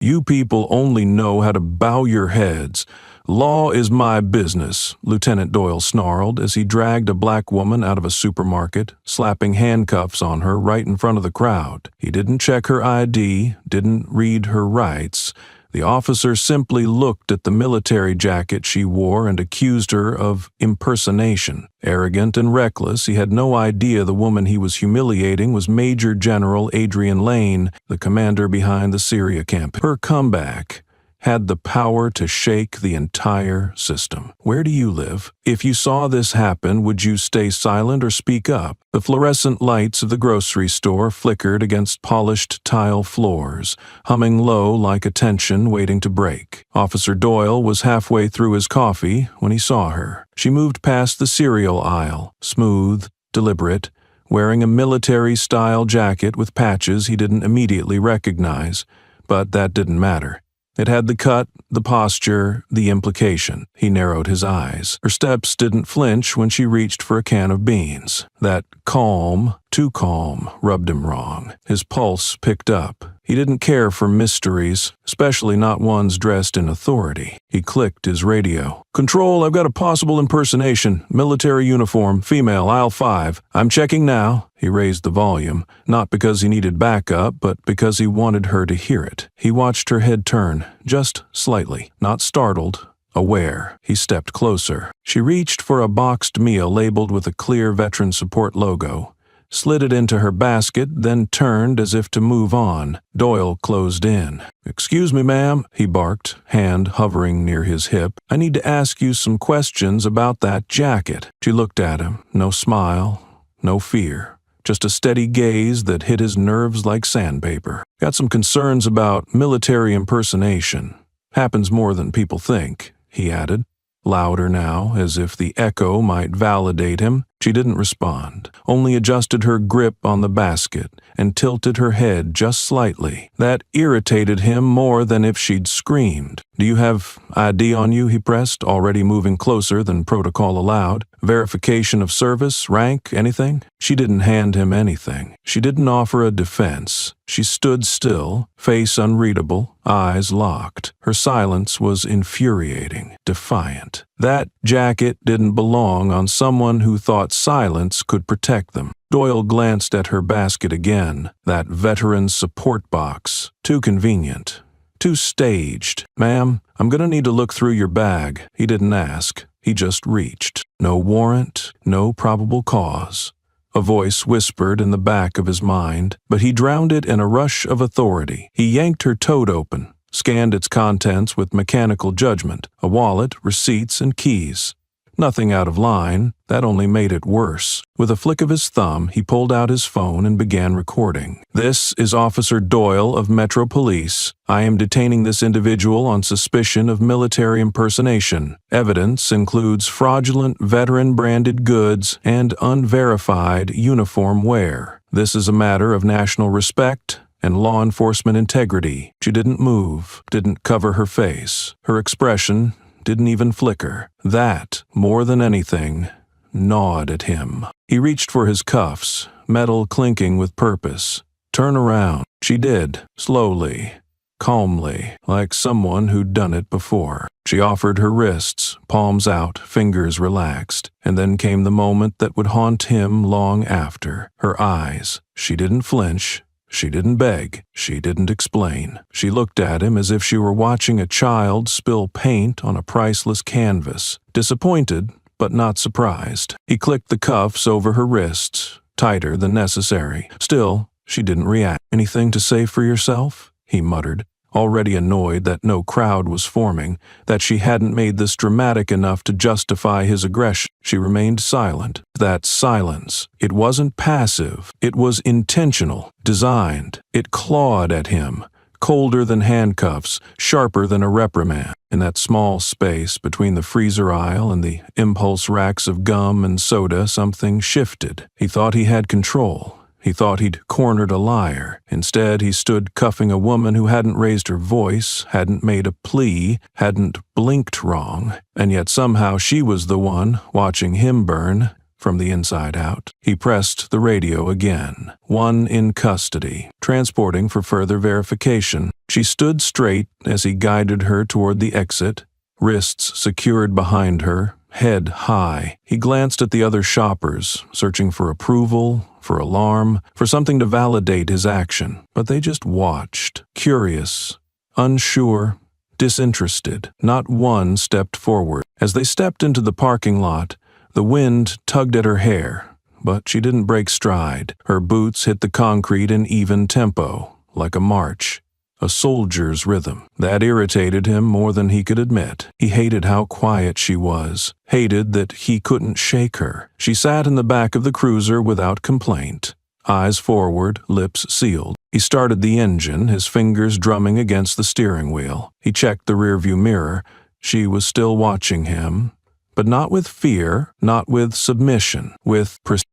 You people only know how to bow your heads. Law is my business, Lieutenant Doyle snarled as he dragged a black woman out of a supermarket, slapping handcuffs on her right in front of the crowd. He didn't check her ID, didn't read her rights. The officer simply looked at the military jacket she wore and accused her of impersonation. Arrogant and reckless, he had no idea the woman he was humiliating was Major General Adrian Lane, the commander behind the Syria campaign. Her comeback had the power to shake the entire system. Where do you live? If you saw this happen, would you stay silent or speak up? The fluorescent lights of the grocery store flickered against polished tile floors, humming low like a tension waiting to break. Officer Doyle was halfway through his coffee when he saw her. She moved past the cereal aisle, smooth, deliberate, wearing a military-style jacket with patches he didn't immediately recognize, but that didn't matter. It had the cut, the posture, the implication. He narrowed his eyes. Her steps didn't flinch when she reached for a can of beans. That calm, too calm, rubbed him wrong. His pulse picked up. He didn't care for mysteries, especially not ones dressed in authority. He clicked his radio. "Control, I've got a possible impersonation. Military uniform, female, aisle 5. I'm checking now." He raised the volume, not because he needed backup, but because he wanted her to hear it. He watched her head turn, just slightly, not startled, aware. He stepped closer. She reached for a boxed meal labeled with a clear veteran support logo, slid it into her basket, then turned as if to move on. Doyle closed in. "Excuse me, ma'am," he barked, hand hovering near his hip. "I need to ask you some questions about that jacket." She looked at him, no smile, no fear. Just a steady gaze that hit his nerves like sandpaper. "Got some concerns about military impersonation. Happens more than people think," he added, louder now, as if the echo might validate him. She didn't respond, only adjusted her grip on the basket and tilted her head just slightly. That irritated him more than if she'd screamed. "Do you have ID on you?" he pressed, already moving closer than protocol allowed. "Verification of service, rank, anything?" She didn't hand him anything. She didn't offer a defense. She stood still, face unreadable, eyes locked. Her silence was infuriating, defiant. That jacket didn't belong on someone who thought silence could protect them. Doyle glanced at her basket again, that veteran support box. Too convenient. Too staged. "Ma'am, I'm gonna need to look through your bag." He didn't ask. He just reached. No warrant, no probable cause. A voice whispered in the back of his mind, but he drowned it in a rush of authority. He yanked her tote open, scanned its contents with mechanical judgment, a wallet, receipts, and keys. Nothing out of line, that only made it worse. With a flick of his thumb, he pulled out his phone and began recording. "This is Officer Doyle of Metro Police. I am detaining this individual on suspicion of military impersonation. Evidence includes fraudulent veteran-branded goods and unverified uniform wear. This is a matter of national respect and law enforcement integrity." She didn't move, didn't cover her face. Her expression didn't even flicker. That, more than anything, gnawed at him. He reached for his cuffs, metal clinking with purpose. "Turn around." She did, slowly, calmly, like someone who'd done it before. She offered her wrists, palms out, fingers relaxed, and then came the moment that would haunt him long after. Her eyes. She didn't flinch. She didn't beg. She didn't explain. She looked at him as if she were watching a child spill paint on a priceless canvas. Disappointed, but not surprised. He clicked the cuffs over her wrists, tighter than necessary. Still, she didn't react. "Anything to say for yourself?" he muttered, already annoyed that no crowd was forming, that she hadn't made this dramatic enough to justify his aggression. She remained silent. That silence, it wasn't passive, it was intentional, designed. It clawed at him, colder than handcuffs, sharper than a reprimand. In that small space between the freezer aisle and the impulse racks of gum and soda, something shifted. He thought he had control. He thought he'd cornered a liar. Instead, he stood cuffing a woman who hadn't raised her voice, hadn't made a plea, hadn't blinked wrong, and yet somehow she was the one watching him burn, from the inside out. He pressed the radio again. One in custody, transporting for further verification. She stood straight as he guided her toward the exit, wrists secured behind her, head high. He glanced at the other shoppers, searching for approval, for alarm, for something to validate his action. But they just watched, curious, unsure, disinterested. Not one stepped forward. As they stepped into the parking lot, the wind tugged at her hair, but she didn't break stride. Her boots hit the concrete in even tempo, like a march. A soldier's rhythm. That irritated him more than he could admit. He hated how quiet she was, hated that he couldn't shake her. She sat in the back of the cruiser without complaint, eyes forward, lips sealed. He started the engine, his fingers drumming against the steering wheel. He checked the rearview mirror. She was still watching him, but not with fear, not with submission,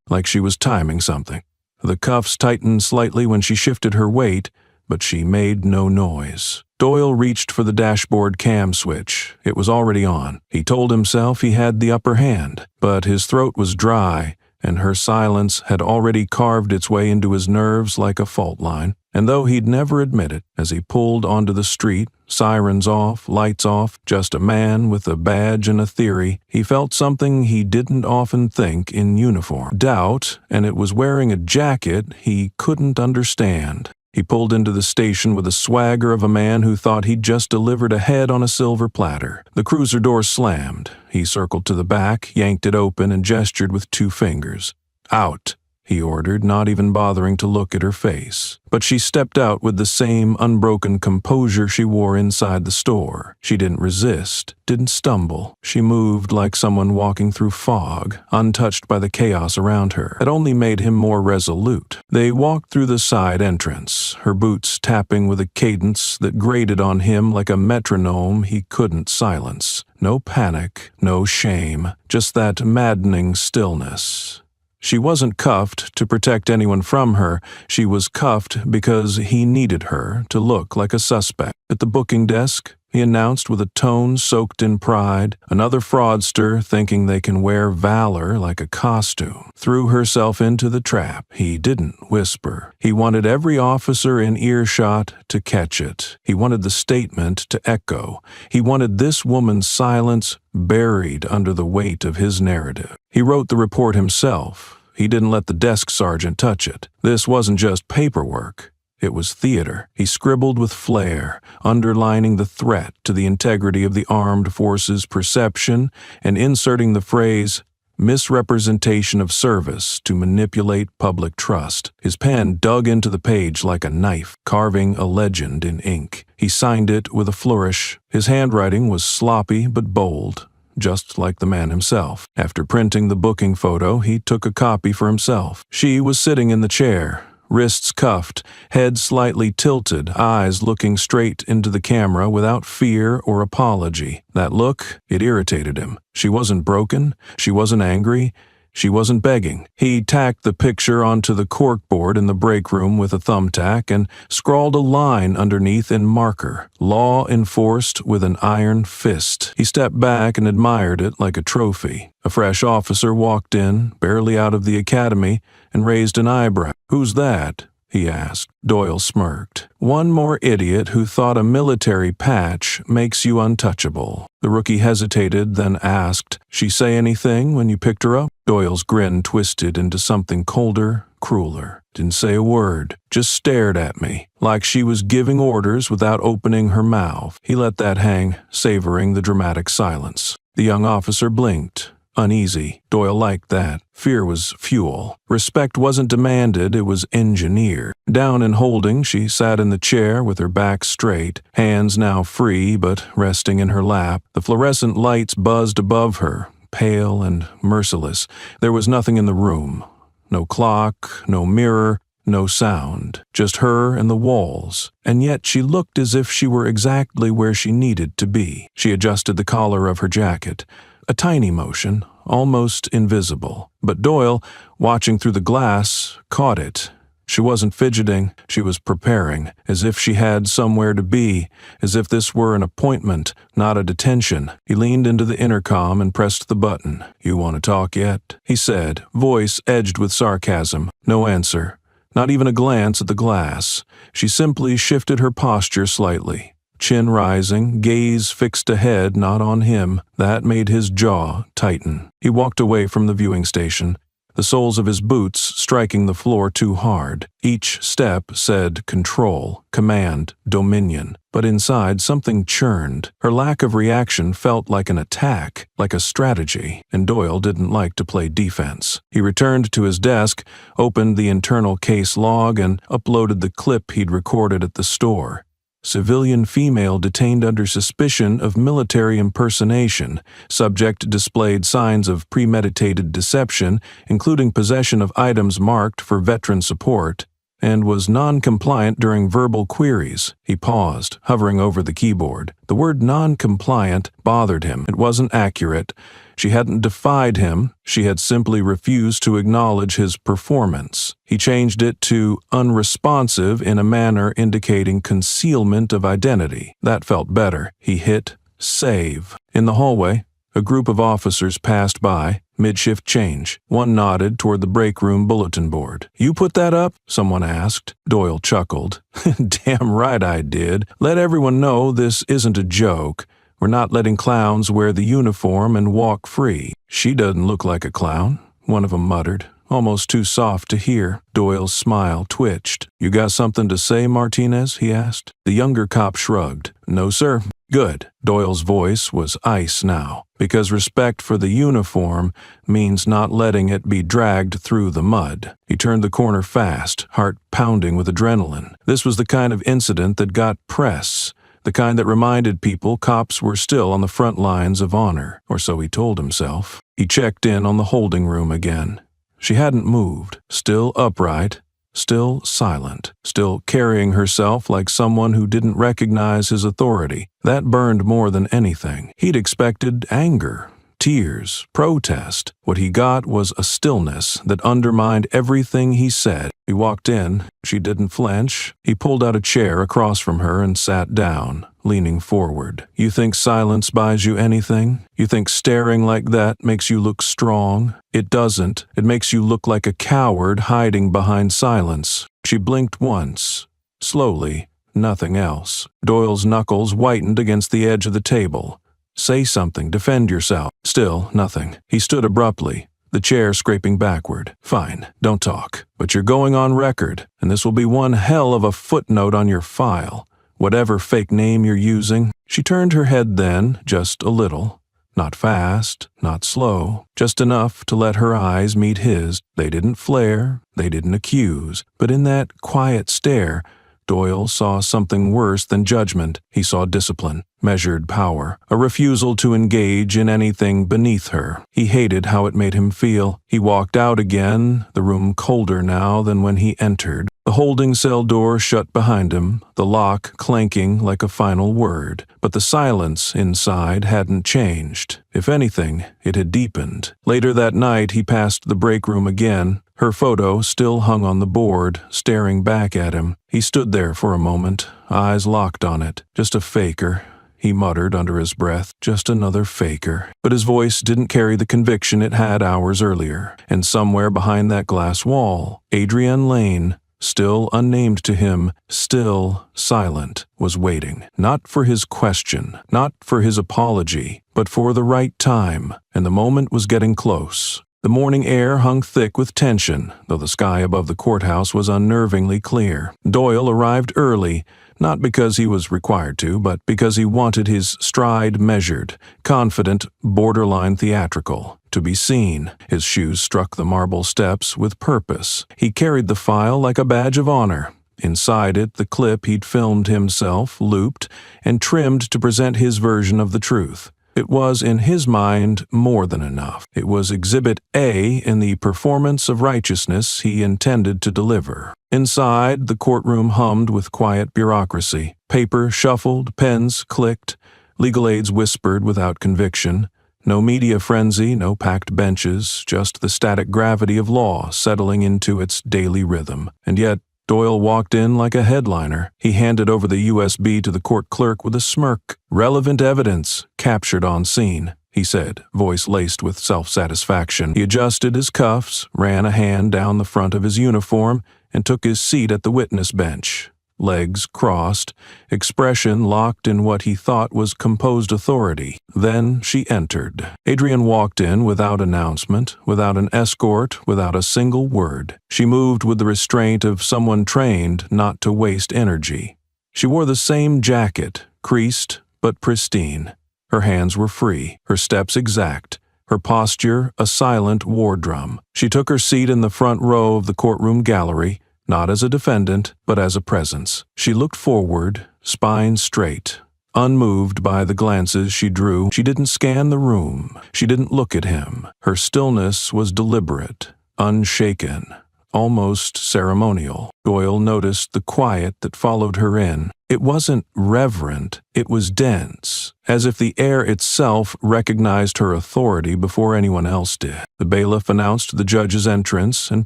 like she was timing something. The cuffs tightened slightly when she shifted her weight, but she made no noise. Doyle reached for the dashboard cam switch. It was already on. He told himself he had the upper hand, but his throat was dry, and her silence had already carved its way into his nerves like a fault line. And though he'd never admit it, as he pulled onto the street, sirens off, lights off, just a man with a badge and a theory, he felt something he didn't often think in uniform. Doubt, and it was wearing a jacket he couldn't understand. He pulled into the station with the swagger of a man who thought he'd just delivered a head on a silver platter. The cruiser door slammed. He circled to the back, yanked it open, and gestured with 2 fingers. "Out," he ordered, not even bothering to look at her face. But she stepped out with the same unbroken composure she wore inside the store. She didn't resist, didn't stumble. She moved like someone walking through fog, untouched by the chaos around her. It only made him more resolute. They walked through the side entrance, her boots tapping with a cadence that grated on him like a metronome he couldn't silence. No panic, no shame, just that maddening stillness. She wasn't cuffed to protect anyone from her. She was cuffed because he needed her to look like a suspect. At the booking desk, he announced with a tone soaked in pride, another fraudster thinking they can wear valor like a costume, threw herself into the trap. He didn't whisper. He wanted every officer in earshot to catch it. He wanted the statement to echo. He wanted this woman's silence buried under the weight of his narrative. He wrote the report himself. He didn't let the desk sergeant touch it. This wasn't just paperwork. It was theater. He scribbled with flair, underlining the threat to the integrity of the armed forces' perception and inserting the phrase, misrepresentation of service to manipulate public trust. His pen dug into the page like a knife, carving a legend in ink. He signed it with a flourish. His handwriting was sloppy but bold, just like the man himself. After printing the booking photo, he took a copy for himself. She was sitting in the chair, wrists cuffed, head slightly tilted, eyes looking straight into the camera without fear or apology. That look, it irritated him. She wasn't broken, she wasn't angry, she wasn't begging. He tacked the picture onto the corkboard in the break room with a thumbtack and scrawled a line underneath in marker, law enforced with an iron fist. He stepped back and admired it like a trophy. A fresh officer walked in, barely out of the academy, and raised an eyebrow. "Who's that?" he asked. Doyle smirked. "One more idiot who thought a military patch makes you untouchable." The rookie hesitated, then asked, "She say anything when you picked her up?" Doyle's grin twisted into something colder, crueler. "Didn't say a word, just stared at me, like she was giving orders without opening her mouth." He let that hang, savoring the dramatic silence. The young officer blinked. Uneasy. Doyle liked that. Fear was fuel. Respect wasn't demanded, it was engineered. Down and holding, she sat in the chair with her back straight, hands now free but resting in her lap. The fluorescent lights buzzed above her, pale and merciless. There was nothing in the room. No clock, no mirror, no sound. Just her and the walls. And yet she looked as if she were exactly where she needed to be. She adjusted the collar of her jacket. A tiny motion, almost invisible. But Doyle, watching through the glass, caught it. She wasn't fidgeting, she was preparing, as if she had somewhere to be, as if this were an appointment, not a detention. He leaned into the intercom and pressed the button. "You want to talk yet?" he said, voice edged with sarcasm. No answer. Not even a glance at the glass. She simply shifted her posture slightly. Chin rising, gaze fixed ahead, not on him. That made his jaw tighten. He walked away from the viewing station, the soles of his boots striking the floor too hard. Each step said control, command, dominion. But inside, something churned. Her lack of reaction felt like an attack, like a strategy, and Doyle didn't like to play defense. He returned to his desk, opened the internal case log, and uploaded the clip he'd recorded at the store. Civilian female detained under suspicion of military impersonation. Subject displayed signs of premeditated deception, including possession of items marked for veteran support, and was non-compliant during verbal queries. He paused, hovering over the keyboard. The word non-compliant bothered him. It wasn't accurate. She hadn't defied him, she had simply refused to acknowledge his performance. He changed it to unresponsive in a manner indicating concealment of identity. That felt better. He hit save. In the hallway, a group of officers passed by, mid-shift change. One nodded toward the break room bulletin board. "You put that up?" someone asked. Doyle chuckled. "Damn right I did. Let everyone know this isn't a joke. We're not letting clowns wear the uniform and walk free." "She doesn't look like a clown," one of them muttered, almost too soft to hear. Doyle's smile twitched. "You got something to say, Martinez?" he asked. The younger cop shrugged. "No, sir." "Good." Doyle's voice was ice now, because respect for the uniform means not letting it be dragged through the mud. He turned the corner fast, heart pounding with adrenaline. This was the kind of incident that got press. The kind that reminded people cops were still on the front lines of honor, or so he told himself. He checked in on the holding room again. She hadn't moved, still upright, still silent, still carrying herself like someone who didn't recognize his authority. That burned more than anything. He'd expected anger, tears, protest. What he got was a stillness that undermined everything he said. He walked in. She didn't flinch. He pulled out a chair across from her and sat down, leaning forward. "You think silence buys you anything? You think staring like that makes you look strong? It doesn't. It makes you look like a coward hiding behind silence." She blinked once. Slowly, nothing else. Doyle's knuckles whitened against the edge of the table. "Say something, defend yourself." Still, nothing. He stood abruptly, the chair scraping backward. "Fine, don't talk. But you're going on record, and this will be one hell of a footnote on your file. Whatever fake name you're using." She turned her head then, just a little. Not fast, not slow, just enough to let her eyes meet his. They didn't flare, they didn't accuse, but in that quiet stare, Doyle saw something worse than judgment. He saw discipline, measured power, a refusal to engage in anything beneath her. He hated how it made him feel. He walked out again, the room colder now than when he entered. The holding cell door shut behind him, the lock clanking like a final word. But the silence inside hadn't changed. If anything, it had deepened. Later that night, he passed the break room again. Her photo still hung on the board, staring back at him. He stood there for a moment, eyes locked on it. "Just a faker," he muttered under his breath. "Just another faker." But his voice didn't carry the conviction it had hours earlier. And somewhere behind that glass wall, Adrienne Lane, still unnamed to him, still silent, was waiting. Not for his question, not for his apology, but for the right time. And the moment was getting close. The morning air hung thick with tension, though the sky above the courthouse was unnervingly clear. Doyle arrived early, not because he was required to, but because he wanted his stride measured, confident, borderline theatrical. To be seen, his shoes struck the marble steps with purpose. He carried the file like a badge of honor. Inside it, the clip he'd filmed himself, looped, and trimmed to present his version of the truth. It was, in his mind, more than enough. It was Exhibit A in the performance of righteousness he intended to deliver. Inside, the courtroom hummed with quiet bureaucracy. Paper shuffled, pens clicked, legal aides whispered without conviction. No media frenzy, no packed benches, just the static gravity of law settling into its daily rhythm. And yet, Doyle walked in like a headliner. He handed over the USB to the court clerk with a smirk. "Relevant evidence, captured on scene," he said, voice laced with self-satisfaction. He adjusted his cuffs, ran a hand down the front of his uniform, and took his seat at the witness bench. Legs crossed, expression locked in what he thought was composed authority. Then she entered. Adrienne walked in without announcement, without an escort, without a single word. She moved with the restraint of someone trained not to waste energy. She wore the same jacket, creased but pristine. Her hands were free, her steps exact, her posture a silent war drum. She took her seat in the front row of the courtroom gallery, not as a defendant, but as a presence. She looked forward, spine straight. Unmoved by the glances she drew, she didn't scan the room. She didn't look at him. Her stillness was deliberate, unshaken, almost ceremonial. Doyle noticed the quiet that followed her in. It wasn't reverent, it was dense, as if the air itself recognized her authority before anyone else did. The bailiff announced the judge's entrance, and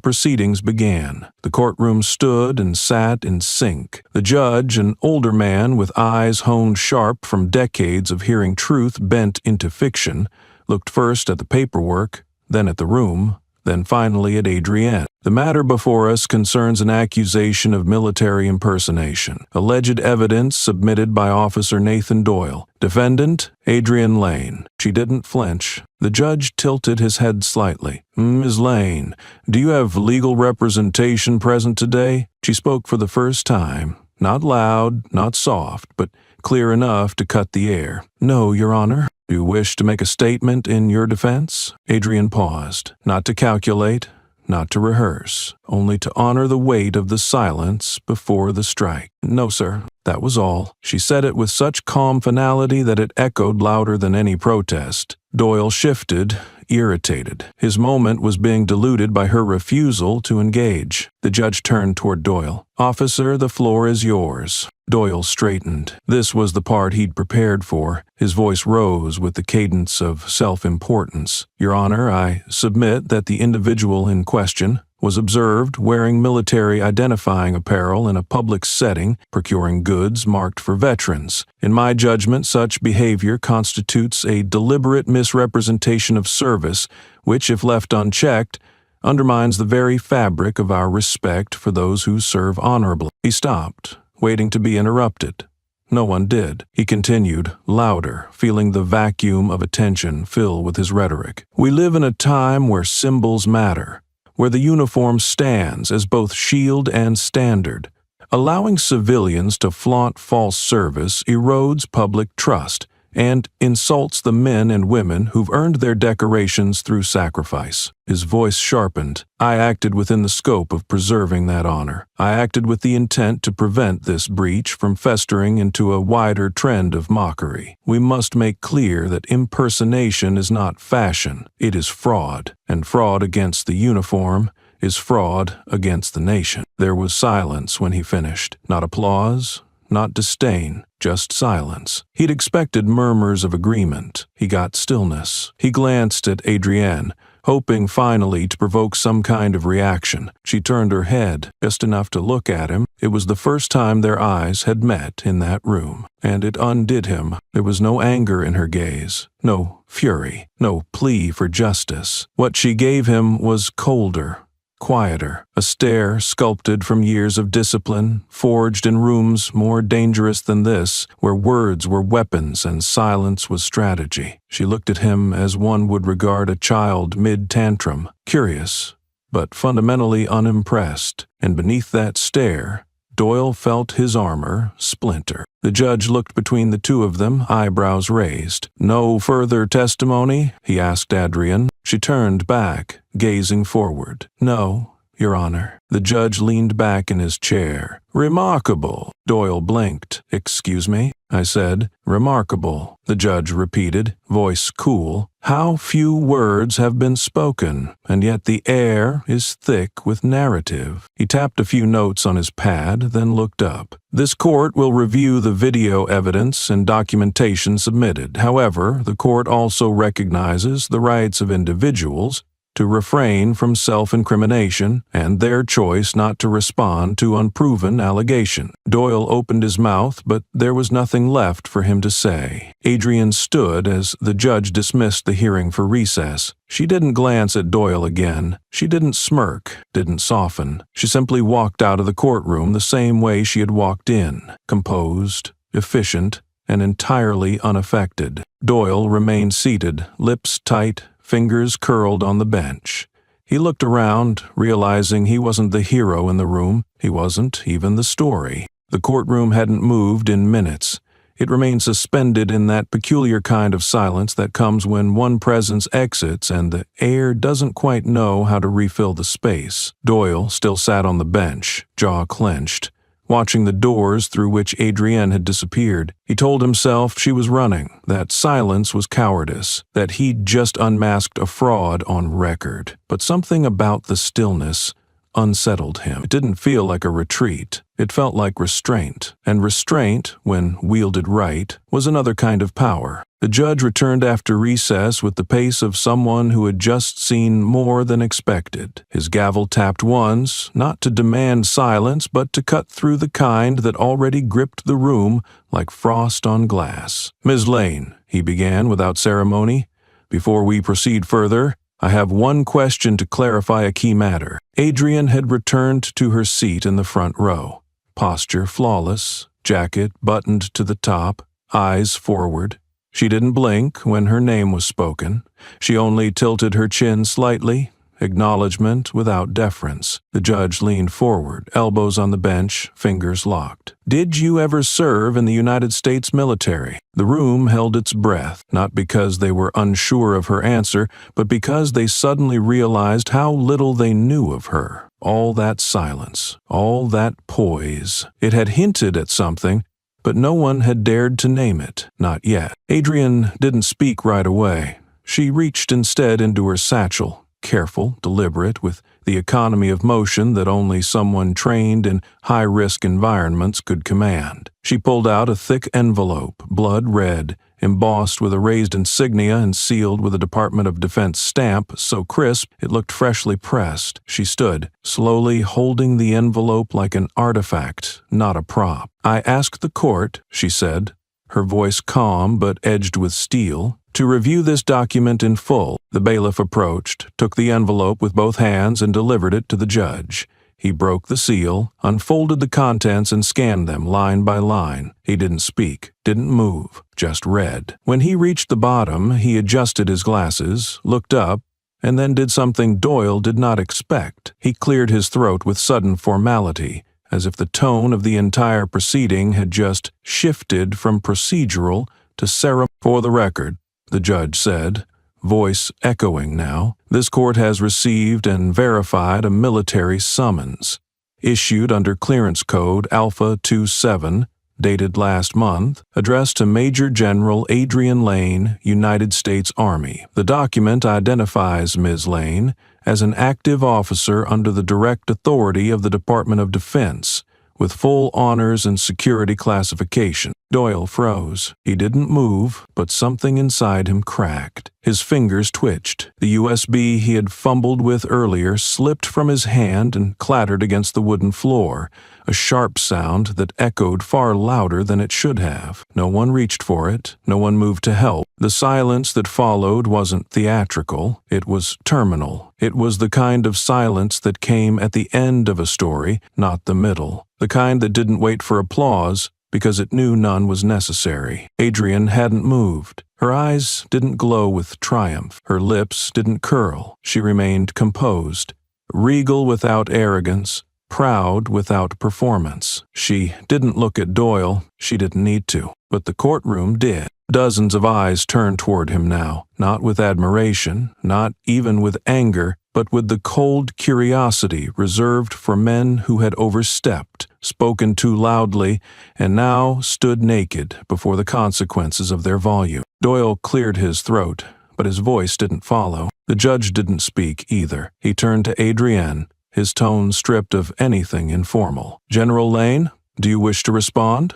proceedings began. The courtroom stood and sat in sync. The judge, an older man with eyes honed sharp from decades of hearing truth bent into fiction, looked first at the paperwork, then at the room, then finally at Adrienne. "The matter before us concerns an accusation of military impersonation. Alleged evidence submitted by Officer Nathan Doyle. Defendant, Adrienne Lane." She didn't flinch. The judge tilted his head slightly. "Ms. Lane, do you have legal representation present today?" She spoke for the first time. Not loud, not soft, but clear enough to cut the air. "No, Your Honor." "Do you wish to make a statement in your defense?" Adrienne paused. Not to calculate, not to rehearse, only to honor the weight of the silence before the strike. "No, sir." That was all. She said it with such calm finality that it echoed louder than any protest. Doyle shifted, irritated. His moment was being diluted by her refusal to engage. The judge turned toward Doyle. "Officer, the floor is yours." Doyle straightened. This was the part he'd prepared for. His voice rose with the cadence of self-importance. "Your Honor, I submit that the individual in question was observed wearing military identifying apparel in a public setting, procuring goods marked for veterans. In my judgment, such behavior constitutes a deliberate misrepresentation of service, which, if left unchecked, undermines the very fabric of our respect for those who serve honorably." He stopped, waiting to be interrupted. No one did. He continued, louder, feeling the vacuum of attention fill with his rhetoric. "We live in a time where symbols matter, where the uniform stands as both shield and standard. Allowing civilians to flaunt false service erodes public trust and insults the men and women who've earned their decorations through sacrifice." His voice sharpened. "I acted within the scope of preserving that honor. I acted with the intent to prevent this breach from festering into a wider trend of mockery. We must make clear that impersonation is not fashion, it is fraud, and fraud against the uniform is fraud against the nation." There was silence when he finished. Not applause, not disdain, just silence. He'd expected murmurs of agreement. He got stillness. He glanced at Adrienne, hoping finally to provoke some kind of reaction. She turned her head, just enough to look at him. It was the first time their eyes had met in that room, and it undid him. There was no anger in her gaze, no fury, no plea for justice. What she gave him was colder, quieter, a stare sculpted from years of discipline, forged in rooms more dangerous than this, where words were weapons and silence was strategy. She looked at him as one would regard a child mid-tantrum, curious, but fundamentally unimpressed, and beneath that stare, Doyle felt his armor splinter. The judge looked between the two of them, eyebrows raised. "No further testimony?" he asked Adrienne. She turned back, gazing forward. "No." Your Honor." The judge leaned back in his chair. "Remarkable." Doyle blinked. "Excuse me?" I said. "Remarkable," the judge repeated, voice cool. "How few words have been spoken, and yet the air is thick with narrative." He tapped a few notes on his pad, then looked up. "This court will review the video evidence and documentation submitted. However, the court also recognizes the rights of individuals to refrain from self-incrimination and their choice not to respond to unproven allegation." Doyle opened his mouth, but there was nothing left for him to say. Adrian stood as the judge dismissed the hearing for recess. She didn't glance at Doyle again. She didn't smirk, didn't soften. She simply walked out of the courtroom the same way she had walked in, composed, efficient, and entirely unaffected. Doyle remained seated, lips tight, fingers curled on the bench. He looked around, realizing he wasn't the hero in the room. He wasn't even the story. The courtroom hadn't moved in minutes. It remained suspended in that peculiar kind of silence that comes when one presence exits and the air doesn't quite know how to refill the space. Doyle still sat on the bench, jaw clenched, watching the doors through which Adrienne had disappeared. He told himself she was running, that silence was cowardice, that he'd just unmasked a fraud on record. But something about the stillness unsettled him. It didn't feel like a retreat. It felt like restraint. And restraint, when wielded right, was another kind of power. The judge returned after recess with the pace of someone who had just seen more than expected. His gavel tapped once, not to demand silence, but to cut through the kind that already gripped the room like frost on glass. "Ms. Lane," he began without ceremony, "before we proceed further, I have one question to clarify a key matter." Adrienne had returned to her seat in the front row. Posture flawless, jacket buttoned to the top, eyes forward. She didn't blink when her name was spoken. She only tilted her chin slightly, acknowledgement without deference. The judge leaned forward, elbows on the bench, fingers locked. "Did you ever serve in the United States military?" The room held its breath, not because they were unsure of her answer, but because they suddenly realized how little they knew of her. All that silence, all that poise. It had hinted at something, but no one had dared to name it, not yet. Adrienne didn't speak right away. She reached instead into her satchel, careful, deliberate, with the economy of motion that only someone trained in high-risk environments could command. She pulled out a thick envelope, blood red, embossed with a raised insignia and sealed with a Department of Defense stamp so crisp it looked freshly pressed. She stood, slowly holding the envelope like an artifact, not a prop. "I ask the court," she said, her voice calm but edged with steel, "to review this document in full." The bailiff approached, took the envelope with both hands and delivered it to the judge. He broke the seal, unfolded the contents and scanned them line by line. He didn't speak, didn't move, just read. When he reached the bottom, he adjusted his glasses, looked up, and then did something Doyle did not expect. He cleared his throat with sudden formality, as if the tone of the entire proceeding had just shifted from procedural to ceremonial. "For the record," the judge said, voice echoing now, "this court has received and verified a military summons, issued under Clearance Code Alpha 27, dated last month, addressed to Major General Adrienne Lane, United States Army. The document identifies Ms. Lane as an active officer under the direct authority of the Department of Defense, with full honors and security classification." Doyle froze. He didn't move, but something inside him cracked. His fingers twitched. The USB he had fumbled with earlier slipped from his hand and clattered against the wooden floor, a sharp sound that echoed far louder than it should have. No one reached for it. No one moved to help. The silence that followed wasn't theatrical. It was terminal. It was the kind of silence that came at the end of a story, not the middle. The kind that didn't wait for applause, because it knew none was necessary. Adrienne hadn't moved. Her eyes didn't glow with triumph. Her lips didn't curl. She remained composed, regal without arrogance, proud without performance. She didn't look at Doyle. She didn't need to. But the courtroom did. Dozens of eyes turned toward him now, not with admiration, not even with anger, but with the cold curiosity reserved for men who had overstepped, spoken too loudly, and now stood naked before the consequences of their volume. Doyle cleared his throat, but his voice didn't follow. The judge didn't speak either. He turned to Adrienne, his tone stripped of anything informal. "General Lane, do you wish to respond?"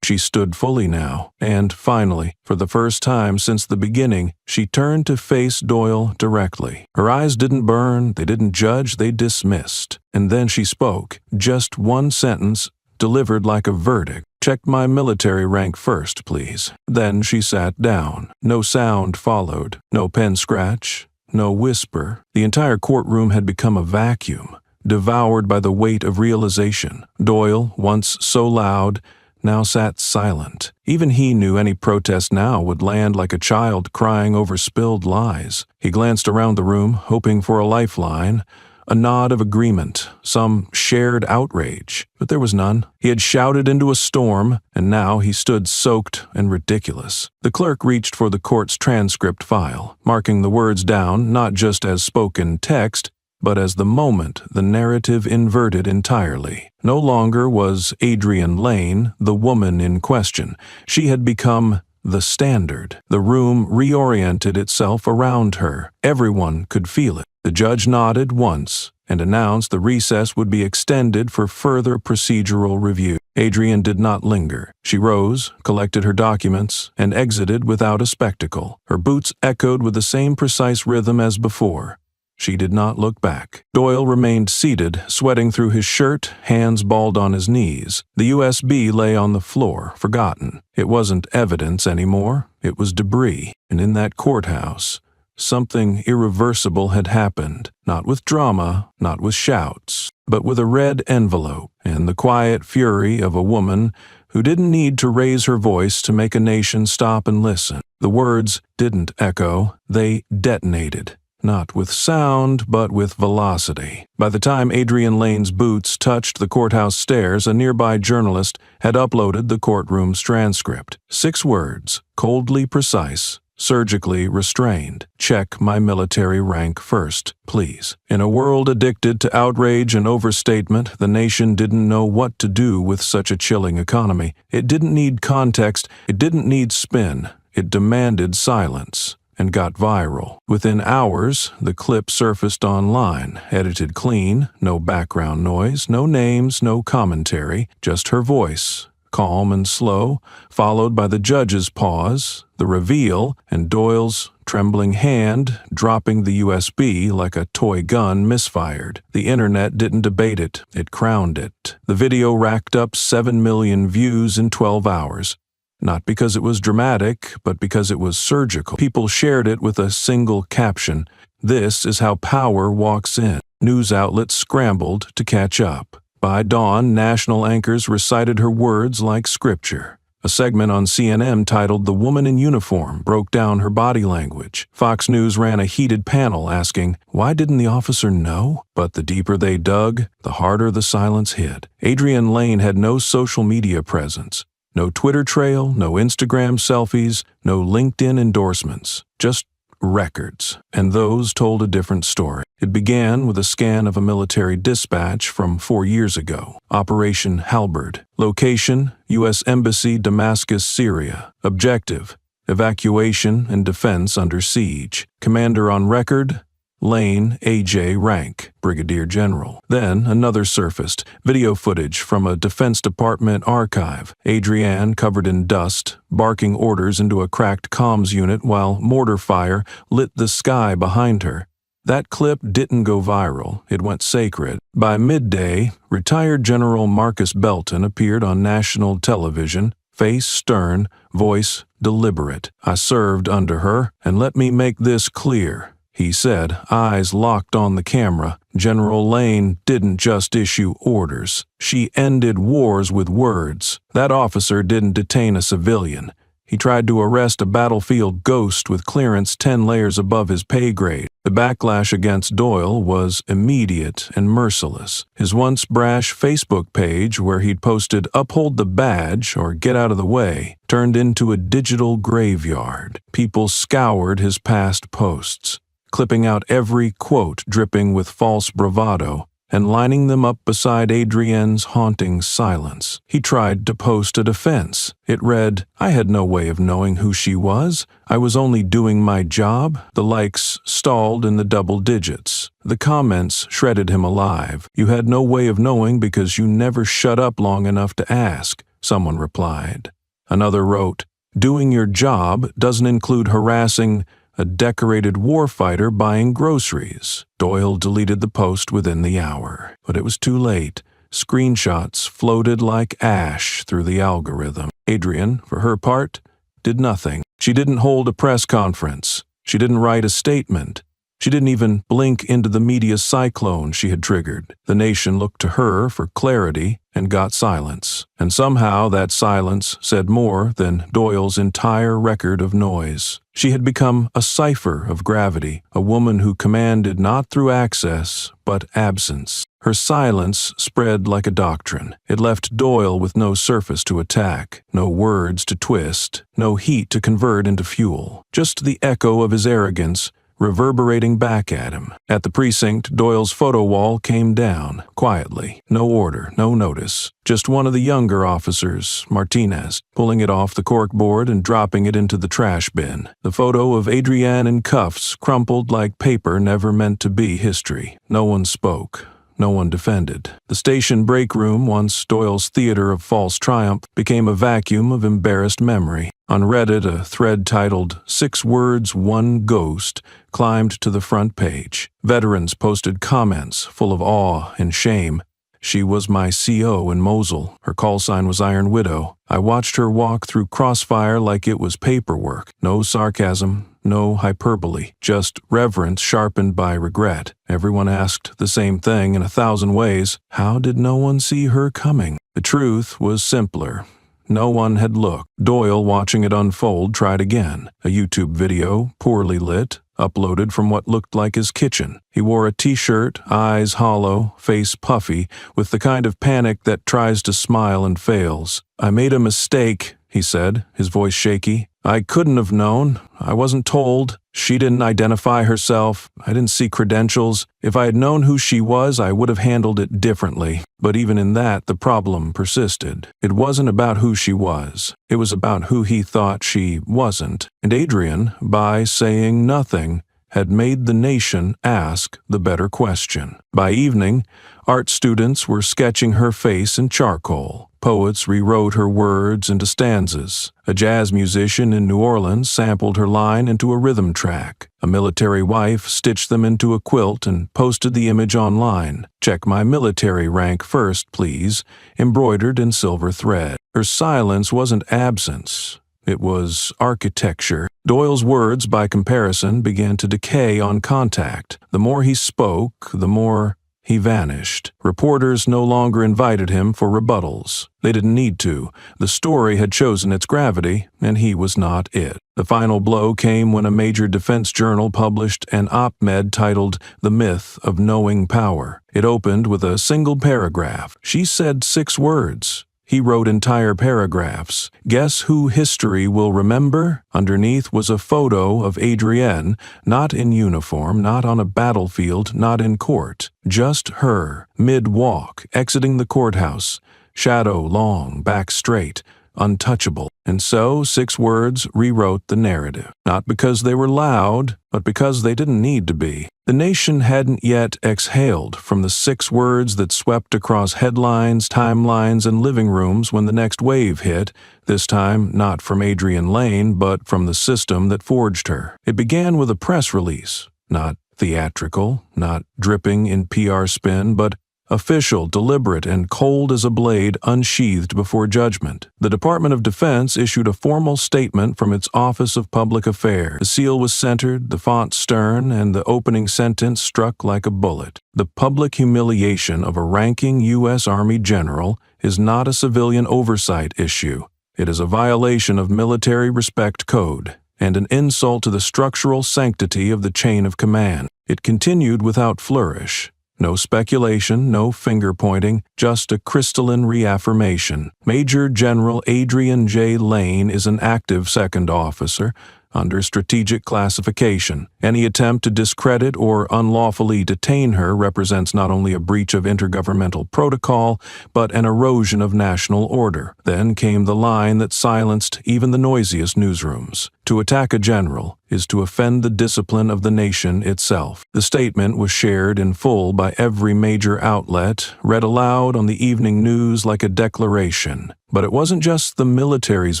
She stood fully now, and finally, for the first time since the beginning, she turned to face Doyle directly. Her eyes didn't burn, they didn't judge, they dismissed. And then she spoke, just one sentence, delivered like a verdict. "Check my military rank first, please." Then she sat down. No sound followed, no pen scratch, no whisper. The entire courtroom had become a vacuum, devoured by the weight of realization. Doyle, once so loud, now sat silent. Even he knew any protest now would land like a child crying over spilled lies. He glanced around the room, hoping for a lifeline, a nod of agreement, some shared outrage, but there was none. He had shouted into a storm, and now he stood soaked and ridiculous. The clerk reached for the court's transcript file, marking the words down not just as spoken text, but as the moment the narrative inverted entirely. No longer was Adrienne Lane the woman in question. She had become the standard. The room reoriented itself around her. Everyone could feel it. The judge nodded once and announced the recess would be extended for further procedural review. Adrienne did not linger. She rose, collected her documents, and exited without a spectacle. Her boots echoed with the same precise rhythm as before. She did not look back. Doyle remained seated, sweating through his shirt, hands balled on his knees. The USB lay on the floor, forgotten. It wasn't evidence anymore. It was debris. And in that courthouse, something irreversible had happened. Not with drama, not with shouts, but with a red envelope and the quiet fury of a woman who didn't need to raise her voice to make a nation stop and listen. The words didn't echo. They detonated. Not with sound, but with velocity. By the time Adrienne Lane's boots touched the courthouse stairs, a nearby journalist had uploaded the courtroom's transcript. 6 words, coldly precise, surgically restrained. "Check my military rank first, please." In a world addicted to outrage and overstatement, the nation didn't know what to do with such a chilling economy. It didn't need context, it didn't need spin, it demanded silence. And got viral. Within hours, the clip surfaced online, edited clean, no background noise, no names, no commentary, just her voice, calm and slow, followed by the judge's pause, the reveal, and Doyle's trembling hand dropping the USB like a toy gun misfired. The internet didn't debate it, it crowned it. The video racked up 7 million views in 12 hours. Not because it was dramatic, but because it was surgical. People shared it with a single caption. "This is how power walks in." News outlets scrambled to catch up. By dawn, national anchors recited her words like scripture. A segment on CNN titled "The Woman in Uniform" broke down her body language. Fox News ran a heated panel asking, why didn't the officer know? But the deeper they dug, the harder the silence hit. Adrienne Lane had no social media presence. No Twitter trail, no Instagram selfies, no LinkedIn endorsements, just records. And those told a different story. It began with a scan of a military dispatch from 4 years ago. Operation Halberd. Location, U.S. Embassy, Damascus, Syria. Objective, evacuation and defense under siege. Commander on record, Lane A.J. rank, Brigadier General. Then another surfaced, video footage from a Defense Department archive. Adrienne, covered in dust, barking orders into a cracked comms unit while mortar fire lit the sky behind her. That clip didn't go viral, it went sacred. By midday, retired General Marcus Belton appeared on national television, face stern, voice deliberate. "I served under her, and let me make this clear," he said, eyes locked on the camera. "General Lane didn't just issue orders. She ended wars with words. That officer didn't detain a civilian. He tried to arrest a battlefield ghost with clearance 10 layers above his pay grade. The backlash against Doyle was immediate and merciless. His once brash Facebook page, where he'd posted "Uphold the badge" or "Get out of the way," turned into a digital graveyard. People scoured his past posts, clipping out every quote dripping with false bravado and lining them up beside Adrienne's haunting silence. He tried to post a defense. It read, "I had no way of knowing who she was. I was only doing my job." The likes stalled in the double digits. The comments shredded him alive. "You had no way of knowing because you never shut up long enough to ask," someone replied. Another wrote, "Doing your job doesn't include harassing a decorated warfighter buying groceries." Doyle deleted the post within the hour, but it was too late. Screenshots floated like ash through the algorithm. Adrienne, for her part, did nothing. She didn't hold a press conference. She didn't write a statement. She didn't even blink into the media cyclone she had triggered. The nation looked to her for clarity and got silence. And somehow that silence said more than Doyle's entire record of noise. She had become a cipher of gravity, a woman who commanded not through access, but absence. Her silence spread like a doctrine. It left Doyle with no surface to attack, no words to twist, no heat to convert into fuel. Just the echo of his arrogance reverberating back at him. At the precinct, Doyle's photo wall came down, quietly. No order, no notice. Just one of the younger officers, Martinez, pulling it off the corkboard and dropping it into the trash bin. The photo of Adrienne in cuffs crumpled like paper never meant to be history. No one spoke. No one defended. The station break room, once Doyle's theater of false triumph, became a vacuum of embarrassed memory. On Reddit, a thread titled 6 Words, 1 Ghost climbed to the front page. Veterans posted comments full of awe and shame. She was my CO in Mosul. Her call sign was Iron Widow. I watched her walk through crossfire like it was paperwork. No sarcasm, no hyperbole, just reverence sharpened by regret. Everyone asked the same thing in 1,000 ways. How did no one see her coming? The truth was simpler. No one had looked. Doyle, watching it unfold, tried again. A YouTube video, poorly lit, uploaded from what looked like his kitchen. He wore a t-shirt, eyes hollow, face puffy, with the kind of panic that tries to smile and fails. "I made a mistake," he said, his voice shaky. "I couldn't have known. I wasn't told. She didn't identify herself. I didn't see credentials. If I had known who she was, I would have handled it differently." But even in that, the problem persisted. It wasn't about who she was. It was about who he thought she wasn't. And Adrienne, by saying nothing, had made the nation ask the better question. By evening, art students were sketching her face in charcoal. Poets rewrote her words into stanzas. A jazz musician in New Orleans sampled her line into a rhythm track. A military wife stitched them into a quilt and posted the image online. "Check my military rank first, please," embroidered in silver thread. Her silence wasn't absence. It was architecture. Doyle's words, by comparison, began to decay on contact. The more he spoke, the more he vanished. Reporters no longer invited him for rebuttals. They didn't need to. The story had chosen its gravity, and he was not it. The final blow came when a major defense journal published an op-ed titled "The Myth of Knowing Power." It opened with a single paragraph. She said 6 words. He wrote entire paragraphs. Guess who history will remember? Underneath was a photo of Adrienne, not in uniform, not on a battlefield, not in court. Just her, mid-walk, exiting the courthouse. Shadow long, back straight, untouchable. And so 6 words rewrote the narrative. Not because they were loud, but because they didn't need to be. The nation hadn't yet exhaled from the 6 words that swept across headlines, timelines, and living rooms when the next wave hit, this time not from Adrienne Lane, but from the system that forged her. It began with a press release, not theatrical, not dripping in PR spin, but official, deliberate, and cold as a blade unsheathed before judgment. The Department of Defense issued a formal statement from its Office of Public Affairs. The seal was centered, the font stern, and the opening sentence struck like a bullet. The public humiliation of a ranking U.S. Army general is not a civilian oversight issue. It is a violation of military respect code and an insult to the structural sanctity of the chain of command. It continued without flourish. No speculation, no finger-pointing, just a crystalline reaffirmation. Major General Adrian J. Lane is an active second officer under strategic classification. Any attempt to discredit or unlawfully detain her represents not only a breach of intergovernmental protocol, but an erosion of national order. Then came the line that silenced even the noisiest newsrooms. To attack a general is to offend the discipline of the nation itself. The statement was shared in full by every major outlet, read aloud on the evening news like a declaration. But it wasn't just the military's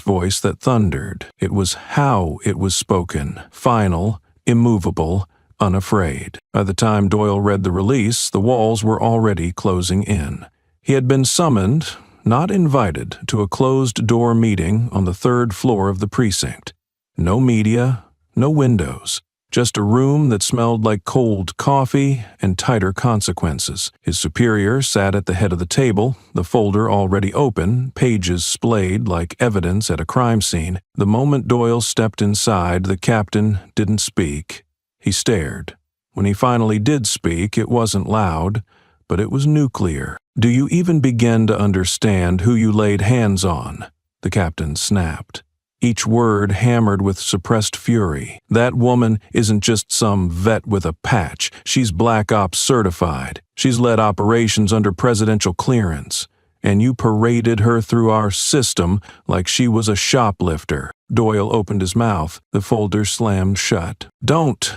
voice that thundered. It was how it was spoken, final, immovable, unafraid. By the time Doyle read the release, the walls were already closing in. He had been summoned, not invited, to a closed-door meeting on the third floor of the precinct. No media, no windows, just a room that smelled like cold coffee and tighter consequences. His superior sat at the head of the table, the folder already open, pages splayed like evidence at a crime scene. The moment Doyle stepped inside, the captain didn't speak. He stared. When he finally did speak, it wasn't loud, but it was nuclear. "Do you even begin to understand who you laid hands on?" the captain snapped. Each word hammered with suppressed fury. "That woman isn't just some vet with a patch. She's Black Ops certified. She's led operations under presidential clearance. And you paraded her through our system like she was a shoplifter." Doyle opened his mouth. The folder slammed shut. Don't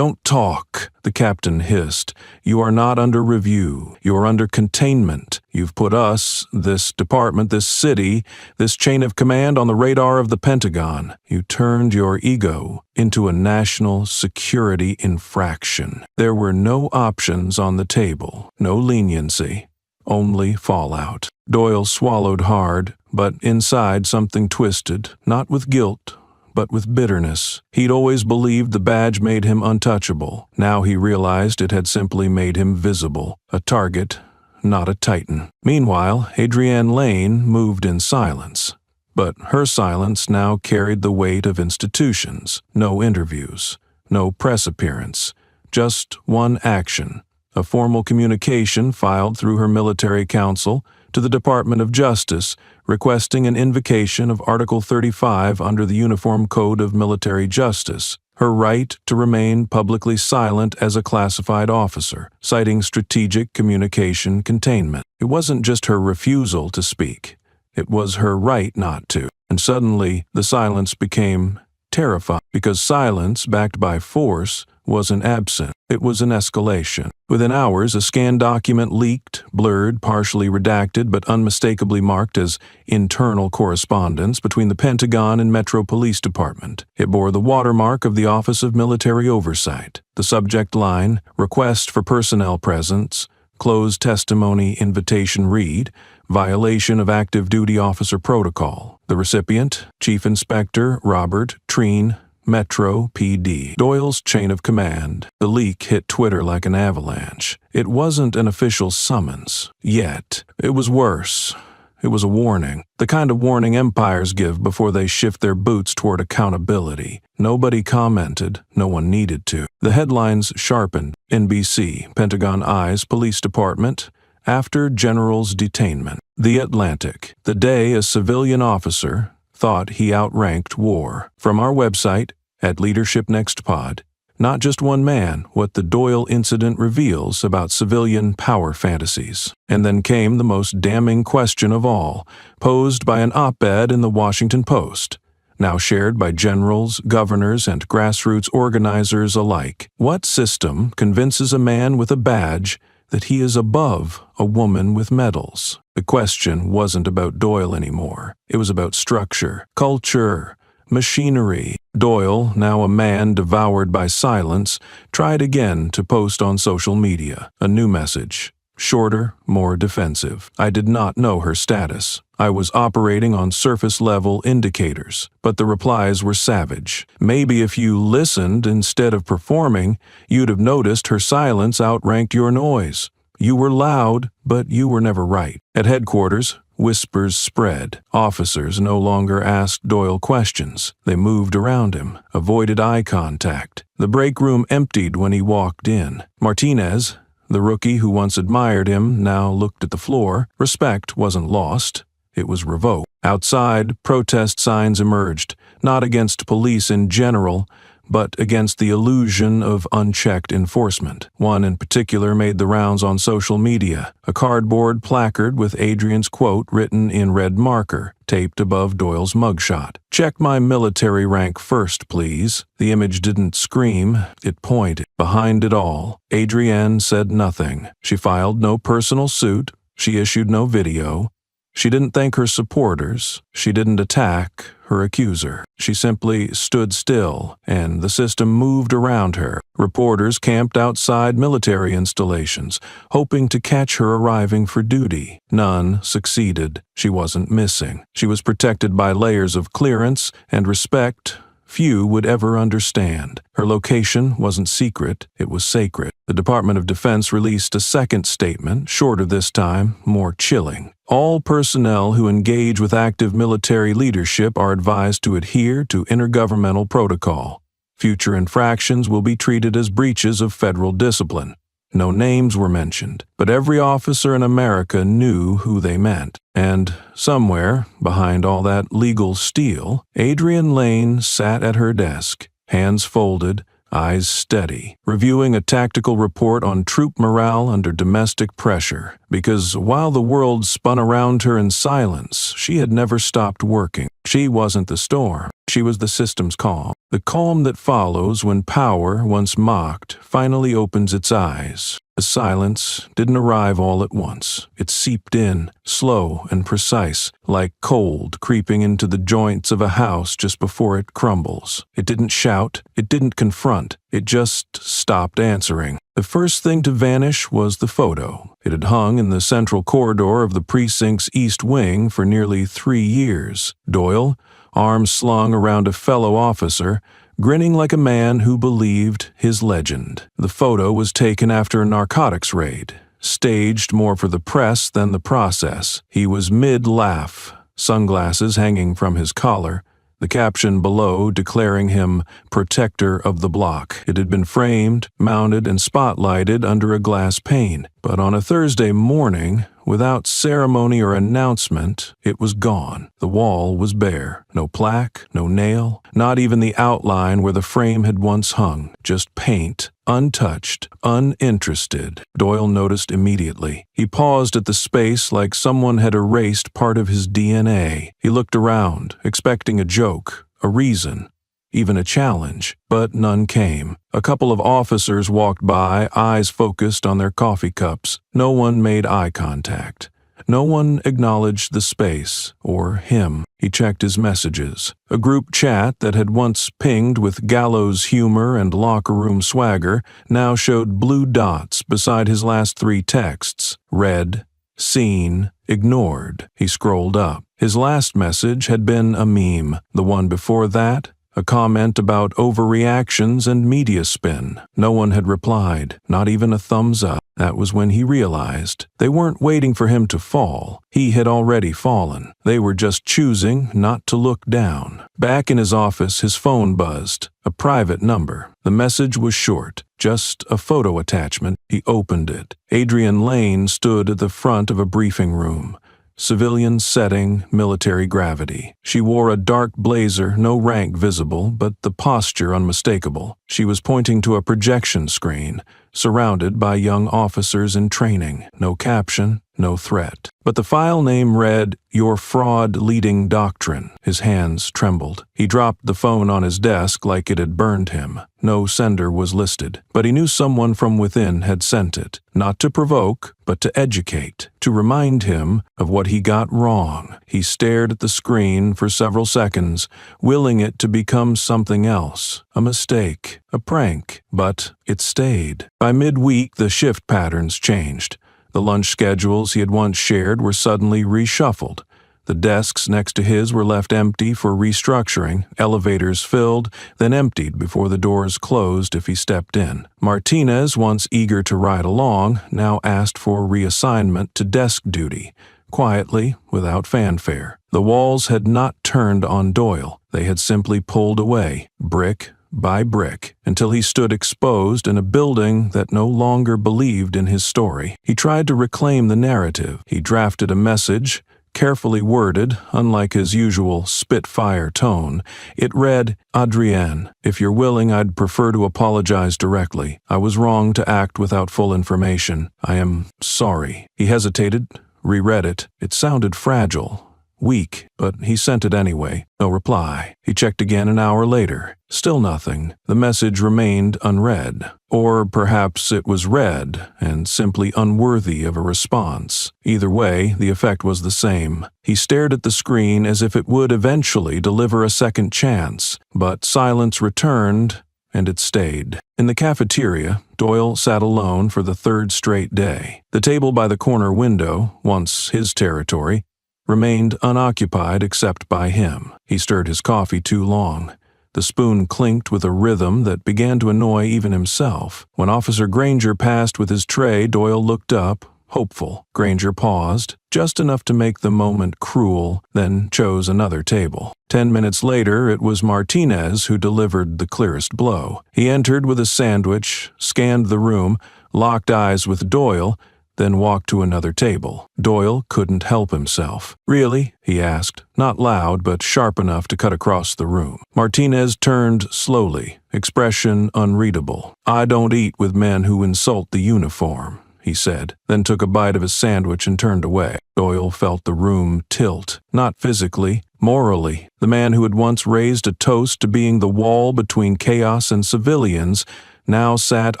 talk," the captain hissed. "You are not under review. You are under containment. You've put us, this department, this city, this chain of command on the radar of the Pentagon. You turned your ego into a national security infraction." There were no options on the table, no leniency, only fallout. Doyle swallowed hard, but inside something twisted, not with guilt, but with bitterness. He'd always believed the badge made him untouchable. Now he realized it had simply made him visible, a target, not a titan. Meanwhile, Adrienne Lane moved in silence. But her silence now carried the weight of institutions. No interviews, no press appearance, just one action. A formal communication filed through her military counsel to the Department of Justice requesting an invocation of Article 35 under the Uniform Code of Military Justice, her right to remain publicly silent as a classified officer, citing strategic communication containment. It wasn't just her refusal to speak. It was her right not to. And suddenly, the silence became terrifying, because silence backed by force wasn't absent. It was an escalation. Within hours, a scanned document leaked, blurred, partially redacted, but unmistakably marked as internal correspondence between the Pentagon and Metro Police Department. It bore the watermark of the Office of Military Oversight. The subject line, "Request for personnel presence," closed testimony invitation read, "Violation of active duty officer protocol." The recipient, Chief Inspector Robert Treen, Metro PD. Doyle's chain of command. The leak hit Twitter like an avalanche. It wasn't an official summons. Yet. It was worse. It was a warning. The kind of warning empires give before they shift their boots toward accountability. Nobody commented. No one needed to. The headlines sharpened. NBC, Pentagon Eyes Police Department, after General's detainment. The Atlantic. The day a civilian officer thought he outranked war. From our website, at Leadership Next Pod, not just one man, what the Doyle incident reveals about civilian power fantasies. And then came the most damning question of all, posed by an op-ed in the Washington Post, now shared by generals, governors, and grassroots organizers alike. What system convinces a man with a badge that he is above a woman with medals? The question wasn't about Doyle anymore. It was about structure, culture, machinery. Doyle, now a man devoured by silence, tried again to post on social media. A new message. Shorter, more defensive. I did not know her status. I was operating on surface-level indicators, but the replies were savage. Maybe if you listened instead of performing, you'd have noticed her silence outranked your noise. You were loud, but you were never right. At headquarters, Whispers spread. Officers no longer asked Doyle questions. They moved around him, avoided eye contact. The break room emptied when he walked in. Martinez, the rookie who once admired him, now looked at the floor. Respect wasn't lost. It was revoked. Outside, protest signs emerged, not against police in general, but against the illusion of unchecked enforcement. One in particular made the rounds on social media, a cardboard placard with Adrian's quote written in red marker, taped above Doyle's mugshot. "Check my military rank first, please." The image didn't scream, it pointed. Behind it all, Adrienne said nothing. She filed no personal suit. She issued no video. She didn't thank her supporters. She didn't attack her accuser. She simply stood still, and the system moved around her. Reporters camped outside military installations, hoping to catch her arriving for duty. None succeeded. She wasn't missing. She was protected by layers of clearance and respect few would ever understand. Her location wasn't secret, it was sacred. The Department of Defense released a second statement, shorter this time, more chilling. All personnel who engage with active military leadership are advised to adhere to intergovernmental protocol. Future infractions will be treated as breaches of federal discipline. No names were mentioned, but every officer in America knew who they meant. And somewhere, behind all that legal steel, Adrienne Lane sat at her desk, hands folded, eyes steady, reviewing a tactical report on troop morale under domestic pressure. Because while the world spun around her in silence, she had never stopped working. She wasn't the storm. She was the system's calm. The calm that follows when power, once mocked, finally opens its eyes. The silence didn't arrive all at once. It seeped in, slow and precise, like cold creeping into the joints of a house just before it crumbles. It didn't shout, it didn't confront, it just stopped answering. The first thing to vanish was the photo. It had hung in the central corridor of the precinct's east wing for nearly 3 years. Doyle, arms slung around a fellow officer, grinning like a man who believed his legend. The photo was taken after a narcotics raid, staged more for the press than the process. He was mid-laugh, sunglasses hanging from his collar, the caption below declaring him protector of the block. It had been framed, mounted, and spotlighted under a glass pane. But on a Thursday morning, without ceremony or announcement, it was gone. The wall was bare. No plaque, no nail, not even the outline where the frame had once hung. Just paint, untouched, uninterested. Doyle noticed immediately. He paused at the space like someone had erased part of his DNA. He looked around, expecting a joke, a reason, even a challenge, but none came. A couple of officers walked by, eyes focused on their coffee cups. No one made eye contact. No one acknowledged the space, or him. He checked his messages. A group chat that had once pinged with gallows humor and locker room swagger now showed blue dots beside his last 3 texts. Read, seen, ignored. He scrolled up. His last message had been a meme. The one before that, a comment about overreactions and media spin. No one had replied, not even a thumbs up. That was when he realized they weren't waiting for him to fall. He had already fallen. They were just choosing not to look down. Back in his office, his phone buzzed. A private number. The message was short, just a photo attachment. He opened it. Adrienne Lane stood at the front of a briefing room. Civilian setting, military gravity. She wore a dark blazer, no rank visible, but the posture unmistakable. She was pointing to a projection screen, surrounded by young officers in training. No caption, no threat. But the file name read, "Your Fraud Leading Doctrine." His hands trembled. He dropped the phone on his desk like it had burned him. No sender was listed, but he knew someone from within had sent it, not to provoke, but to educate, to remind him of what he got wrong. He stared at the screen for several seconds, willing it to become something else, a mistake, a prank, but it stayed. By midweek, the shift patterns changed. The lunch schedules he had once shared were suddenly reshuffled. The desks next to his were left empty for restructuring, elevators filled, then emptied before the doors closed if he stepped in. Martinez, once eager to ride along, now asked for reassignment to desk duty. quietly, without fanfare. The walls had not turned on Doyle. They had simply pulled away, brick by brick, until he stood exposed in a building that no longer believed in his story. He tried to reclaim the narrative. He drafted a message, carefully worded, unlike his usual spitfire tone. It read, "Adrienne, if you're willing, I'd prefer to apologize directly. I was wrong to act without full information. I am sorry." He hesitated, reread it. It sounded fragile, weak, but he sent it anyway. No reply. He checked again an hour later. Still nothing. The message remained unread. Or perhaps it was read and simply unworthy of a response. Either way, the effect was the same. He stared at the screen as if it would eventually deliver a second chance, but silence returned, and it stayed. In the cafeteria, Doyle sat alone for the third straight day. The table by the corner window, once his territory, remained unoccupied except by him. He stirred his coffee too long. The spoon clinked with a rhythm that began to annoy even himself. When Officer Granger passed with his tray, Doyle looked up, hopeful. Granger paused, just enough to make the moment cruel, then chose another table. 10 minutes later, it was Martinez who delivered the clearest blow. He entered with a sandwich, scanned the room, locked eyes with Doyle, then walked to another table. Doyle couldn't help himself. "Really?" he asked, not loud but sharp enough to cut across the room. Martinez turned slowly, expression unreadable. "I don't eat with men who insult the uniform," he said, then took a bite of his sandwich and turned away. Doyle felt the room tilt, not physically, morally. The man who had once raised a toast to being the wall between chaos and civilians now sat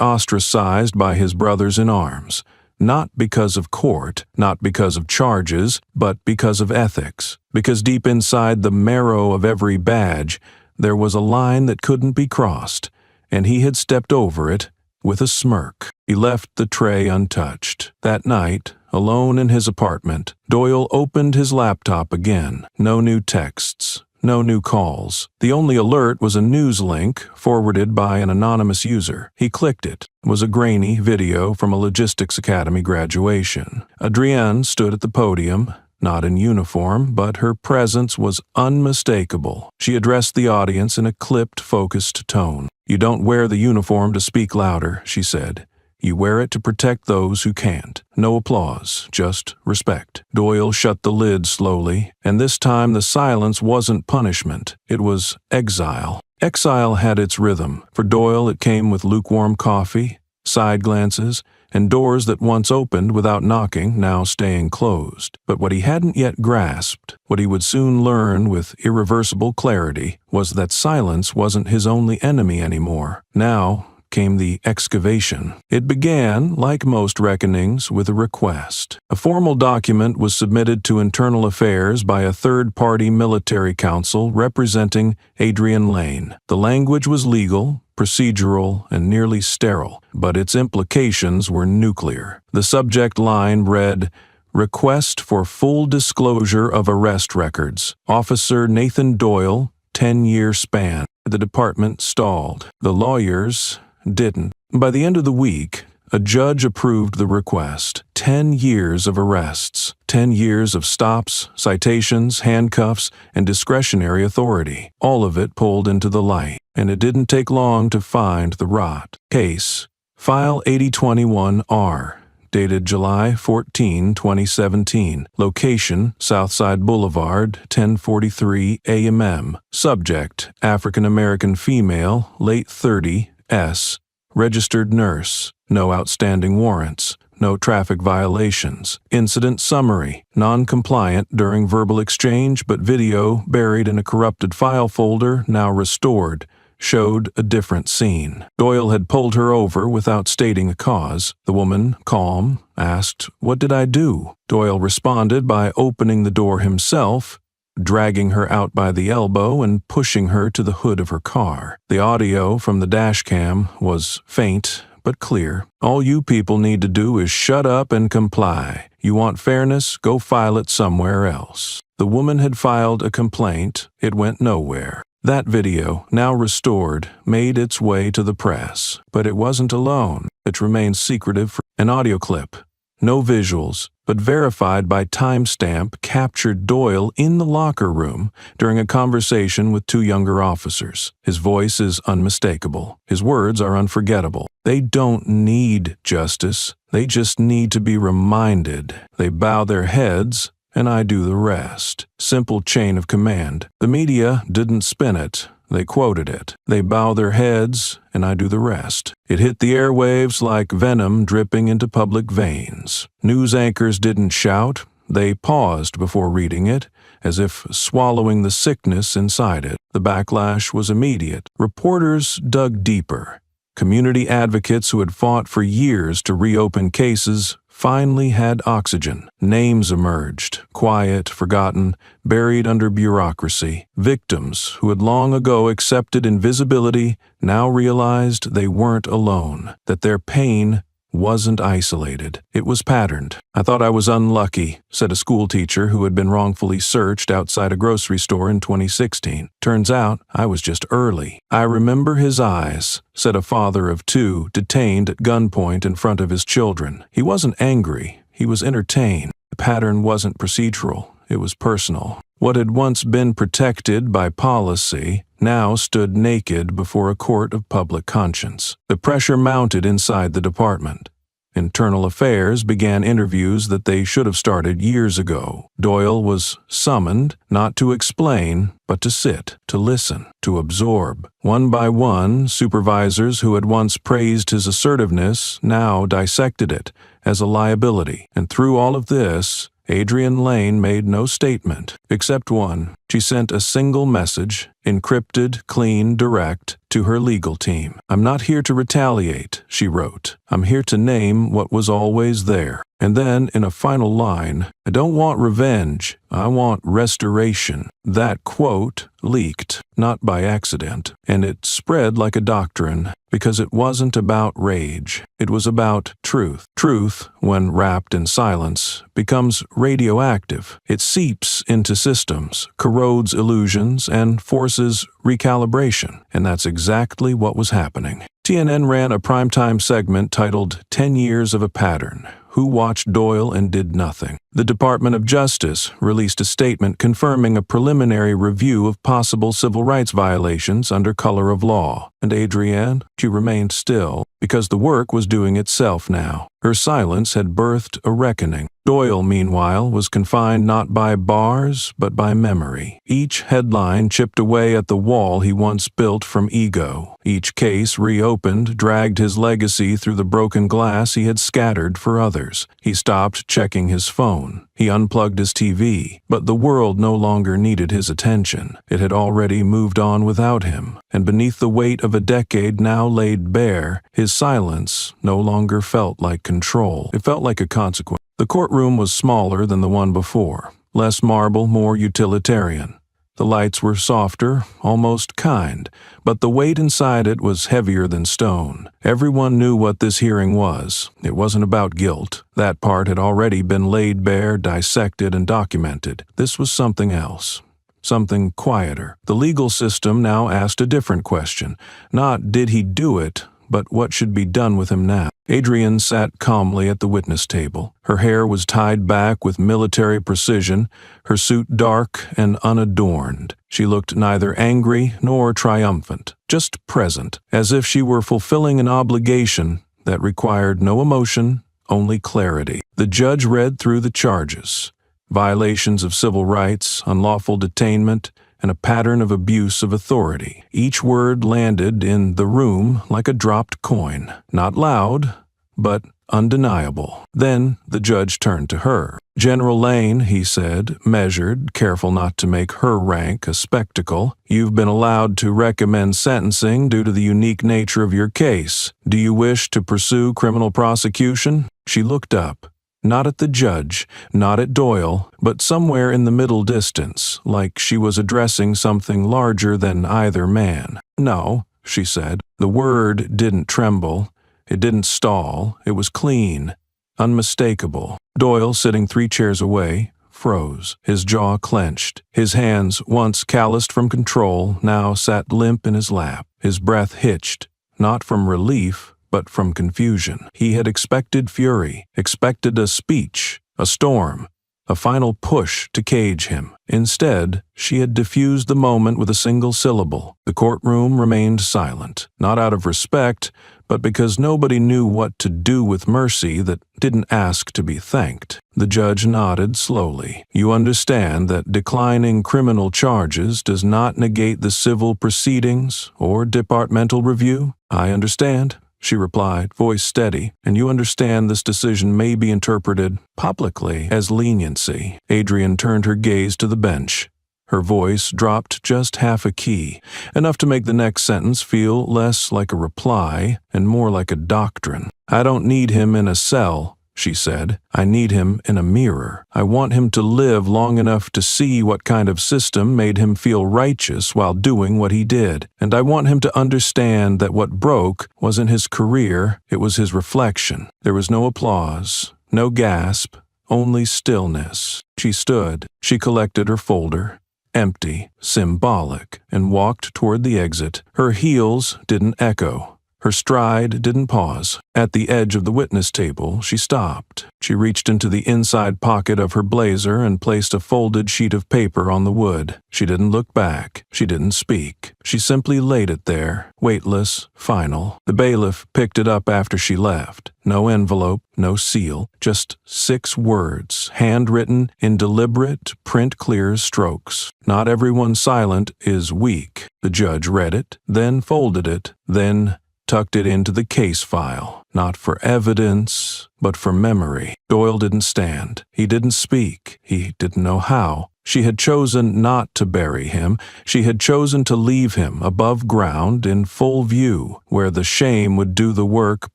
ostracized by his brothers in arms. Not because of court, not because of charges, but because of ethics. Because deep inside the marrow of every badge, there was a line that couldn't be crossed, and he had stepped over it with a smirk. He left the tray untouched. That night, alone in his apartment, Doyle opened his laptop again. No new texts. No new calls. The only alert was a news link forwarded by an anonymous user. He clicked it. It was a grainy video from a logistics academy graduation. Adrienne stood at the podium, not in uniform, but her presence was unmistakable. She addressed the audience in a clipped, focused tone. "You don't wear the uniform to speak louder," she said. "You wear it to protect those who can't." No applause, just respect. Doyle shut the lid slowly, and this time the silence wasn't punishment. It was exile. Exile had its rhythm. For Doyle, it came with lukewarm coffee, side glances, and doors that once opened without knocking, now staying closed. But what he hadn't yet grasped, what he would soon learn with irreversible clarity, was that silence wasn't his only enemy anymore. Now came the excavation. It began, like most reckonings, with a request. A formal document was submitted to Internal Affairs by a third-party military council representing Adrienne Lane. The language was legal, procedural, and nearly sterile, but its implications were nuclear. The subject line read, "Request for full disclosure of arrest records. Officer Nathan Doyle, 10-year span." The department stalled. The lawyers didn't. By the end of the week, a judge approved the request. 10 years of arrests, 10 years of stops, citations, handcuffs, and discretionary authority. All of it pulled into the light, and it didn't take long to find the rot. Case, File 8021R, dated July 14, 2017. Location, Southside Boulevard, 1043 AMM. Subject, African-American female, late 30, S. Registered nurse. No outstanding warrants. No traffic violations. Incident summary. Non-compliant during verbal exchange, but video buried in a corrupted file folder, now restored, showed a different scene. Doyle had pulled her over without stating a cause. The woman, calm, asked, "What did I do?" Doyle responded by opening the door himself, dragging her out by the elbow and pushing her to the hood of her car. The audio from the dash cam was faint but clear. "All you people need to do is shut up and comply. You want fairness? Go file it somewhere else." The woman had filed a complaint. It went nowhere. That video, now restored, made its way to the press. But it wasn't alone. It remained secretive for an audio clip. No visuals, but verified by timestamp captured Doyle in the locker room during a conversation with two younger officers. His voice is unmistakable. His words are unforgettable. They don't need justice. They just need to be reminded. They bow their heads, and I do the rest. Simple chain of command. The media didn't spin it. They quoted it. They bow their heads, and I do the rest. It hit the airwaves like venom dripping into public veins. News anchors didn't shout. They paused before reading it, as if swallowing the sickness inside it. The backlash was immediate. Reporters dug deeper. Community advocates who had fought for years to reopen cases finally had oxygen. Names emerged, quiet, forgotten, buried under bureaucracy. Victims who had long ago accepted invisibility now realized they weren't alone, that their pain wasn't isolated. It was patterned. I thought I was unlucky, said a schoolteacher who had been wrongfully searched outside a grocery store in 2016. Turns out I was just early. I remember his eyes, said a father of two detained at gunpoint in front of his children. He wasn't angry. He was entertained. The pattern wasn't procedural. It was personal. What had once been protected by policy now stood naked before a court of public conscience. The pressure mounted inside the department. Internal Affairs began interviews that they should have started years ago. Doyle was summoned, not to explain, but to sit, to listen, to absorb. One by one, supervisors who had once praised his assertiveness now dissected it as a liability. And through all of this, Adrienne Lane made no statement, except one. She sent a single message, encrypted, clean, direct, to her legal team. "I'm not here to retaliate," she wrote. "I'm here to name what was always there." And then, in a final line, "I don't want revenge, I want restoration." That quote leaked, not by accident, and it spread like a doctrine, because it wasn't about rage. It was about truth. Truth, when wrapped in silence, becomes radioactive. It seeps into systems, corrodes illusions, and forces recalibration. And that's exactly what was happening. TNN ran a primetime segment titled 10 Years of a Pattern. Who watched Doyle and did nothing? The Department of Justice released a statement confirming a preliminary review of possible civil rights violations under color of law. And Adrienne, she remained still, because the work was doing itself now. Her silence had birthed a reckoning. Doyle, meanwhile, was confined not by bars, but by memory. Each headline chipped away at the wall he once built from ego. Each case reopened dragged his legacy through the broken glass he had scattered for others. He stopped checking his phone. He unplugged his TV, but the world no longer needed his attention. It had already moved on without him, and beneath the weight of a decade now laid bare, his silence no longer felt like control. It felt like a consequence. The courtroom was smaller than the one before, less marble, more utilitarian. The lights were softer, almost kind, but the weight inside it was heavier than stone. Everyone knew what this hearing was. It wasn't about guilt. That part had already been laid bare, dissected, and documented. This was something else. Something quieter. The legal system now asked a different question. Not did he do it, but what should be done with him now? Adrienne sat calmly at the witness table. Her hair was tied back with military precision, her suit dark and unadorned. She looked neither angry nor triumphant, just present, as if she were fulfilling an obligation that required no emotion, only clarity. The judge read through the charges: violations of civil rights, unlawful detainment, and a pattern of abuse of authority. Each word landed in the room like a dropped coin. Not loud, but undeniable. Then the judge turned to her. "General Lane," he said, measured, careful not to make her rank a spectacle, "you've been allowed to recommend sentencing due to the unique nature of your case. Do you wish to pursue criminal prosecution?" She looked up. Not at the judge, not at Doyle, but somewhere in the middle distance, like she was addressing something larger than either man. "No," she said. The word didn't tremble. It didn't stall. It was clean, unmistakable. Doyle, sitting 3 chairs away, froze. His jaw clenched. His hands, once calloused from control, now sat limp in his lap. His breath hitched, not from relief, but from confusion. He had expected fury, expected a speech, a storm, a final push to cage him. Instead, she had diffused the moment with a single syllable. The courtroom remained silent, not out of respect, but because nobody knew what to do with mercy that didn't ask to be thanked. The judge nodded slowly. "You understand that declining criminal charges does not negate the civil proceedings or departmental review?" "I understand," she replied, voice steady. "And you understand this decision may be interpreted publicly as leniency." Adrian turned her gaze to the bench. Her voice dropped just half a key, enough to make the next sentence feel less like a reply and more like a doctrine. "I don't need him in a cell," she said. "I need him in a mirror. I want him to live long enough to see what kind of system made him feel righteous while doing what he did. And I want him to understand that what broke wasn't his career, it was his reflection." There was no applause, no gasp, only stillness. She stood. She collected her folder. Empty, symbolic, and walked toward the exit. Her heels didn't echo. Her stride didn't pause. At the edge of the witness table, she stopped. She reached into the inside pocket of her blazer and placed a folded sheet of paper on the wood. She didn't look back. She didn't speak. She simply laid it there, weightless, final. The bailiff picked it up after she left. No envelope, no seal, just 6 words, handwritten in deliberate, print-clear strokes. "Not everyone silent is weak." The judge read it, then folded it, then tucked it into the case file. Not for evidence, but for memory. Doyle didn't stand. He didn't speak. He didn't know how. She had chosen not to bury him. She had chosen to leave him above ground in full view, where the shame would do the work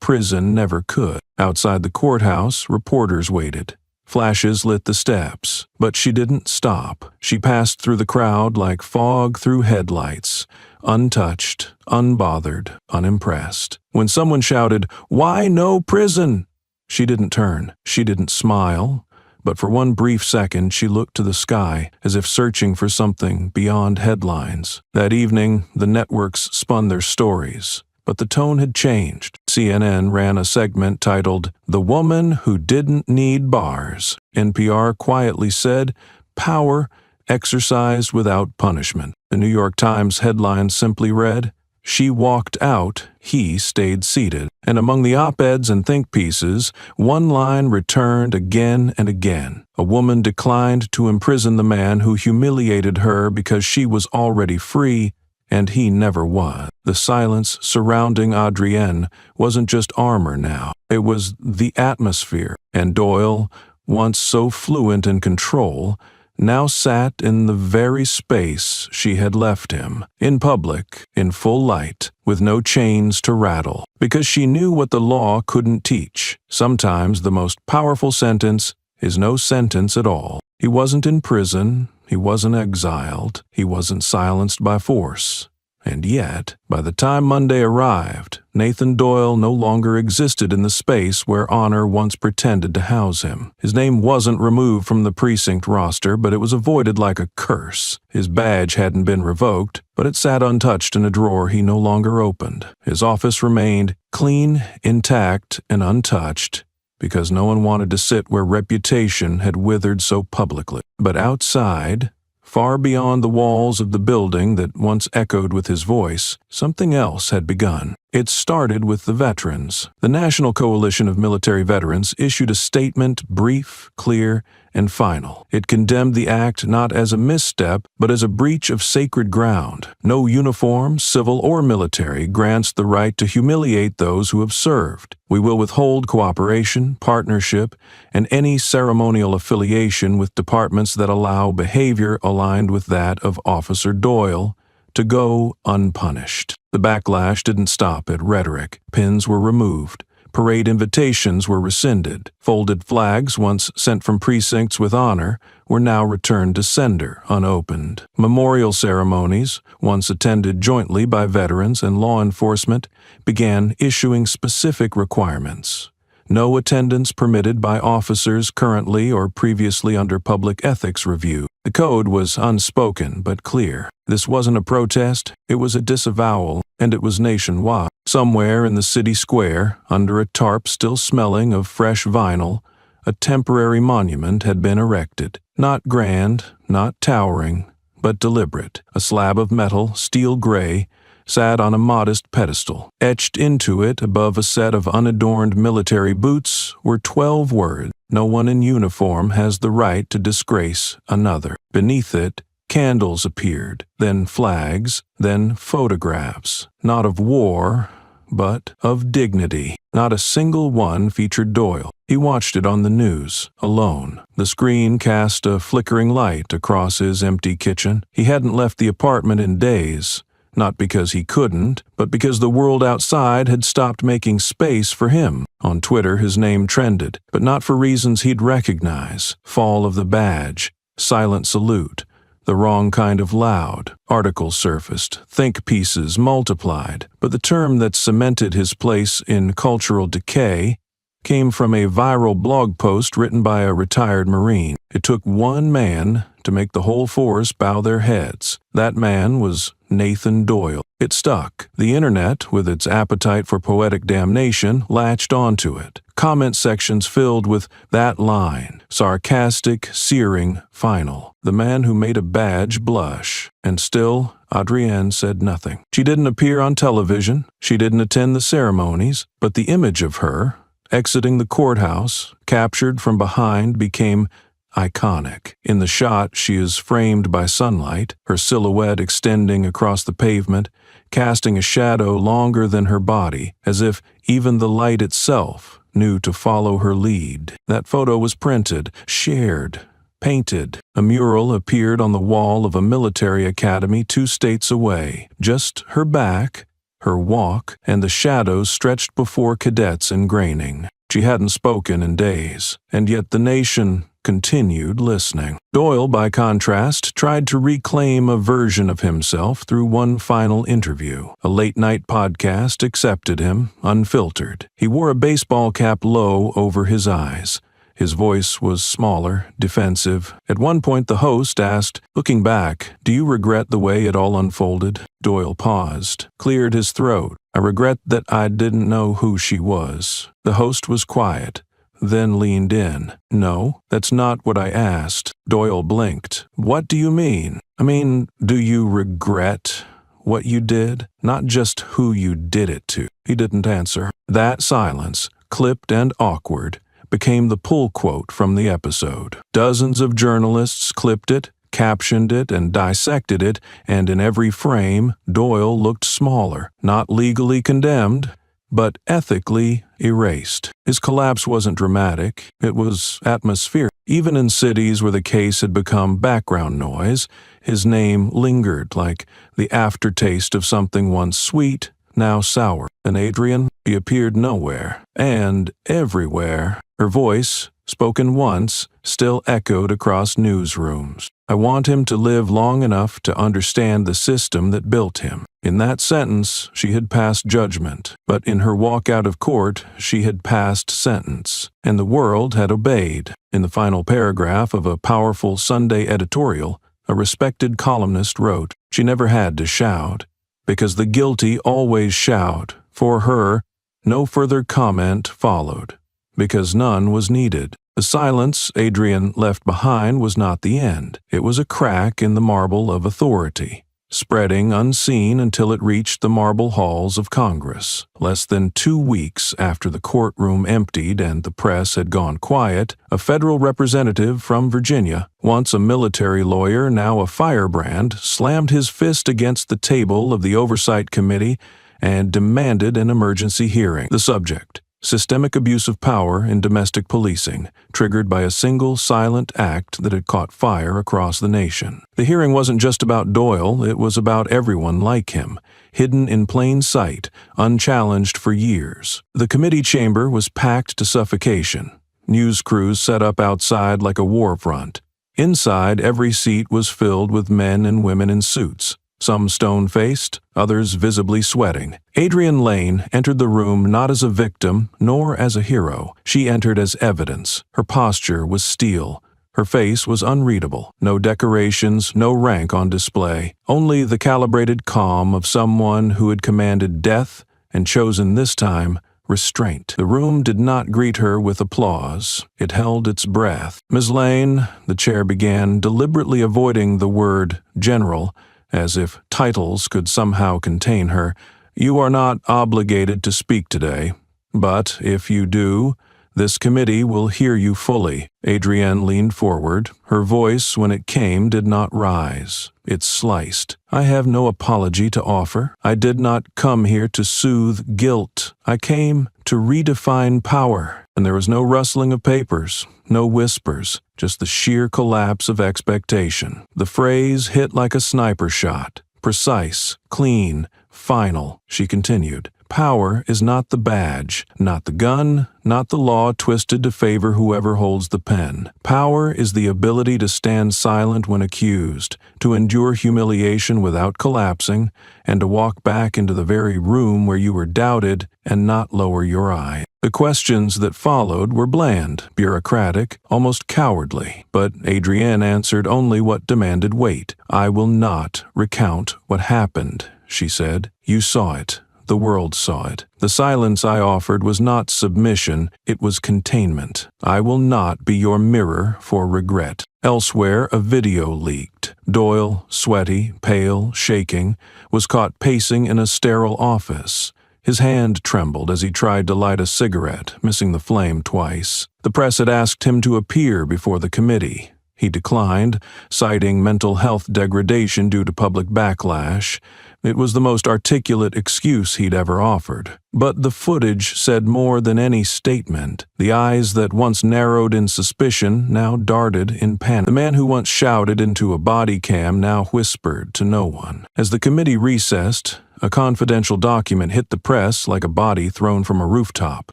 prison never could. Outside the courthouse, reporters waited. Flashes lit the steps, but she didn't stop. She passed through the crowd like fog through headlights, untouched, unbothered, unimpressed. When someone shouted, "Why no prison?" she didn't turn. She didn't smile. But for one brief second she looked to the sky, as if searching for something beyond headlines. That evening, the networks spun their stories. But the tone had changed. CNN ran a segment titled, "The Woman Who Didn't Need Bars." NPR quietly said, "Power exercised without punishment." The New York Times headline simply read, "She walked out, he stayed seated." And among the op-eds and think pieces, one line returned again and again. A woman declined to imprison the man who humiliated her because she was already free, and he never was. The silence surrounding Adrienne wasn't just armor now. It was the atmosphere. And Doyle, once so fluent in control, now sat in the very space she had left him, in public, in full light, with no chains to rattle, because she knew what the law couldn't teach. Sometimes the most powerful sentence is no sentence at all. He wasn't in prison, he wasn't exiled, he wasn't silenced by force. And yet, by the time Monday arrived, Nathan Doyle no longer existed in the space where honor once pretended to house him. His name wasn't removed from the precinct roster, but it was avoided like a curse. His badge hadn't been revoked, but it sat untouched in a drawer he no longer opened. His office remained clean, intact, and untouched, because no one wanted to sit where reputation had withered so publicly. But outside, far beyond the walls of the building that once echoed with his voice, something else had begun. It started with the veterans. The National Coalition of Military Veterans issued a statement, brief, clear, and final. It condemned the act not as a misstep, but as a breach of sacred ground. No uniform, civil or military, grants the right to humiliate those who have served. We will withhold cooperation, partnership, and any ceremonial affiliation with departments that allow behavior aligned with that of Officer Doyle to go unpunished. The backlash didn't stop at rhetoric. Pins were removed. Parade invitations were rescinded. Folded flags, once sent from precincts with honor, were now returned to sender, unopened. Memorial ceremonies, once attended jointly by veterans and law enforcement, began issuing specific requirements. No attendance permitted by officers currently or previously under public ethics review. The code was unspoken but clear. This wasn't a protest, it was a disavowal, and it was nationwide. Somewhere in the city square, under a tarp still smelling of fresh vinyl, A temporary monument had been erected. Not grand, not towering, but deliberate. A slab of metal, steel gray, sat on a modest pedestal. Etched into it, above a set of unadorned military boots, were 12 words. No one in uniform has the right to disgrace another. Beneath it, candles appeared, then flags, then photographs, not of war, but of dignity. Not a single one featured Doyle. He watched it on the news, alone. The screen cast a flickering light across his empty kitchen. He hadn't left the apartment in days, not because he couldn't, but because the world outside had stopped making space for him. On Twitter, his name trended, but not for reasons he'd recognize. Fall of the badge, silent salute, the wrong kind of loud. Articles surfaced, think pieces multiplied, but the term that cemented his place in cultural decay came from a viral blog post written by a retired Marine. It took one man to make the whole force bow their heads. That man was Nathan Doyle. It stuck. The internet, with its appetite for poetic damnation, latched onto it. Comment sections filled with that line, sarcastic, searing, final. The man who made a badge blush. And still, Adrienne said nothing. She didn't appear on television. She didn't attend the ceremonies. But the image of her, exiting the courthouse, captured from behind, became iconic. In the shot, she is framed by sunlight, her silhouette extending across the pavement, casting a shadow longer than her body, as if even the light itself knew to follow her lead. That photo was printed, shared, painted. A mural appeared on the wall of a military academy 2 states away. Just her back, her walk, and the shadows stretched before cadets engraining. She hadn't spoken in days, and yet the nation continued listening. Doyle, by contrast, tried to reclaim a version of himself through one final interview. A late-night podcast accepted him, unfiltered. He wore a baseball cap low over his eyes. His voice was smaller, defensive. At one point, the host asked, "Looking back, do you regret the way it all unfolded?" Doyle paused, cleared his throat. "I regret that I didn't know who she was." The host was quiet, then leaned in. "No, that's not what I asked." Doyle blinked. "What do you mean?" "I mean, do you regret what you did? Not just who you did it to." He didn't answer. That silence, clipped and awkward, became the pull quote from the episode. Dozens of journalists clipped it, captioned it, and dissected it, and in every frame, Doyle looked smaller, not legally condemned, but ethically erased. His collapse wasn't dramatic, it was atmospheric. Even in cities where the case had become background noise, his name lingered like the aftertaste of something once sweet, now sour. And Adrienne, she appeared nowhere, and everywhere. Her voice, spoken once, still echoed across newsrooms. "I want him to live long enough to understand the system that built him." In that sentence, she had passed judgment, but in her walk out of court, she had passed sentence, and the world had obeyed. In the final paragraph of a powerful Sunday editorial, a respected columnist wrote, "She never had to shout, because the guilty always shout. For her, no further comment followed, because none was needed." The silence Adrienne left behind was not the end. It was a crack in the marble of authority, spreading unseen until it reached the marble halls of Congress. Less than 2 weeks after the courtroom emptied and the press had gone quiet, a federal representative from Virginia, once a military lawyer, now a firebrand, slammed his fist against the table of the Oversight Committee and demanded an emergency hearing. The subject: systemic abuse of power in domestic policing, triggered by a single silent act that had caught fire across the nation. The hearing wasn't just about Doyle, it was about everyone like him, hidden in plain sight, unchallenged for years. The committee chamber was packed to suffocation. News crews set up outside like a war front. Inside, every seat was filled with men and women in suits, some stone-faced, others visibly sweating. Adrienne Lane entered the room not as a victim, nor as a hero. She entered as evidence. Her posture was steel. Her face was unreadable. No decorations, no rank on display. Only the calibrated calm of someone who had commanded death and chosen this time restraint. The room did not greet her with applause. It held its breath. "Ms. Lane," the chair began, deliberately avoiding the word general, as if titles could somehow contain her, "you are not obligated to speak today. But if you do, this committee will hear you fully." Adrienne leaned forward. Her voice, when it came, did not rise. It sliced. "I have no apology to offer. I did not come here to soothe guilt. I came to redefine power." And there was no rustling of papers, no whispers, just the sheer collapse of expectation. The phrase hit like a sniper shot. Precise, clean, final. She continued. "Power is not the badge, not the gun, not the law twisted to favor whoever holds the pen. Power is the ability to stand silent when accused, to endure humiliation without collapsing, and to walk back into the very room where you were doubted and not lower your eye." The questions that followed were bland, bureaucratic, almost cowardly, but Adrienne answered only what demanded weight. "I will not recount what happened," she said. "You saw it. The world saw it. The silence I offered was not submission, it was containment. I will not be your mirror for regret." Elsewhere, a video leaked. Doyle, sweaty, pale, shaking, was caught pacing in a sterile office. His hand trembled as he tried to light a cigarette, missing the flame twice. The press had asked him to appear before the committee. He declined, citing mental health degradation due to public backlash. It was the most articulate excuse he'd ever offered. But the footage said more than any statement. The eyes that once narrowed in suspicion now darted in panic. The man who once shouted into a body cam now whispered to no one. As the committee recessed, a confidential document hit the press like a body thrown from a rooftop.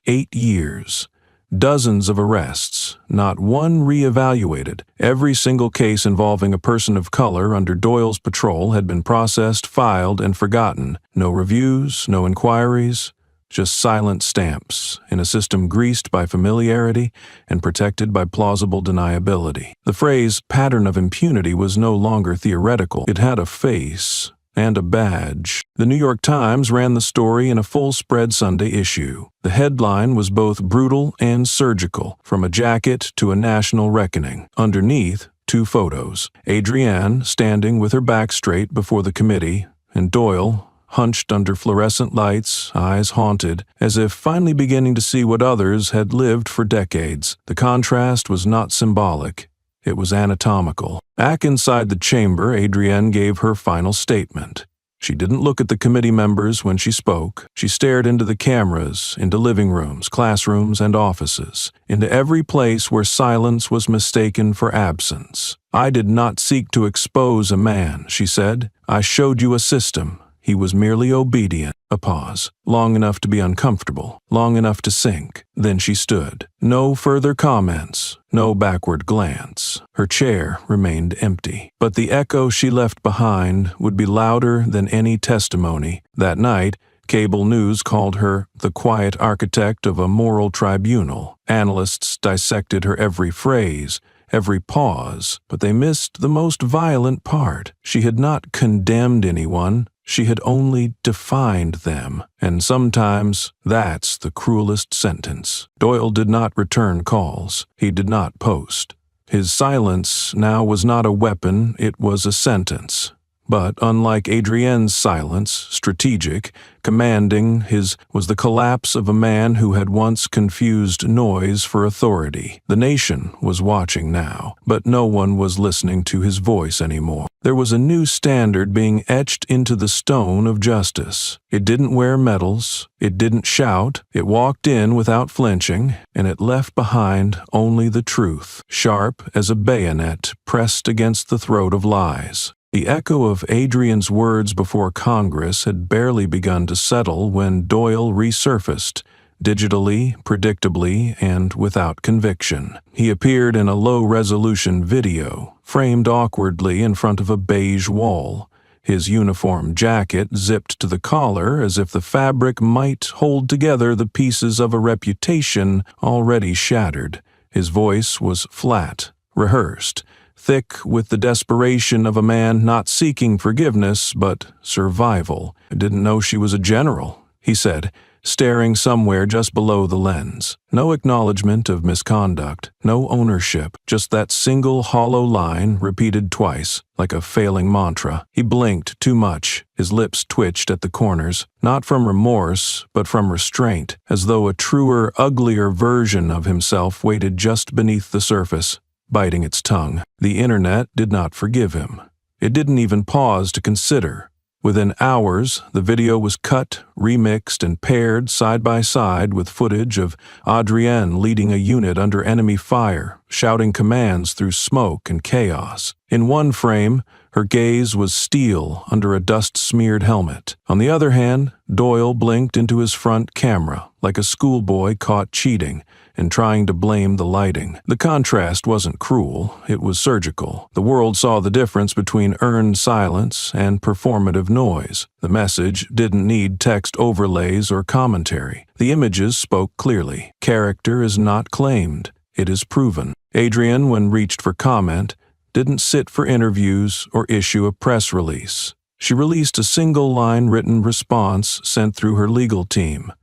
8 years. Dozens of arrests, not one re-evaluated. Every single case involving a person of color under Doyle's patrol had been processed, filed, and forgotten. No reviews, no inquiries, just silent stamps in a system greased by familiarity and protected by plausible deniability. The phrase pattern of impunity was no longer theoretical. It had a face and a badge. The New York Times ran the story in a full-spread Sunday issue. The headline was both brutal and surgical, from a jacket to a national reckoning. Underneath, 2 photos. Adrienne standing with her back straight before the committee, and Doyle hunched under fluorescent lights, eyes haunted, as if finally beginning to see what others had lived for decades. The contrast was not symbolic. It was anatomical. Back inside the chamber, Adrienne gave her final statement. She didn't look at the committee members when she spoke. She stared into the cameras, into living rooms, classrooms, and offices, into every place where silence was mistaken for absence. "I did not seek to expose a man," she said. "I showed you a system. He was merely obedient." A pause, long enough to be uncomfortable, long enough to sink. Then she stood. No further comments, no backward glance. Her chair remained empty. But the echo she left behind would be louder than any testimony. That night, cable news called her the quiet architect of a moral tribunal. Analysts dissected her every phrase, every pause, but they missed the most violent part. She had not condemned anyone. She had only defined them, and sometimes that's the cruelest sentence. Doyle did not return calls. He did not post. His silence now was not a weapon, it was a sentence. But unlike Adrienne's silence, strategic, commanding, his was the collapse of a man who had once confused noise for authority. The nation was watching now, but no one was listening to his voice anymore. There was a new standard being etched into the stone of justice. It didn't wear medals, it didn't shout, it walked in without flinching, and it left behind only the truth, sharp as a bayonet pressed against the throat of lies. The echo of Adrienne's words before Congress had barely begun to settle when Doyle resurfaced, digitally, predictably, and without conviction. He appeared in a low-resolution video, framed awkwardly in front of a beige wall. His uniform jacket zipped to the collar as if the fabric might hold together the pieces of a reputation already shattered. His voice was flat, rehearsed, thick with the desperation of a man not seeking forgiveness but survival. "I didn't know she was a general," he said. staring somewhere just below the lens. No acknowledgement of misconduct, no ownership, just that single hollow line repeated twice, like a failing mantra. He blinked too much. His lips twitched at the corners, not from remorse, but from restraint, as though a truer, uglier version of himself waited just beneath the surface, biting its tongue. The internet did not forgive him. It didn't even pause to consider. Within hours, the video was cut, remixed, and paired side by side with footage of Adrienne leading a unit under enemy fire, shouting commands through smoke and chaos. In one frame, her gaze was steel under a dust-smeared helmet. On the other hand, Doyle blinked into his front camera, like a schoolboy caught cheating and trying to blame the lighting. The contrast wasn't cruel, it was surgical. The world saw the difference between earned silence and performative noise. The message didn't need text overlays or commentary. The images spoke clearly. Character is not claimed, it is proven. Adrienne, when reached for comment, didn't sit for interviews or issue a press release. She released a single-line written response sent through her legal team.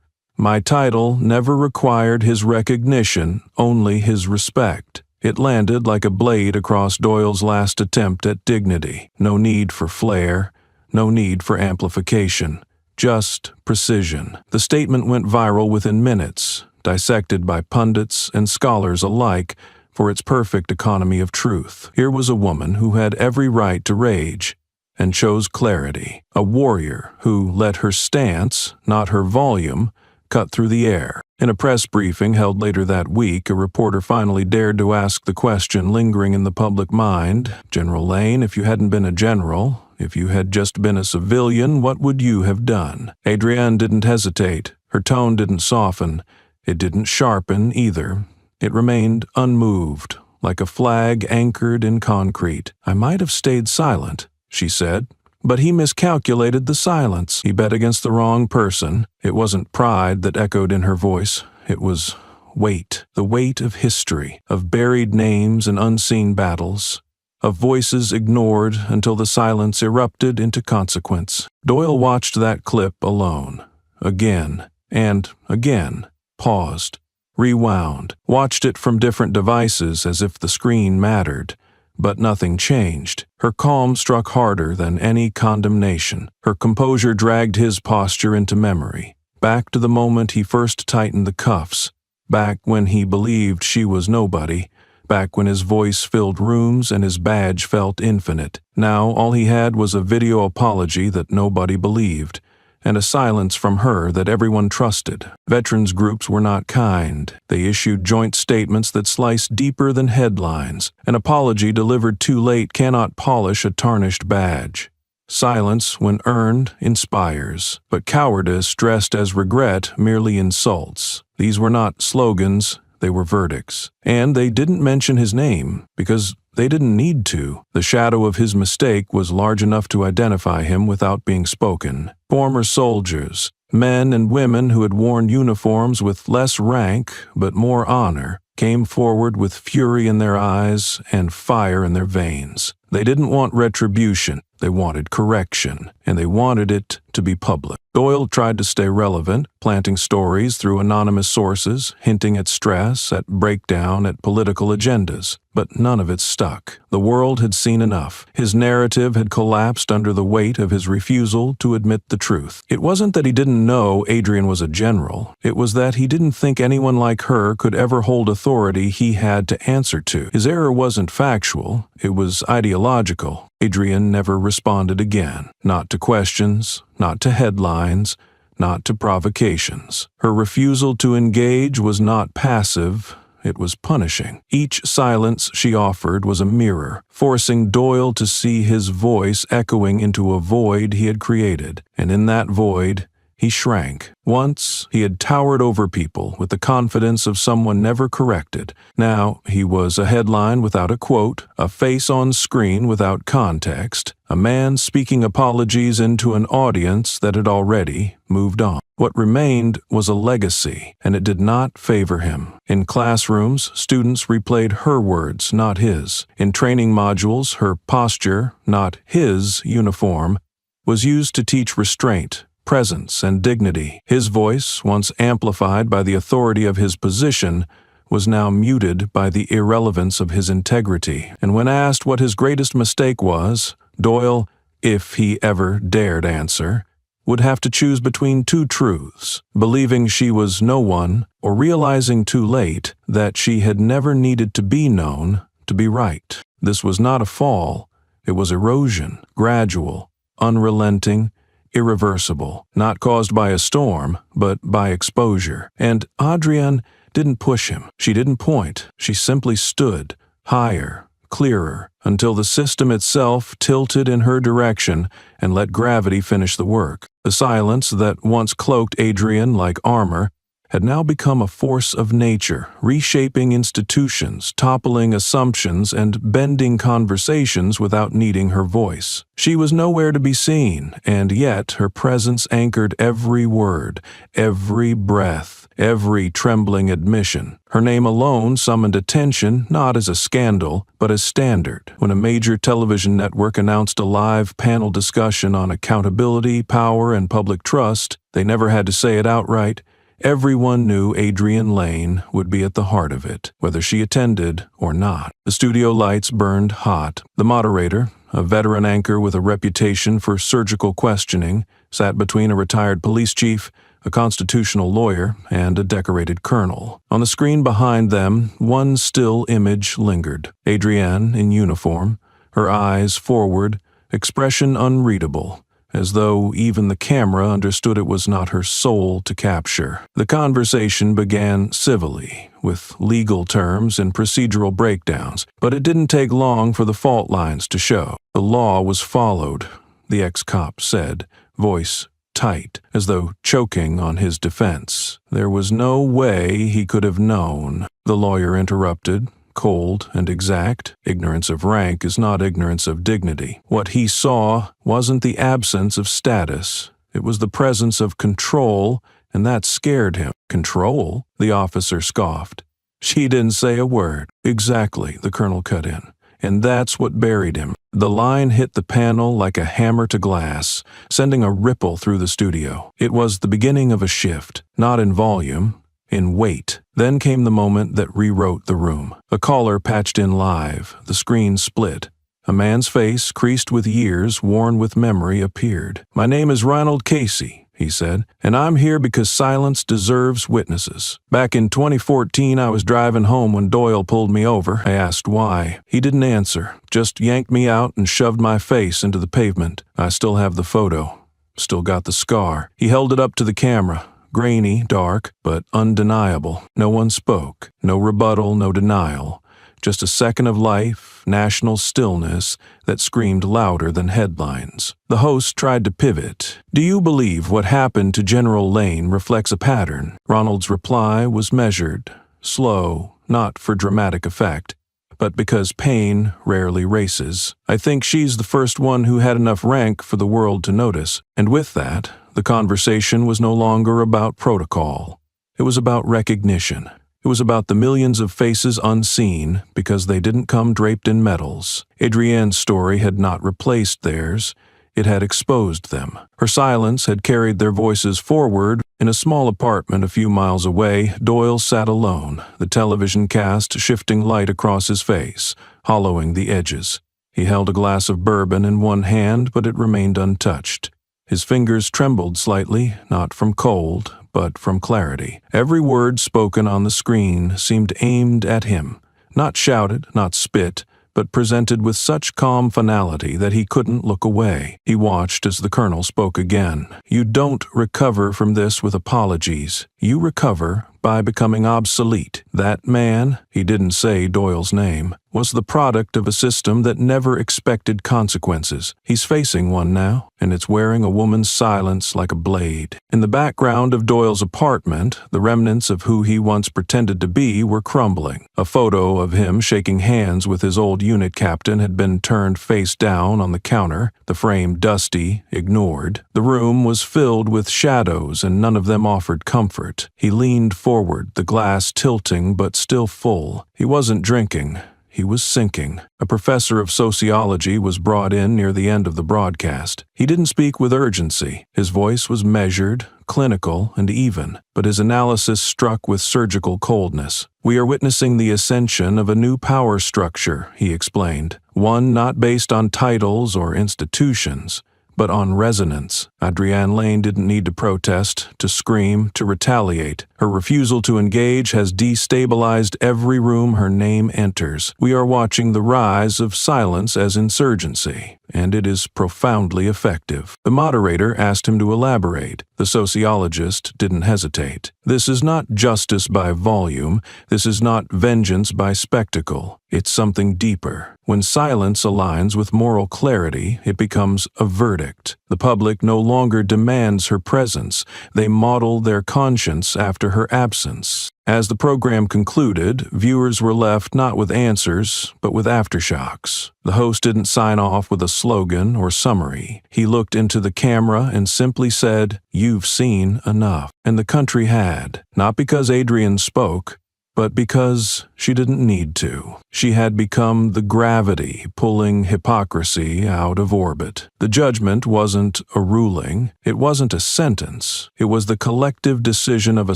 My title never required his recognition, only his respect. It landed like a blade across Doyle's last attempt at dignity. No need for flair, no need for amplification, just precision. The statement went viral within minutes, dissected by pundits and scholars alike for its perfect economy of truth. Here was a woman who had every right to rage and chose clarity. A warrior who let her stance, not her volume, cut through the air. In a press briefing held later that week, a reporter finally dared to ask the question lingering in the public mind, General Lane, if you hadn't been a general, if you had just been a civilian, what would you have done? Adrienne didn't hesitate. Her tone didn't soften. It didn't sharpen either. It remained unmoved, like a flag anchored in concrete. I might have stayed silent, she said. But he miscalculated the silence. He bet against the wrong person. It wasn't pride that echoed in her voice. It was weight. The weight of history, of buried names and unseen battles, of voices ignored until the silence erupted into consequence. Doyle watched that clip alone. Again and again. Paused. Rewound. Watched it from different devices as if the screen mattered. But nothing changed. Her calm struck harder than any condemnation. Her composure dragged his posture into memory, back to the moment he first tightened the cuffs, back when he believed she was nobody, back when his voice filled rooms and his badge felt infinite. Now all he had was a video apology that nobody believed, and a silence from her that everyone trusted. Veterans groups were not kind. They issued joint statements that sliced deeper than headlines. An apology delivered too late cannot polish a tarnished badge. Silence, when earned, inspires, but cowardice dressed as regret merely insults. These were not slogans, they were verdicts. And they didn't mention his name, because they didn't need to. The shadow of his mistake was large enough to identify him without being spoken. Former soldiers, men and women who had worn uniforms with less rank but more honor, came forward with fury in their eyes and fire in their veins. They didn't want retribution, they wanted correction, and they wanted it to be public. Doyle tried to stay relevant, planting stories through anonymous sources, hinting at stress, at breakdown, at political agendas. But none of it stuck. The world had seen enough. His narrative had collapsed under the weight of his refusal to admit the truth. It wasn't that he didn't know Adrienne was a general. It was that he didn't think anyone like her could ever hold authority he had to answer to. His error wasn't factual. It was ideological. Adrienne never responded again. Not to questions, not to headlines, not to provocations. Her refusal to engage was not passive. It was punishing. Each silence she offered was a mirror, forcing Doyle to see his voice echoing into a void he had created. And in that void, he shrank. Once, he had towered over people with the confidence of someone never corrected. Now, he was a headline without a quote, a face on screen without context, a man speaking apologies into an audience that had already moved on. What remained was a legacy, and it did not favor him. In classrooms, students replayed her words, not his. In training modules, her posture, not his uniform, was used to teach restraint, presence, and dignity. His voice, once amplified by the authority of his position, was now muted by the irrelevance of his integrity. And when asked what his greatest mistake was, Doyle, if he ever dared answer, would have to choose between two truths: believing she was no one, or realizing too late that she had never needed to be known to be right. This was not a fall. It was erosion, gradual, unrelenting, irreversible, not caused by a storm, but by exposure. And Adrienne didn't push him. She didn't point. She simply stood, higher, clearer, until the system itself tilted in her direction and let gravity finish the work. The silence that once cloaked Adrienne like armor had now become a force of nature, reshaping institutions, toppling assumptions, and bending conversations without needing her voice. She was nowhere to be seen, and yet her presence anchored every word, every breath, every trembling admission. Her name alone summoned attention not as a scandal, but as standard. When a major television network announced a live panel discussion on accountability, power, and public trust, they never had to say it outright. Everyone knew Adrienne Lane would be at the heart of it, whether she attended or not. The studio lights burned hot. The moderator, a veteran anchor with a reputation for surgical questioning, sat between a retired police chief, a constitutional lawyer, and a decorated colonel. On the screen behind them, one still image lingered. Adrienne in uniform, her eyes forward, expression unreadable, as though even the camera understood it was not her soul to capture. The conversation began civilly, with legal terms and procedural breakdowns, but it didn't take long for the fault lines to show. The law was followed, the ex-cop said, voice tight, as though choking on his defense. There was no way he could have known. The lawyer interrupted, cold and exact. Ignorance of rank is not ignorance of dignity. What he saw wasn't the absence of status. It was the presence of control, and that scared him. Control? The officer scoffed. She didn't say a word. Exactly, the colonel cut in. And that's what buried him. The line hit the panel like a hammer to glass, sending a ripple through the studio. It was the beginning of a shift, not in volume, in weight. Then came the moment that rewrote the room. A caller patched in live. The screen split. A man's face, creased with years, worn with memory, appeared. "My name is Ronald Casey," he said, "and I'm here because silence deserves witnesses. Back in 2014, I was driving home when Doyle pulled me over. I asked why. He didn't answer, just yanked me out and shoved my face into the pavement. I still have the photo. Still got the scar." He held it up to the camera. Grainy, dark, but undeniable. No one spoke. No rebuttal, no denial. Just a second of life, national stillness that screamed louder than headlines. The host tried to pivot. "Do you believe what happened to General Lane reflects a pattern?" Ronald's reply was measured, slow, not for dramatic effect, but because pain rarely races. "I think she's the first one who had enough rank for the world to notice." And with that, the conversation was no longer about protocol. It was about recognition. It was about the millions of faces unseen because they didn't come draped in medals. Adrienne's story had not replaced theirs. It had exposed them. Her silence had carried their voices forward. In a small apartment a few miles away, Doyle sat alone, the television cast shifting light across his face, hollowing the edges. He held a glass of bourbon in one hand, but it remained untouched. His fingers trembled slightly, not from cold, but from clarity. Every word spoken on the screen seemed aimed at him, not shouted, not spit, but presented with such calm finality that he couldn't look away. He watched as the colonel spoke again. "You don't recover from this with apologies. You recover by becoming obsolete. That man," he didn't say Doyle's name, "was the product of a system that never expected consequences. He's facing one now, and it's wearing a woman's silence like a blade." In the background of Doyle's apartment, the remnants of who he once pretended to be were crumbling. A photo of him shaking hands with his old unit captain had been turned face down on the counter, the frame dusty, ignored. The room was filled with shadows, and none of them offered comfort. He leaned forward, the glass tilting but still full. He wasn't drinking. he was sinking. A professor of sociology was brought in near the end of the broadcast. He didn't speak with urgency. His voice was measured, clinical, and even, but his analysis struck with surgical coldness. "We are witnessing the ascension of a new power structure," he explained, "one not based on titles or institutions, but on resonance." Adrienne Lane didn't need to protest, to scream, to retaliate. Her refusal to engage has destabilized every room her name enters. We are watching the rise of silence as insurgency, and it is profoundly effective. The moderator asked him to elaborate. The sociologist didn't hesitate. "This is not justice by volume. This is not vengeance by spectacle. It's something deeper. When silence aligns with moral clarity, it becomes a verdict. The public no longer demands her presence. They model their conscience after her absence." As the program concluded, viewers were left not with answers, but with aftershocks. The host didn't sign off with a slogan or summary. He looked into the camera and simply said, "You've seen enough." And the country had, not because Adrienne spoke, but because she didn't need to. She had become the gravity pulling hypocrisy out of orbit. The judgment wasn't a ruling. It wasn't a sentence. It was the collective decision of a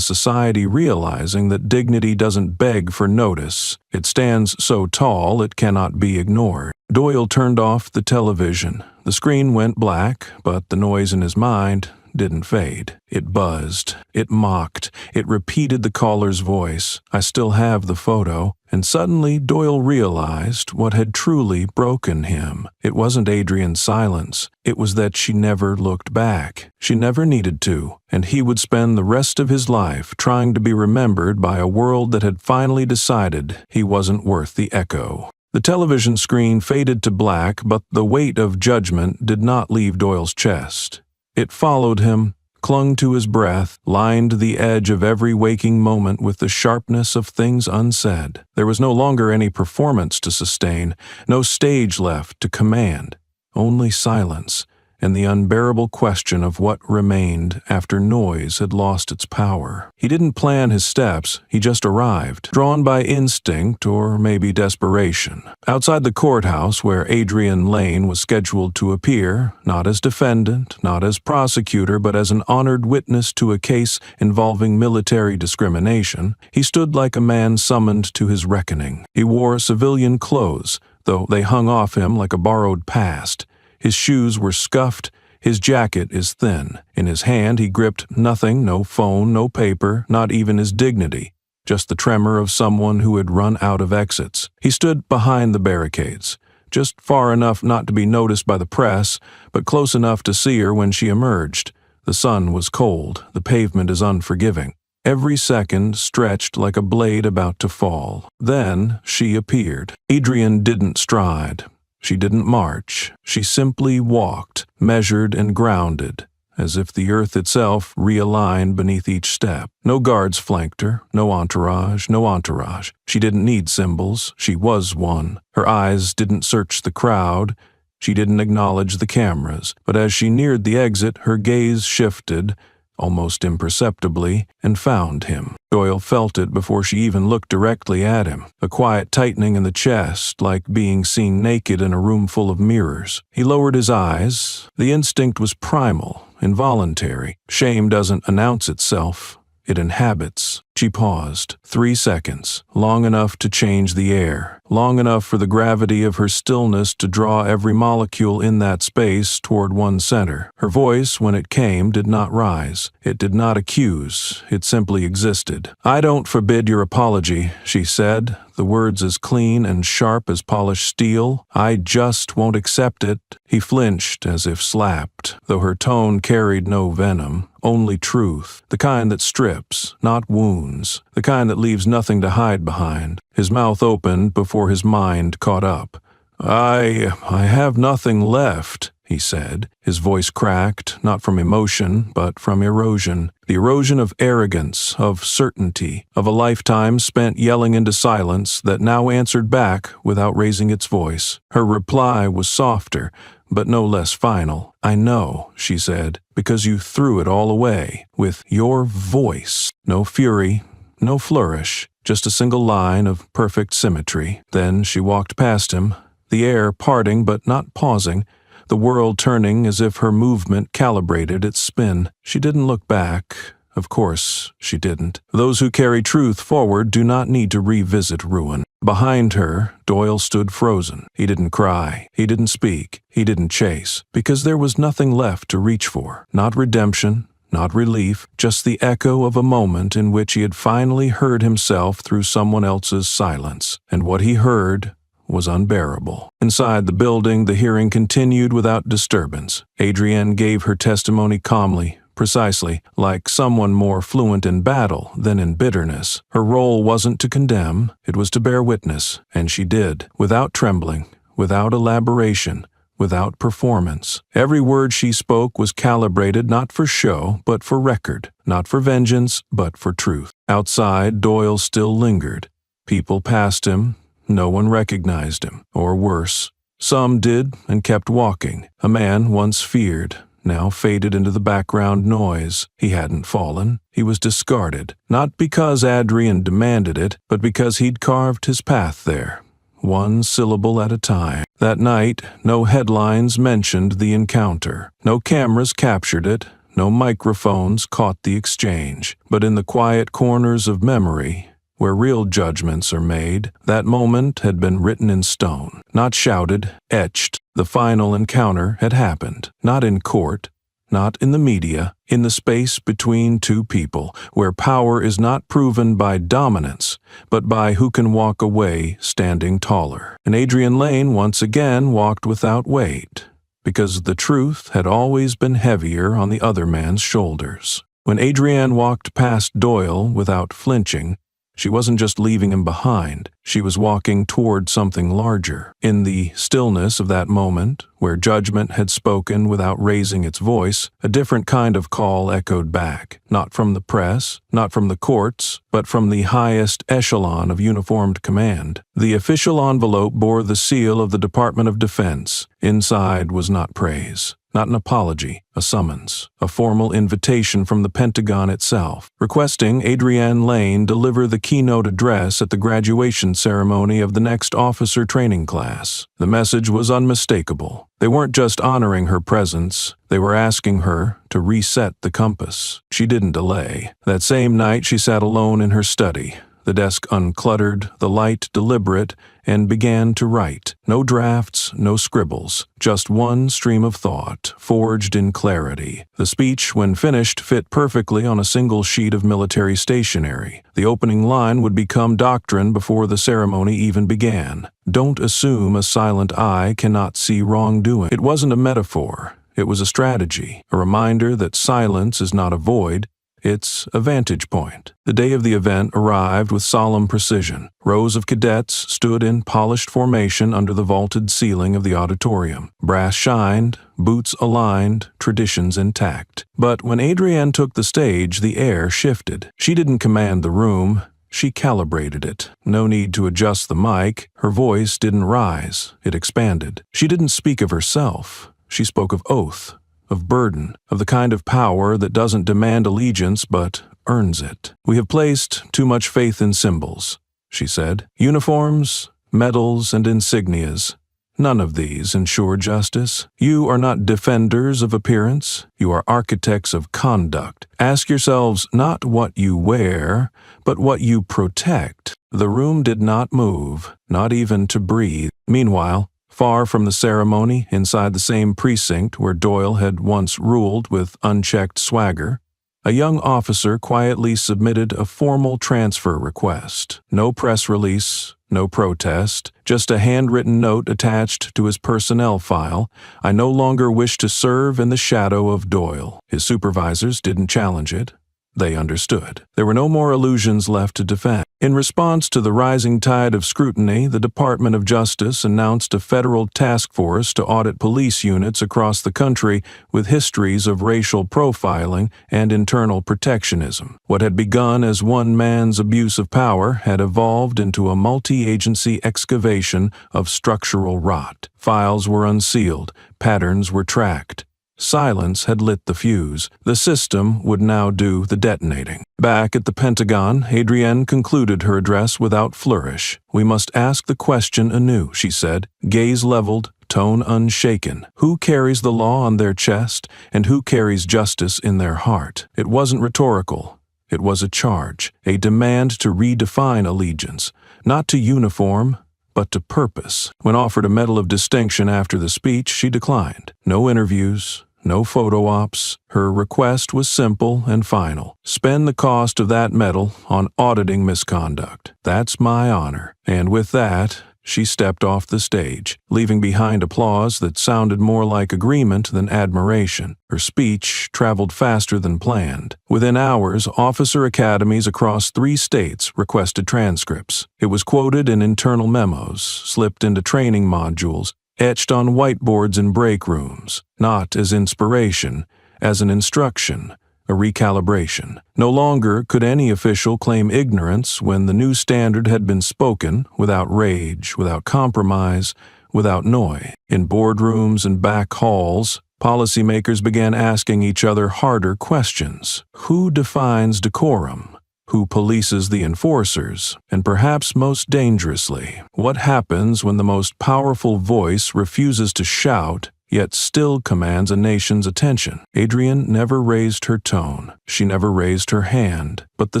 society realizing that dignity doesn't beg for notice. It stands so tall it cannot be ignored. Doyle turned off the television. The screen went black, but the noise in his mind didn't fade. It buzzed. It mocked. It repeated the caller's voice. "I still have the photo." And suddenly Doyle realized what had truly broken him. It wasn't Adrienne's silence. It was that she never looked back. She never needed to, and he would spend the rest of his life trying to be remembered by a world that had finally decided he wasn't worth the echo. The television screen faded to black, but the weight of judgment did not leave Doyle's chest. It followed him, clung to his breath, lined the edge of every waking moment with the sharpness of things unsaid. There was no longer any performance to sustain, no stage left to command, only silence, and the unbearable question of what remained after noise had lost its power. He didn't plan his steps, he just arrived, drawn by instinct or maybe desperation. Outside the courthouse where Adrienne Lane was scheduled to appear, not as defendant, not as prosecutor, but as an honored witness to a case involving military discrimination, he stood like a man summoned to his reckoning. He wore civilian clothes, though they hung off him like a borrowed past. His shoes were scuffed, his jacket is thin. In his hand he gripped nothing, no phone, no paper, not even his dignity, just the tremor of someone who had run out of exits. He stood behind the barricades, just far enough not to be noticed by the press, but close enough to see her when she emerged. The sun was cold, the pavement is unforgiving. Every second stretched like a blade about to fall. Then she appeared. Adrienne didn't stride. She didn't march. She simply walked, measured and grounded, as if the earth itself realigned beneath each step. No guards flanked her, no entourage, no entourage. She didn't need symbols. She was one. Her eyes didn't search the crowd. She didn't acknowledge the cameras. But as she neared the exit, her gaze shifted, almost imperceptibly, and found him. Doyle felt it before she even looked directly at him, a quiet tightening in the chest, like being seen naked in a room full of mirrors. He lowered his eyes. The instinct was primal, involuntary. Shame doesn't announce itself. It inhabits. She paused. 3 seconds, long enough to change the air, long enough for the gravity of her stillness to draw every molecule in that space toward one center. Her voice, when it came, did not rise. It did not accuse. It simply existed. "I don't forbid your apology," she said, the words as clean and sharp as polished steel. "I just won't accept it." He flinched as if slapped, though her tone carried no venom, only truth, the kind that strips, not wounds, the kind that leaves nothing to hide behind. His mouth opened before his mind caught up. I have nothing left," he said. His voice cracked, not from emotion, but from erosion. The erosion of arrogance, of certainty, of a lifetime spent yelling into silence that now answered back without raising its voice. Her reply was softer, but no less final. "I know," she said, "because you threw it all away. With your voice. No fury, no flourish, just a single line of perfect symmetry. Then she walked past him, the air parting but not pausing, the world turning as if her movement calibrated its spin. She didn't look back. Of course, she didn't. Those who carry truth forward do not need to revisit ruin. Behind her, Doyle stood frozen. He didn't cry. He didn't speak. He didn't chase. Because there was nothing left to reach for. Not redemption, not relief, just the echo of a moment in which he had finally heard himself through someone else's silence. And what he heard was unbearable. Inside the building, the hearing continued without disturbance. Adrienne gave her testimony calmly, precisely, like someone more fluent in battle than in bitterness. Her role wasn't to condemn, it was to bear witness, and she did, without trembling, without elaboration, without performance. Every word she spoke was calibrated not for show, but for record, not for vengeance, but for truth. Outside, Doyle still lingered. People passed him. No one recognized him, or worse. Some did and kept walking. A man once feared, now faded into the background noise. He hadn't fallen. He was discarded, not because Adrienne demanded it, but because he'd carved his path there, one syllable at a time. That night, no headlines mentioned the encounter. No cameras captured it. No microphones caught the exchange. But in the quiet corners of memory, where real judgments are made, that moment had been written in stone, not shouted, etched. The final encounter had happened, not in court, not in the media, in the space between two people, where power is not proven by dominance, but by who can walk away standing taller. And Adrienne Lane once again walked without weight, because the truth had always been heavier on the other man's shoulders. When Adrienne walked past Doyle without flinching, she wasn't just leaving him behind, she was walking toward something larger. In the stillness of that moment, where judgment had spoken without raising its voice, a different kind of call echoed back, not from the press, not from the courts, but from the highest echelon of uniformed command. The official envelope bore the seal of the Department of Defense. Inside was not praise, not an apology, a summons, a formal invitation from the Pentagon itself, requesting Adrienne Lane deliver the keynote address at the graduation ceremony of the next officer training class. The message was unmistakable. They weren't just honoring her presence, they were asking her to reset the compass. She didn't delay. That same night she sat alone in her study, the desk uncluttered, the light deliberate, and began to write. No drafts, no scribbles, just one stream of thought, forged in clarity. The speech, when finished, fit perfectly on a single sheet of military stationery. The opening line would become doctrine before the ceremony even began. Don't assume a silent eye cannot see wrongdoing. It wasn't a metaphor. It was a strategy, a reminder that silence is not a void, it's a vantage point. The day of the event arrived with solemn precision. Rows of cadets stood in polished formation under the vaulted ceiling of the auditorium. Brass shined, boots aligned, traditions intact. But when Adrienne took the stage, the air shifted. She didn't command the room. She calibrated it. No need to adjust the mic. Her voice didn't rise. It expanded. She didn't speak of herself. She spoke of oath, of burden, of the kind of power that doesn't demand allegiance but earns it. We have placed too much faith in symbols, she said. Uniforms, medals, and insignias. None of these ensure justice. You are not defenders of appearance. You are architects of conduct. Ask yourselves not what you wear, but what you protect. The room did not move, not even to breathe. Meanwhile, far from the ceremony, inside the same precinct where Doyle had once ruled with unchecked swagger, a young officer quietly submitted a formal transfer request. No press release, no protest, just a handwritten note attached to his personnel file. I no longer wish to serve in the shadow of Doyle. His supervisors didn't challenge it. They understood. There were no more illusions left to defend. In response to the rising tide of scrutiny, the Department of Justice announced a federal task force to audit police units across the country with histories of racial profiling and internal protectionism. What had begun as one man's abuse of power had evolved into a multi-agency excavation of structural rot. Files were unsealed, patterns were tracked. Silence had lit the fuse. The system would now do the detonating. Back at the Pentagon, Adrienne concluded her address without flourish. "We must ask the question anew," she said, gaze leveled, tone unshaken. Who carries the law on their chest, and who carries justice in their heart? It wasn't rhetorical. It was a charge, a demand to redefine allegiance, not to uniform, but to purpose. When offered a Medal of Distinction after the speech, she declined. No interviews, no photo ops. Her request was simple and final. Spend the cost of that medal on auditing misconduct. That's my honor. And with that, she stepped off the stage, leaving behind applause that sounded more like agreement than admiration. Her speech traveled faster than planned. Within hours, officer academies across 3 states requested transcripts. It was quoted in internal memos, slipped into training modules, etched on whiteboards in break rooms, not as inspiration, as an instruction, a recalibration. No longer could any official claim ignorance when the new standard had been spoken without rage, without compromise, without noise. In boardrooms and back halls, policymakers began asking each other harder questions. Who defines decorum? Who polices the enforcers? And perhaps most dangerously, what happens when the most powerful voice refuses to shout yet still commands a nation's attention? Adrienne never raised her tone. She never raised her hand. But the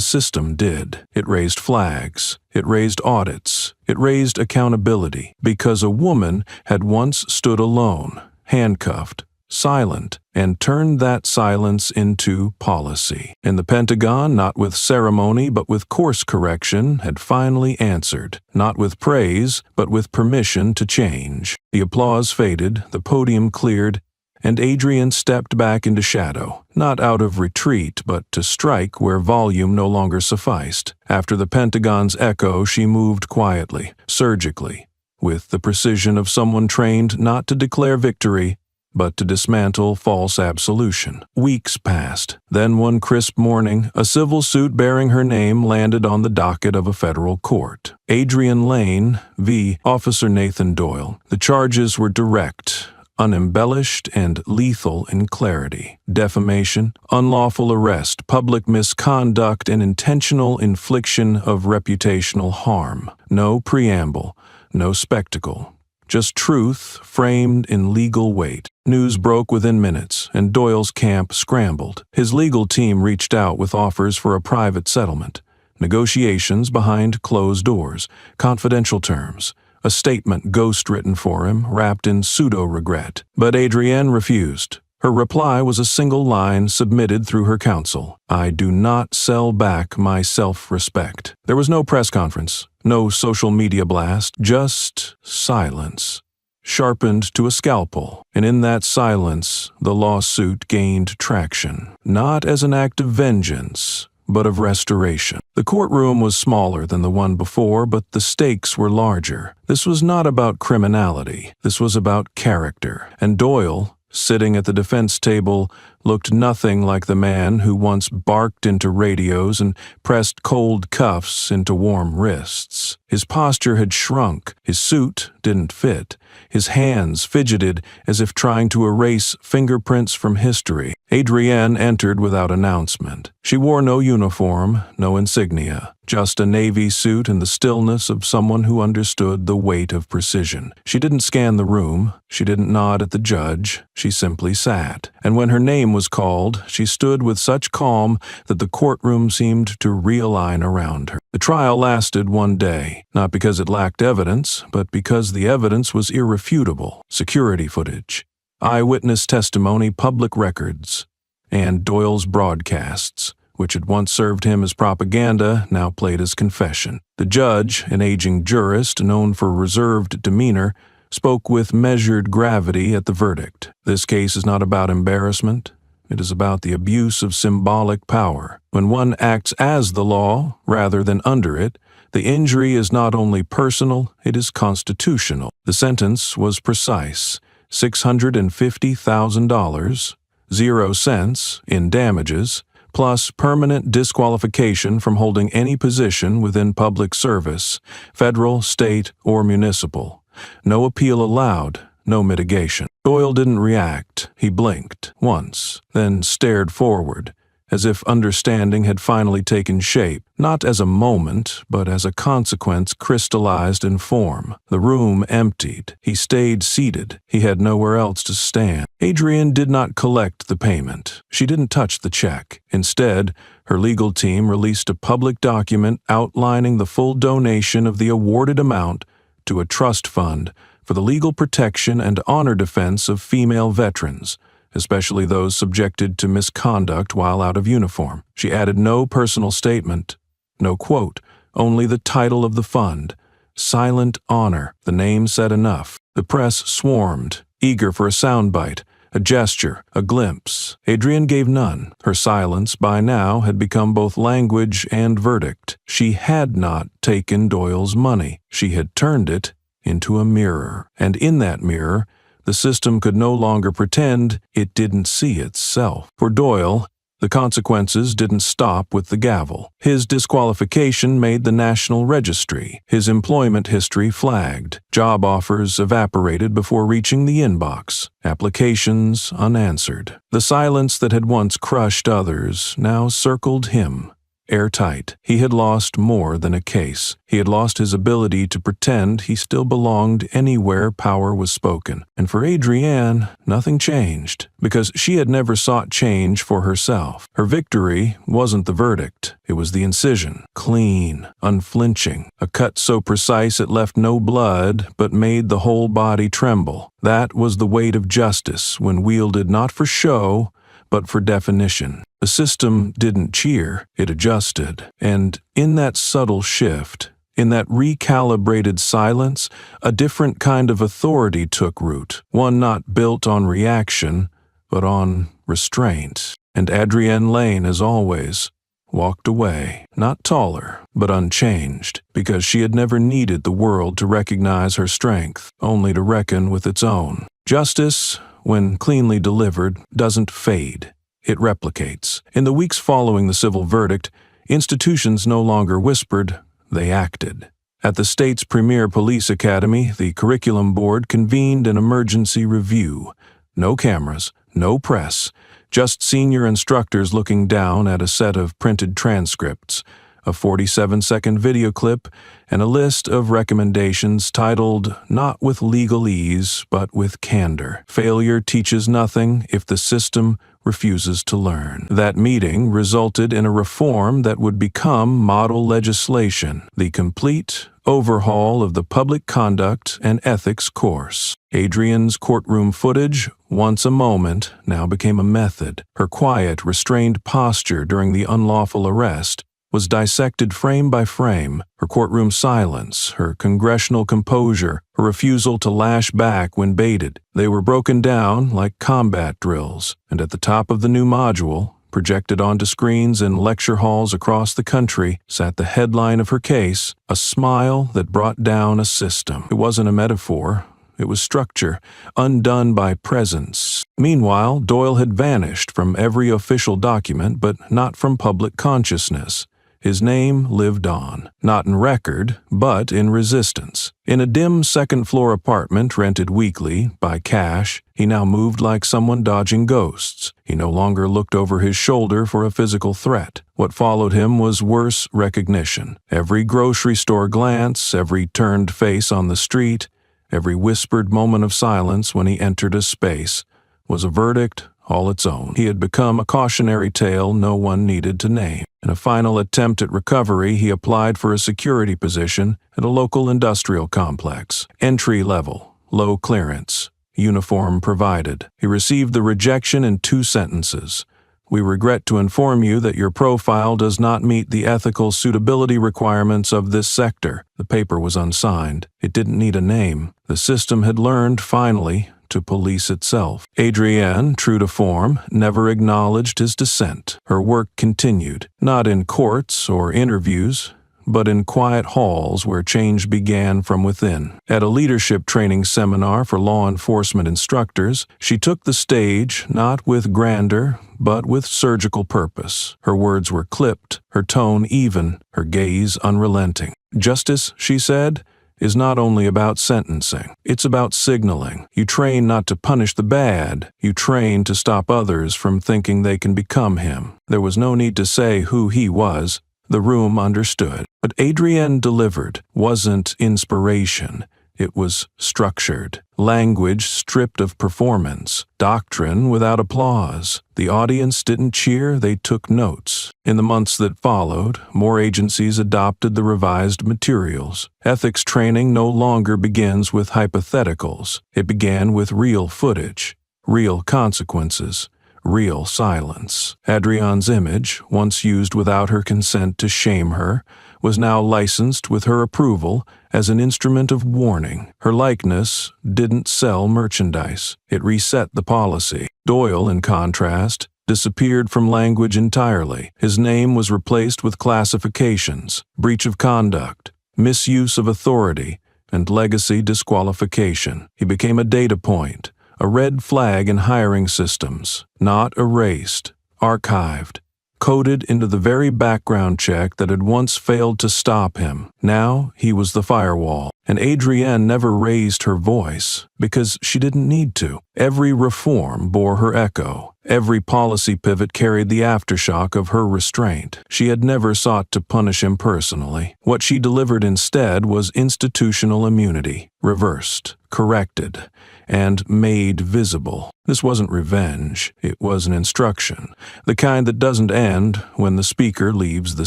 system did. It raised flags. It raised audits. It raised accountability. Because a woman had once stood alone, handcuffed, silent, and turned that silence into policy. And the Pentagon, not with ceremony but with course correction, had finally answered, not with praise but with permission to change. The applause faded, the podium cleared, and Adrienne stepped back into shadow, not out of retreat but to strike where volume no longer sufficed. After the Pentagon's echo, she moved quietly, surgically, with the precision of someone trained not to declare victory, but to dismantle false absolution. Weeks passed. Then one crisp morning, a civil suit bearing her name landed on the docket of a federal court. Adrienne Lane v. Officer Nathan Doyle. The charges were direct, unembellished, and lethal in clarity. Defamation, unlawful arrest, public misconduct, and intentional infliction of reputational harm. No preamble, no spectacle. Just truth framed in legal weight. News broke within minutes, and Doyle's camp scrambled. His legal team reached out with offers for a private settlement. Negotiations behind closed doors, confidential terms, a statement ghost-written for him, wrapped in pseudo-regret. But Adrienne refused. Her reply was a single line submitted through her counsel. "I do not sell back my self-respect." There was no press conference, no social media blast, just silence, sharpened to a scalpel. And in that silence, the lawsuit gained traction, not as an act of vengeance, but of restoration. The courtroom was smaller than the one before, but the stakes were larger. This was not about criminality. This was about character. And Doyle, sitting at the defense table, looked nothing like the man who once barked into radios and pressed cold cuffs into warm wrists. His posture had shrunk, his suit didn't fit, his hands fidgeted as if trying to erase fingerprints from history. Adrienne entered without announcement. She wore no uniform, no insignia, just a navy suit and the stillness of someone who understood the weight of precision. She didn't scan the room, she didn't nod at the judge, she simply sat. And when her name was called, she stood with such calm that the courtroom seemed to realign around her. The trial lasted one day, not because it lacked evidence, but because the evidence was irrefutable. Security footage, eyewitness testimony, public records, and Doyle's broadcasts, which had once served him as propaganda, now played as confession. The judge, an aging jurist known for reserved demeanor, spoke with measured gravity at the verdict. This case is not about embarrassment. It is about the abuse of symbolic power. When one acts as the law rather than under it, the injury is not only personal, it is constitutional. The sentence was precise: $650,000, 0 cents in damages, plus permanent disqualification from holding any position within public service, federal, state, or municipal. No appeal allowed, no mitigation. Doyle didn't react. He blinked once, then stared forward, as if understanding had finally taken shape, not as a moment, but as a consequence crystallized in form. The room emptied. He stayed seated. He had nowhere else to stand. Adrienne did not collect the payment. She didn't touch the check. Instead, her legal team released a public document outlining the full donation of the awarded amount to a trust fund for the legal protection and honor defense of female veterans, especially those subjected to misconduct while out of uniform. She added no personal statement, no quote, only the title of the fund, Silent Honor. The name said enough. The press swarmed, eager for a soundbite, a gesture, a glimpse. Adrienne gave none. Her silence by now had become both language and verdict. She had not taken Doyle's money. She had turned it into a mirror, and in that mirror, the system could no longer pretend it didn't see itself. For Doyle, the consequences didn't stop with the gavel. His disqualification made the National Registry. His employment history flagged. Job offers evaporated before reaching the inbox. Applications unanswered. The silence that had once crushed others now circled him. Airtight. He had lost more than a case. He had lost his ability to pretend he still belonged anywhere power was spoken. And for Adrienne, nothing changed, because she had never sought change for herself. Her victory wasn't the verdict. It was the incision. Clean, unflinching. A cut so precise it left no blood, but made the whole body tremble. That was the weight of justice when wielded not for show, but for definition. The system didn't cheer, it adjusted. And in that subtle shift, in that recalibrated silence, a different kind of authority took root, one not built on reaction, but on restraint. And Adrienne Lane, as always, walked away, not taller, but unchanged, because she had never needed the world to recognize her strength, only to reckon with its own. Justice, when cleanly delivered, doesn't fade. It replicates. In the weeks following the civil verdict, institutions no longer whispered, they acted. At the state's premier police academy, the curriculum board convened an emergency review. No cameras, no press, just senior instructors looking down at a set of printed transcripts, a 47-second video clip, and a list of recommendations titled, not with legalese, but with candor. Failure teaches nothing if the system refuses to learn. That meeting resulted in a reform that would become model legislation, the complete overhaul of the public conduct and ethics course. Adrienne's courtroom footage, once a moment, now became a method. Her quiet, restrained posture during the unlawful arrest was dissected frame by frame. Her courtroom silence, her congressional composure, her refusal to lash back when baited. They were broken down like combat drills, and at the top of the new module, projected onto screens in lecture halls across the country, sat the headline of her case, a smile that brought down a system. It wasn't a metaphor. It was structure, undone by presence. Meanwhile, Doyle had vanished from every official document, but not from public consciousness. His name lived on, not in record, but in resistance. In a dim second-floor apartment rented weekly, by cash, he now moved like someone dodging ghosts. He no longer looked over his shoulder for a physical threat. What followed him was worse recognition. Every grocery store glance, every turned face on the street, every whispered moment of silence when he entered a space, was a verdict all its own. He had become a cautionary tale no one needed to name. In a final attempt at recovery, he applied for a security position at a local industrial complex. Entry level, low clearance, uniform provided. He received the rejection in 2 sentences. We regret to inform you that your profile does not meet the ethical suitability requirements of this sector. The paper was unsigned. It didn't need a name. The system had learned, finally, to police itself. Adrienne, true to form, never acknowledged his dissent. Her work continued, not in courts or interviews, but in quiet halls where change began from within. At a leadership training seminar for law enforcement instructors, she took the stage not with grandeur, but with surgical purpose. Her words were clipped, her tone even, her gaze unrelenting. Justice, she said, is not only about sentencing. It's about signaling. You train not to punish the bad. You train to stop others from thinking they can become him. There was no need to say who he was. The room understood. What Adrienne delivered wasn't inspiration. It was structured. Language stripped of performance. Doctrine without applause. The audience didn't cheer, they took notes. In the months that followed, more agencies adopted the revised materials. Ethics training no longer begins with hypotheticals. It began with real footage, real consequences, real silence. Adrienne's image, once used without her consent to shame her, was now licensed with her approval as an instrument of warning. Her likeness didn't sell merchandise. It reset the policy. Doyle, in contrast, disappeared from language entirely. His name was replaced with classifications, breach of conduct, misuse of authority, and legacy disqualification. He became a data point, a red flag in hiring systems, not erased, archived, coded into the very background check that had once failed to stop him. Now he was the firewall, and Adrienne never raised her voice because she didn't need to. Every reform bore her echo. Every policy pivot carried the aftershock of her restraint. She had never sought to punish him personally. What she delivered instead was institutional immunity, reversed, corrected, and made visible. This wasn't revenge, it was an instruction, the kind that doesn't end when the speaker leaves the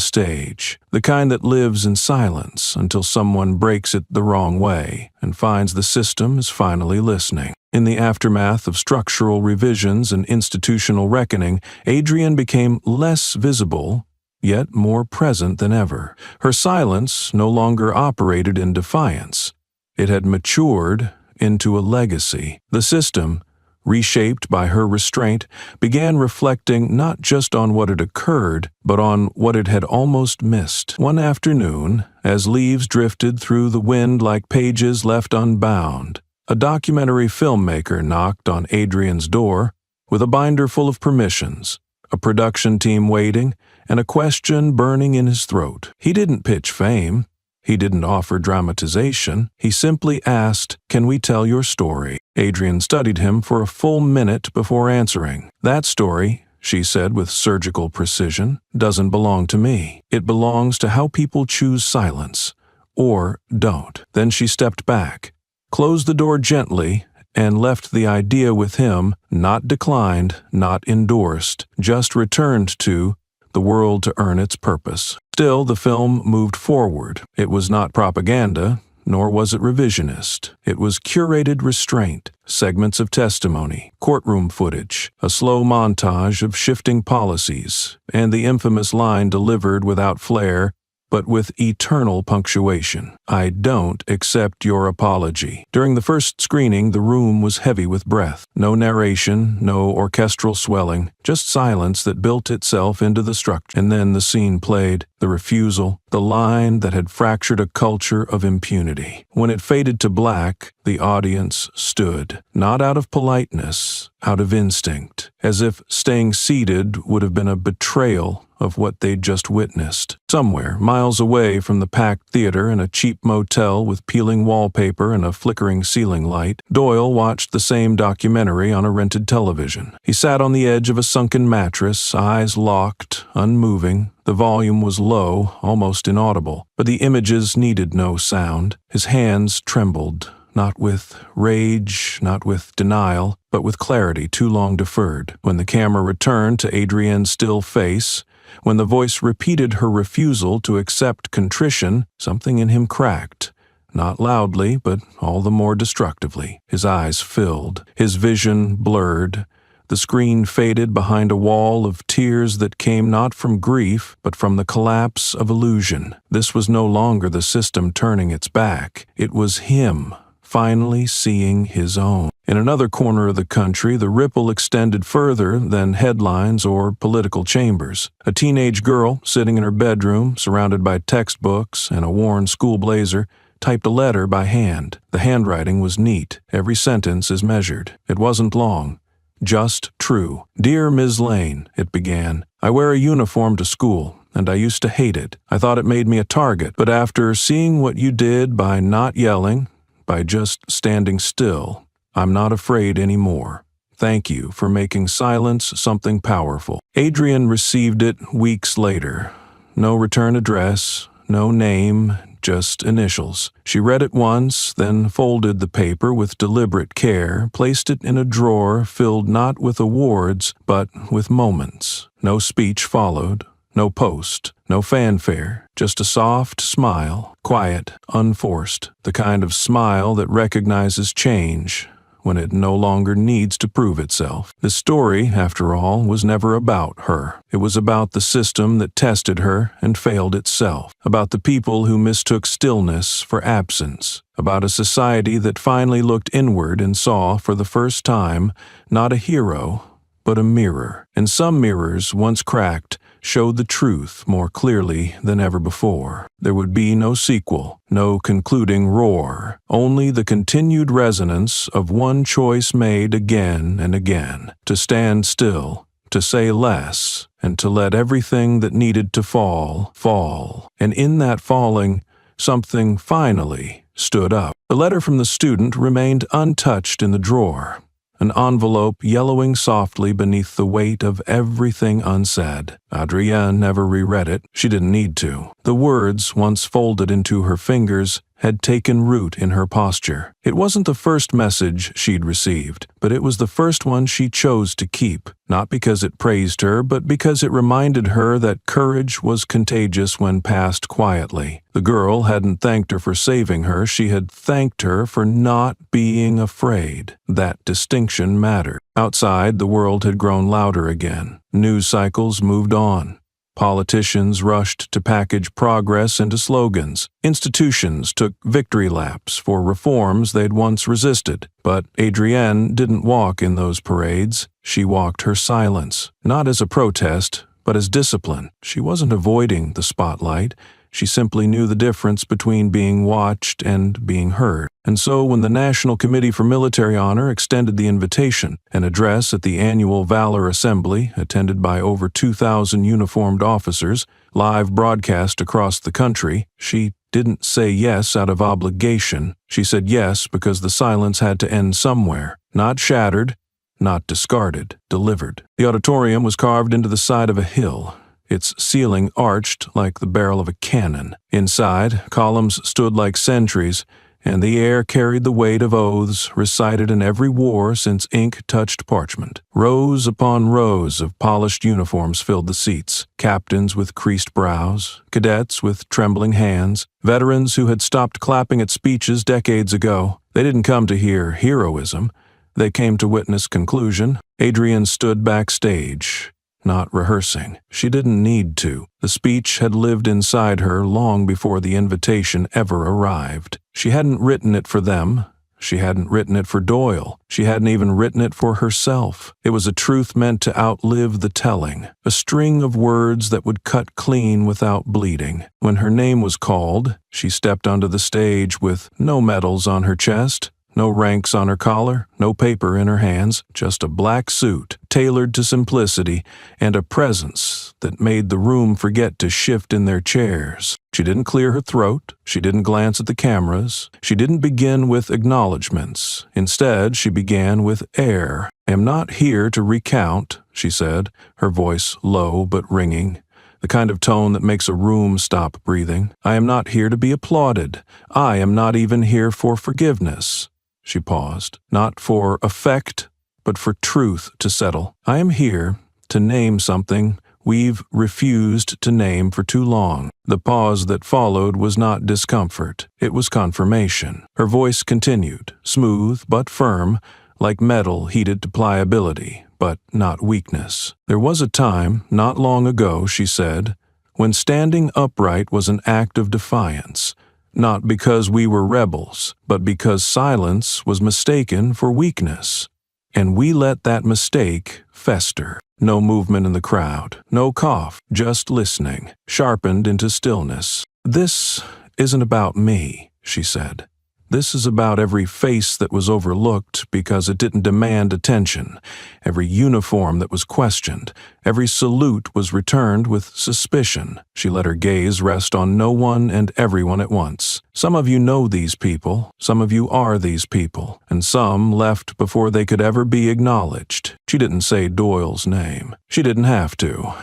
stage, the kind that lives in silence until someone breaks it the wrong way and finds the system is finally listening. In the aftermath of structural revisions and institutional reckoning, Adrienne became less visible, yet more present than ever. Her silence no longer operated in defiance. It had matured into a legacy. The system, reshaped by her restraint, began reflecting not just on what had occurred, but on what it had almost missed. One afternoon, as leaves drifted through the wind like pages left unbound, a documentary filmmaker knocked on Adrienne's door with a binder full of permissions, a production team waiting, and a question burning in his throat. He didn't pitch fame. He didn't offer dramatization. He simply asked, "Can we tell your story?" Adrienne studied him for a full minute before answering. "That story," she said with surgical precision, "doesn't belong to me. It belongs to how people choose silence, or don't." Then she stepped back, closed the door gently, and left the idea with him, not declined, not endorsed, just returned to the world to earn its purpose. Still, the film moved forward. It was not propaganda, nor was it revisionist. It was curated restraint, segments of testimony, courtroom footage, a slow montage of shifting policies, and the infamous line delivered without flair, but with eternal punctuation. "I don't accept your apology." During the first screening, the room was heavy with breath. No narration, no orchestral swelling, just silence that built itself into the structure. And then the scene played, the refusal, the line that had fractured a culture of impunity. When it faded to black, the audience stood, not out of politeness, out of instinct, as if staying seated would have been a betrayal of what they'd just witnessed. Somewhere, miles away from the packed theater in a cheap motel with peeling wallpaper and a flickering ceiling light, Doyle watched the same documentary on a rented television. He sat on the edge of a sunken mattress, eyes locked, unmoving. The volume was low, almost inaudible, but the images needed no sound. His hands trembled, not with rage, not with denial, but with clarity too long deferred. When the camera returned to Adrienne's still face, when the voice repeated her refusal to accept contrition, something in him cracked. Not loudly, but all the more destructively. His eyes filled, his vision blurred. The screen faded behind a wall of tears that came not from grief, but from the collapse of illusion. This was no longer the system turning its back. It was him, finally seeing his own. In another corner of the country, the ripple extended further than headlines or political chambers. A teenage girl, sitting in her bedroom, surrounded by textbooks and a worn school blazer, typed a letter by hand. The handwriting was neat. Every sentence is measured. It wasn't long. Just true. "Dear Ms. Lane," it began, "I wear a uniform to school, and I used to hate it. I thought it made me a target, but after seeing what you did by not yelling, by just standing still, I'm not afraid anymore. Thank you for making silence something powerful." Adrienne received it weeks later. No return address, no name, just initials. She read it once, then folded the paper with deliberate care, placed it in a drawer filled not with awards, but with moments. No speech followed, no post, no fanfare, just a soft smile, quiet, unforced, the kind of smile that recognizes change when it no longer needs to prove itself. The story, after all, was never about her. It was about the system that tested her and failed itself, about the people who mistook stillness for absence, about a society that finally looked inward and saw, for the first time, not a hero, but a mirror. And some mirrors, once cracked, showed the truth more clearly than ever before. There would be no sequel, no concluding roar, only the continued resonance of one choice made again and again, to stand still, to say less, and to let everything that needed to fall, fall. And in that falling, something finally stood up. The letter from the student remained untouched in the drawer, an envelope yellowing softly beneath the weight of everything unsaid. Adrienne never reread it. She didn't need to. The words, once folded into her fingers, had taken root in her posture. It wasn't the first message she'd received, but it was the first one she chose to keep, not because it praised her, but because it reminded her that courage was contagious when passed quietly. The girl hadn't thanked her for saving her, she had thanked her for not being afraid. That distinction mattered. Outside, the world had grown louder again. News cycles moved on. Politicians rushed to package progress into slogans. Institutions took victory laps for reforms they'd once resisted. But Adrienne didn't walk in those parades. She walked her silence, not as a protest, but as discipline. She wasn't avoiding the spotlight. She simply knew the difference between being watched and being heard. And so when the National Committee for Military Honor extended the invitation, an address at the annual Valor Assembly, attended by over 2,000 uniformed officers, live broadcast across the country, she didn't say yes out of obligation. She said yes because the silence had to end somewhere, not shattered, not discarded, delivered. The auditorium was carved into the side of a hill, its ceiling arched like the barrel of a cannon. Inside, columns stood like sentries, and the air carried the weight of oaths recited in every war since ink touched parchment. Rows upon rows of polished uniforms filled the seats, captains with creased brows, cadets with trembling hands, veterans who had stopped clapping at speeches decades ago. They didn't come to hear heroism. They came to witness conclusion. Adrienne stood backstage, not rehearsing. She didn't need to. The speech had lived inside her long before the invitation ever arrived. She hadn't written it for them. She hadn't written it for Doyle. She hadn't even written it for herself. It was a truth meant to outlive the telling, a string of words that would cut clean without bleeding. When her name was called, she stepped onto the stage with no medals on her chest, no ranks on her collar, no paper in her hands, just a black suit, tailored to simplicity, and a presence that made the room forget to shift in their chairs. She didn't clear her throat. She didn't glance at the cameras. She didn't begin with acknowledgments. Instead, she began with air. "I am not here to recount," she said, her voice low but ringing, the kind of tone that makes a room stop breathing. "I am not here to be applauded. I am not even here for forgiveness." She paused. "Not for effect, but for truth to settle. I am here to name something we've refused to name for too long." The pause that followed was not discomfort. It was confirmation. Her voice continued, smooth but firm, like metal heated to pliability, but not weakness. "There was a time, not long ago," she said, "when standing upright was an act of defiance. Not because we were rebels, but because silence was mistaken for weakness. And we let that mistake fester. No movement in the crowd, no cough, just listening, sharpened into stillness. This isn't about me," she said. This is about every face that was overlooked because it didn't demand attention, every uniform that was questioned, every salute was returned with suspicion. She let her gaze rest on no one and everyone at once. Some of you know these people, some of you are these people, and some left before they could ever be acknowledged. She didn't say Doyle's name. She didn't have to.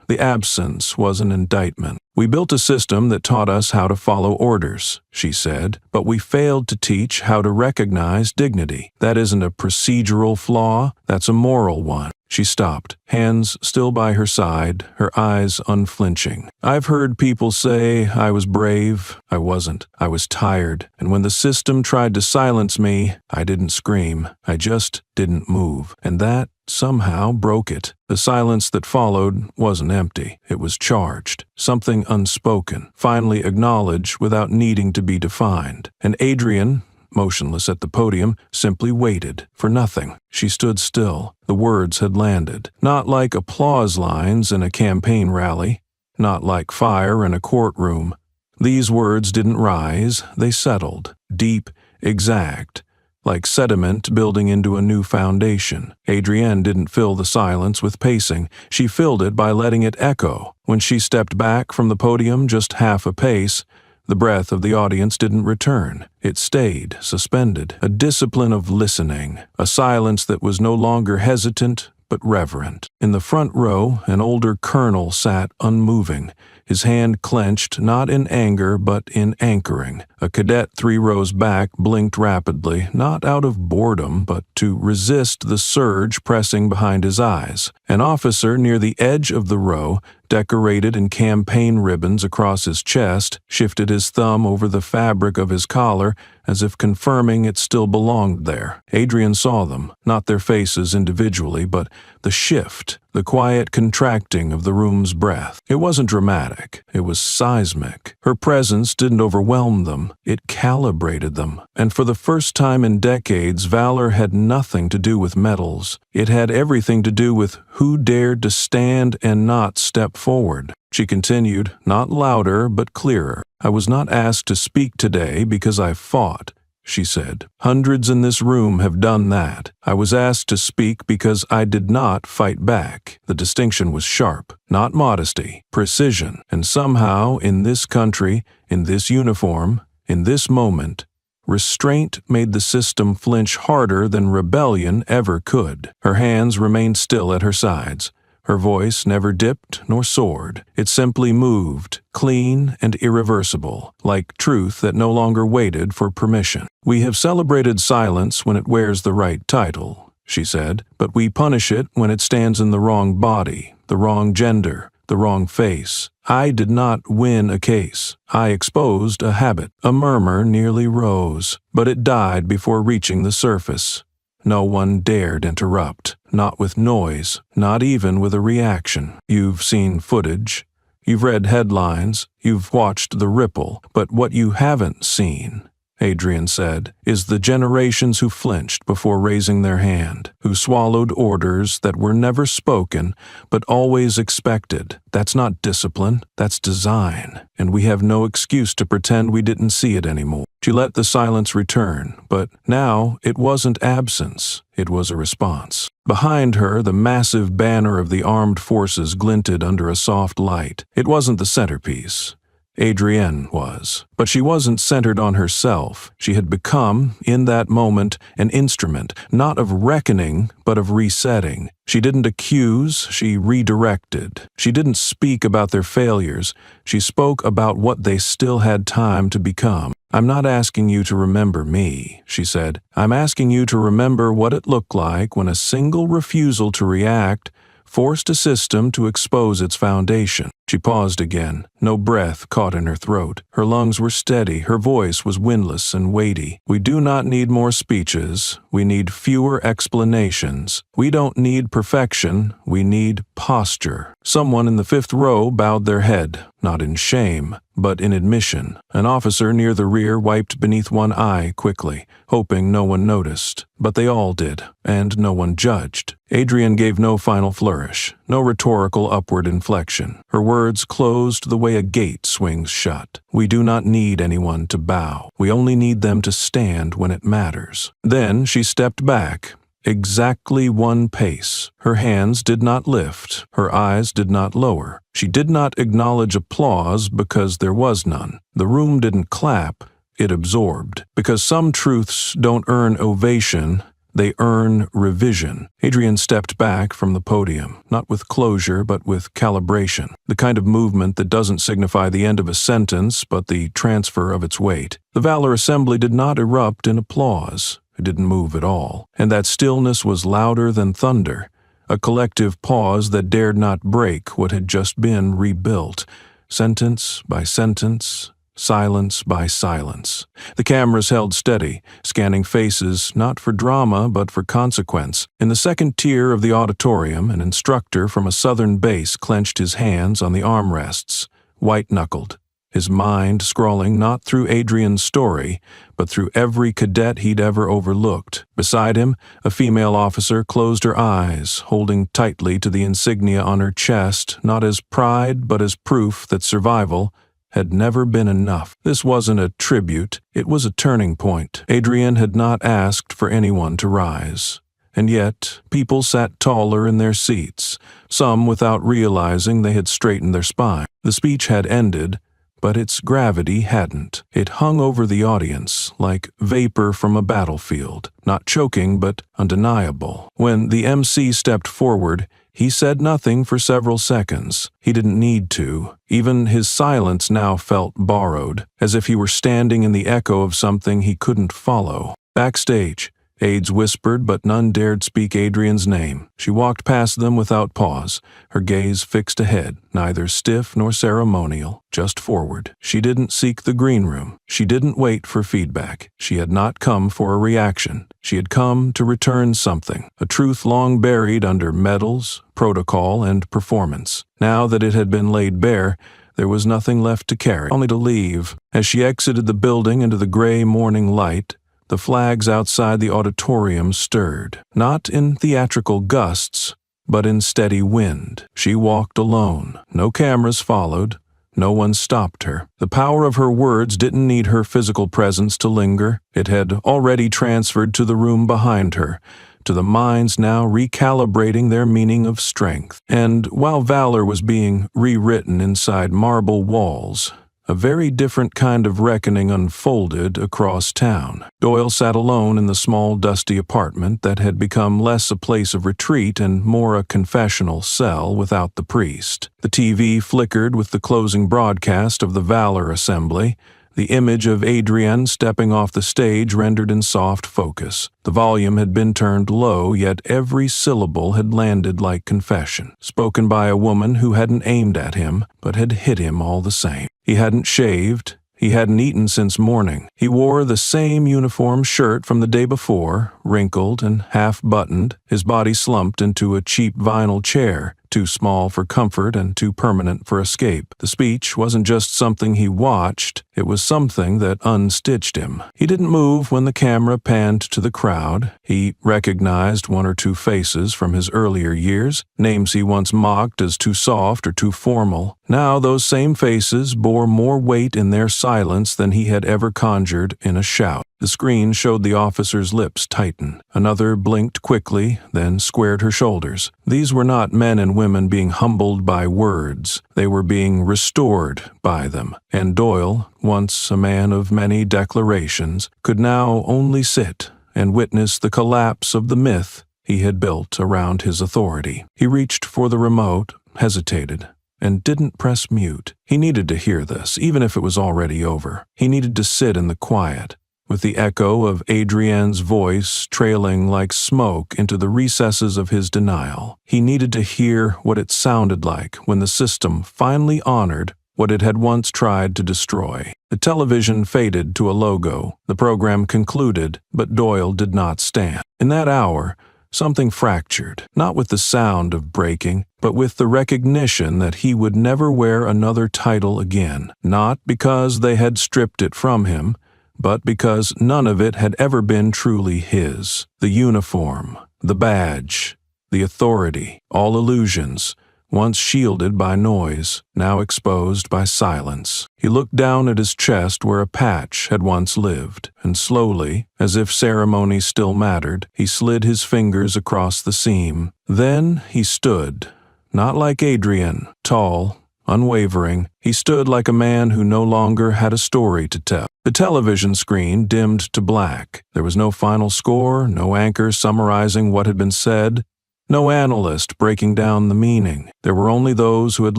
The absence was an indictment. We built a system that taught us how to follow orders, she said, but we failed to teach how to recognize dignity. That isn't a procedural flaw, that's a moral one. She stopped, hands still by her side, her eyes unflinching. I've heard people say I was brave. I wasn't. I was tired, and when the system tried to silence me, I didn't scream. I just didn't move, and that somehow broke it. The silence that followed wasn't empty. It was charged. Something unspoken, finally acknowledged without needing to be defined. And Adrian, motionless at the podium, simply waited for nothing. She stood still. The words had landed. Not like applause lines in a campaign rally. Not like fire in a courtroom. These words didn't rise. They settled. Deep, exact. Like sediment building into a new foundation. Adrienne didn't fill the silence with pacing. She filled it by letting it echo. When she stepped back from the podium just half a pace, the breath of the audience didn't return. It stayed, suspended. A discipline of listening. A silence that was no longer hesitant, but reverent. In the front row, an older colonel sat unmoving, his hand clenched not in anger but in anchoring. A cadet 3 rows back blinked rapidly, not out of boredom but to resist the surge pressing behind his eyes. An officer near the edge of the row, decorated in campaign ribbons across his chest, shifted his thumb over the fabric of his collar as if confirming it still belonged there. Adrian saw them, not their faces individually, but the shift, the quiet contracting of the room's breath. It wasn't dramatic. It was seismic. Her presence didn't overwhelm them. It calibrated them. And for the first time in decades, valor had nothing to do with medals. It had everything to do with who dared to stand and not step forward. She continued, not louder but clearer. I was not asked to speak today because I fought, she said. Hundreds in this room have done that. I was asked to speak because I did not fight back. The distinction was sharp, not modesty, precision. And somehow, in this country, in this uniform, in this moment, restraint made the system flinch harder than rebellion ever could. Her hands remained still at her sides. Her voice never dipped nor soared. It simply moved, clean and irreversible, like truth that no longer waited for permission. We have celebrated silence when it wears the right title, she said, but we punish it when it stands in the wrong body, the wrong gender, the wrong face. I did not win a case. I exposed a habit. A murmur nearly rose, but it died before reaching the surface. No one dared interrupt, not with noise, not even with a reaction. You've seen footage, you've read headlines, you've watched the ripple, but what you haven't seen, Adrian said, is the generations who flinched before raising their hand, who swallowed orders that were never spoken but always expected. That's not discipline, that's design, and we have no excuse to pretend we didn't see it anymore. She let the silence return, but now it wasn't absence, it was a response. Behind her, the massive banner of the armed forces glinted under a soft light. It wasn't the centerpiece. Adrienne was. But she wasn't centered on herself. She had become, in that moment, an instrument, not of reckoning, but of resetting. She didn't accuse, she redirected. She didn't speak about their failures. She spoke about what they still had time to become. I'm not asking you to remember me, she said. I'm asking you to remember what it looked like when a single refusal to react forced a system to expose its foundation. She paused again. No breath caught in her throat. Her lungs were steady. Her voice was windless and weighty. We do not need more speeches. We need fewer explanations. We don't need perfection. We need posture. Someone in the 5th row bowed their head, not in shame, but in admission. An officer near the rear wiped beneath one eye quickly, hoping no one noticed. But they all did, and no one judged. Adrian gave no final flourish, no rhetorical upward inflection. Her words closed the way a gate swings shut. We do not need anyone to bow. We only need them to stand when it matters. Then she stepped back. Exactly one pace. Her hands did not lift. Her eyes did not lower. She did not acknowledge applause because there was none. The room didn't clap. It absorbed. Because some truths don't earn ovation, they earn revision. Adrian stepped back from the podium, not with closure, but with calibration, the kind of movement that doesn't signify the end of a sentence, but the transfer of its weight. The Valor Assembly did not erupt in applause. It didn't move at all, and that stillness was louder than thunder, a collective pause that dared not break what had just been rebuilt, sentence by sentence, silence by silence. The cameras held steady, scanning faces not for drama but for consequence. In the second tier of the auditorium, an instructor from a southern base clenched his hands on the armrests, white-knuckled, his mind scrawling not through Adrian's story, but through every cadet he'd ever overlooked. Beside him, a female officer closed her eyes, holding tightly to the insignia on her chest, not as pride but as proof that survival had never been enough. This wasn't a tribute, it was a turning point. Adrian had not asked for anyone to rise. And yet, people sat taller in their seats, some without realizing they had straightened their spine. The speech had ended, but its gravity hadn't. It hung over the audience like vapor from a battlefield, not choking but undeniable. When the MC stepped forward, he said nothing for several seconds. He didn't need to. Even his silence now felt borrowed, as if he were standing in the echo of something he couldn't follow. Backstage, aides whispered, but none dared speak Adrian's name. She walked past them without pause, her gaze fixed ahead, neither stiff nor ceremonial, just forward. She didn't seek the green room. She didn't wait for feedback. She had not come for a reaction. She had come to return something, a truth long buried under medals, protocol, and performance. Now that it had been laid bare, there was nothing left to carry, only to leave. As she exited the building into the gray morning light, the flags outside the auditorium stirred, not in theatrical gusts, but in steady wind. She walked alone. No cameras followed. No one stopped her. The power of her words didn't need her physical presence to linger. It had already transferred to the room behind her, to the minds now recalibrating their meaning of strength. And while valor was being rewritten inside marble walls, a very different kind of reckoning unfolded across town. Doyle sat alone in the small, dusty apartment that had become less a place of retreat and more a confessional cell without the priest. The TV flickered with the closing broadcast of the Valor Assembly, the image of Adrienne stepping off the stage rendered in soft focus. The volume had been turned low, yet every syllable had landed like confession, spoken by a woman who hadn't aimed at him, but had hit him all the same. He hadn't shaved. He hadn't eaten since morning. He wore the same uniform shirt from the day before, wrinkled and half-buttoned, his body slumped into a cheap vinyl chair, too small for comfort and too permanent for escape. The speech wasn't just something he watched, it was something that unstitched him. He didn't move when the camera panned to the crowd. He recognized one or two faces from his earlier years, names he once mocked as too soft or too formal. Now those same faces bore more weight in their silence than he had ever conjured in a shout. The screen showed the officer's lips tighten. Another blinked quickly, then squared her shoulders. These were not men and women being humbled by words. They were being restored by them. And Doyle, once a man of many declarations, could now only sit and witness the collapse of the myth he had built around his authority. He reached for the remote, hesitated, and didn't press mute. He needed to hear this, even if it was already over. He needed to sit in the quiet, with the echo of Adrienne's voice trailing like smoke into the recesses of his denial. He needed to hear what it sounded like when the system finally honored what it had once tried to destroy. The television faded to a logo. The program concluded, but Doyle did not stand. In that hour, something fractured, not with the sound of breaking, but with the recognition that he would never wear another title again, not because they had stripped it from him, but because none of it had ever been truly his. The uniform, the badge, the authority, all illusions, once shielded by noise, now exposed by silence. He looked down at his chest where a patch had once lived, and slowly, as if ceremony still mattered, he slid his fingers across the seam. Then he stood, not like Adrian, tall, unwavering. He stood like a man who no longer had a story to tell. The television screen dimmed to black. There was no final score, no anchor summarizing what had been said, no analyst breaking down the meaning. There were only those who had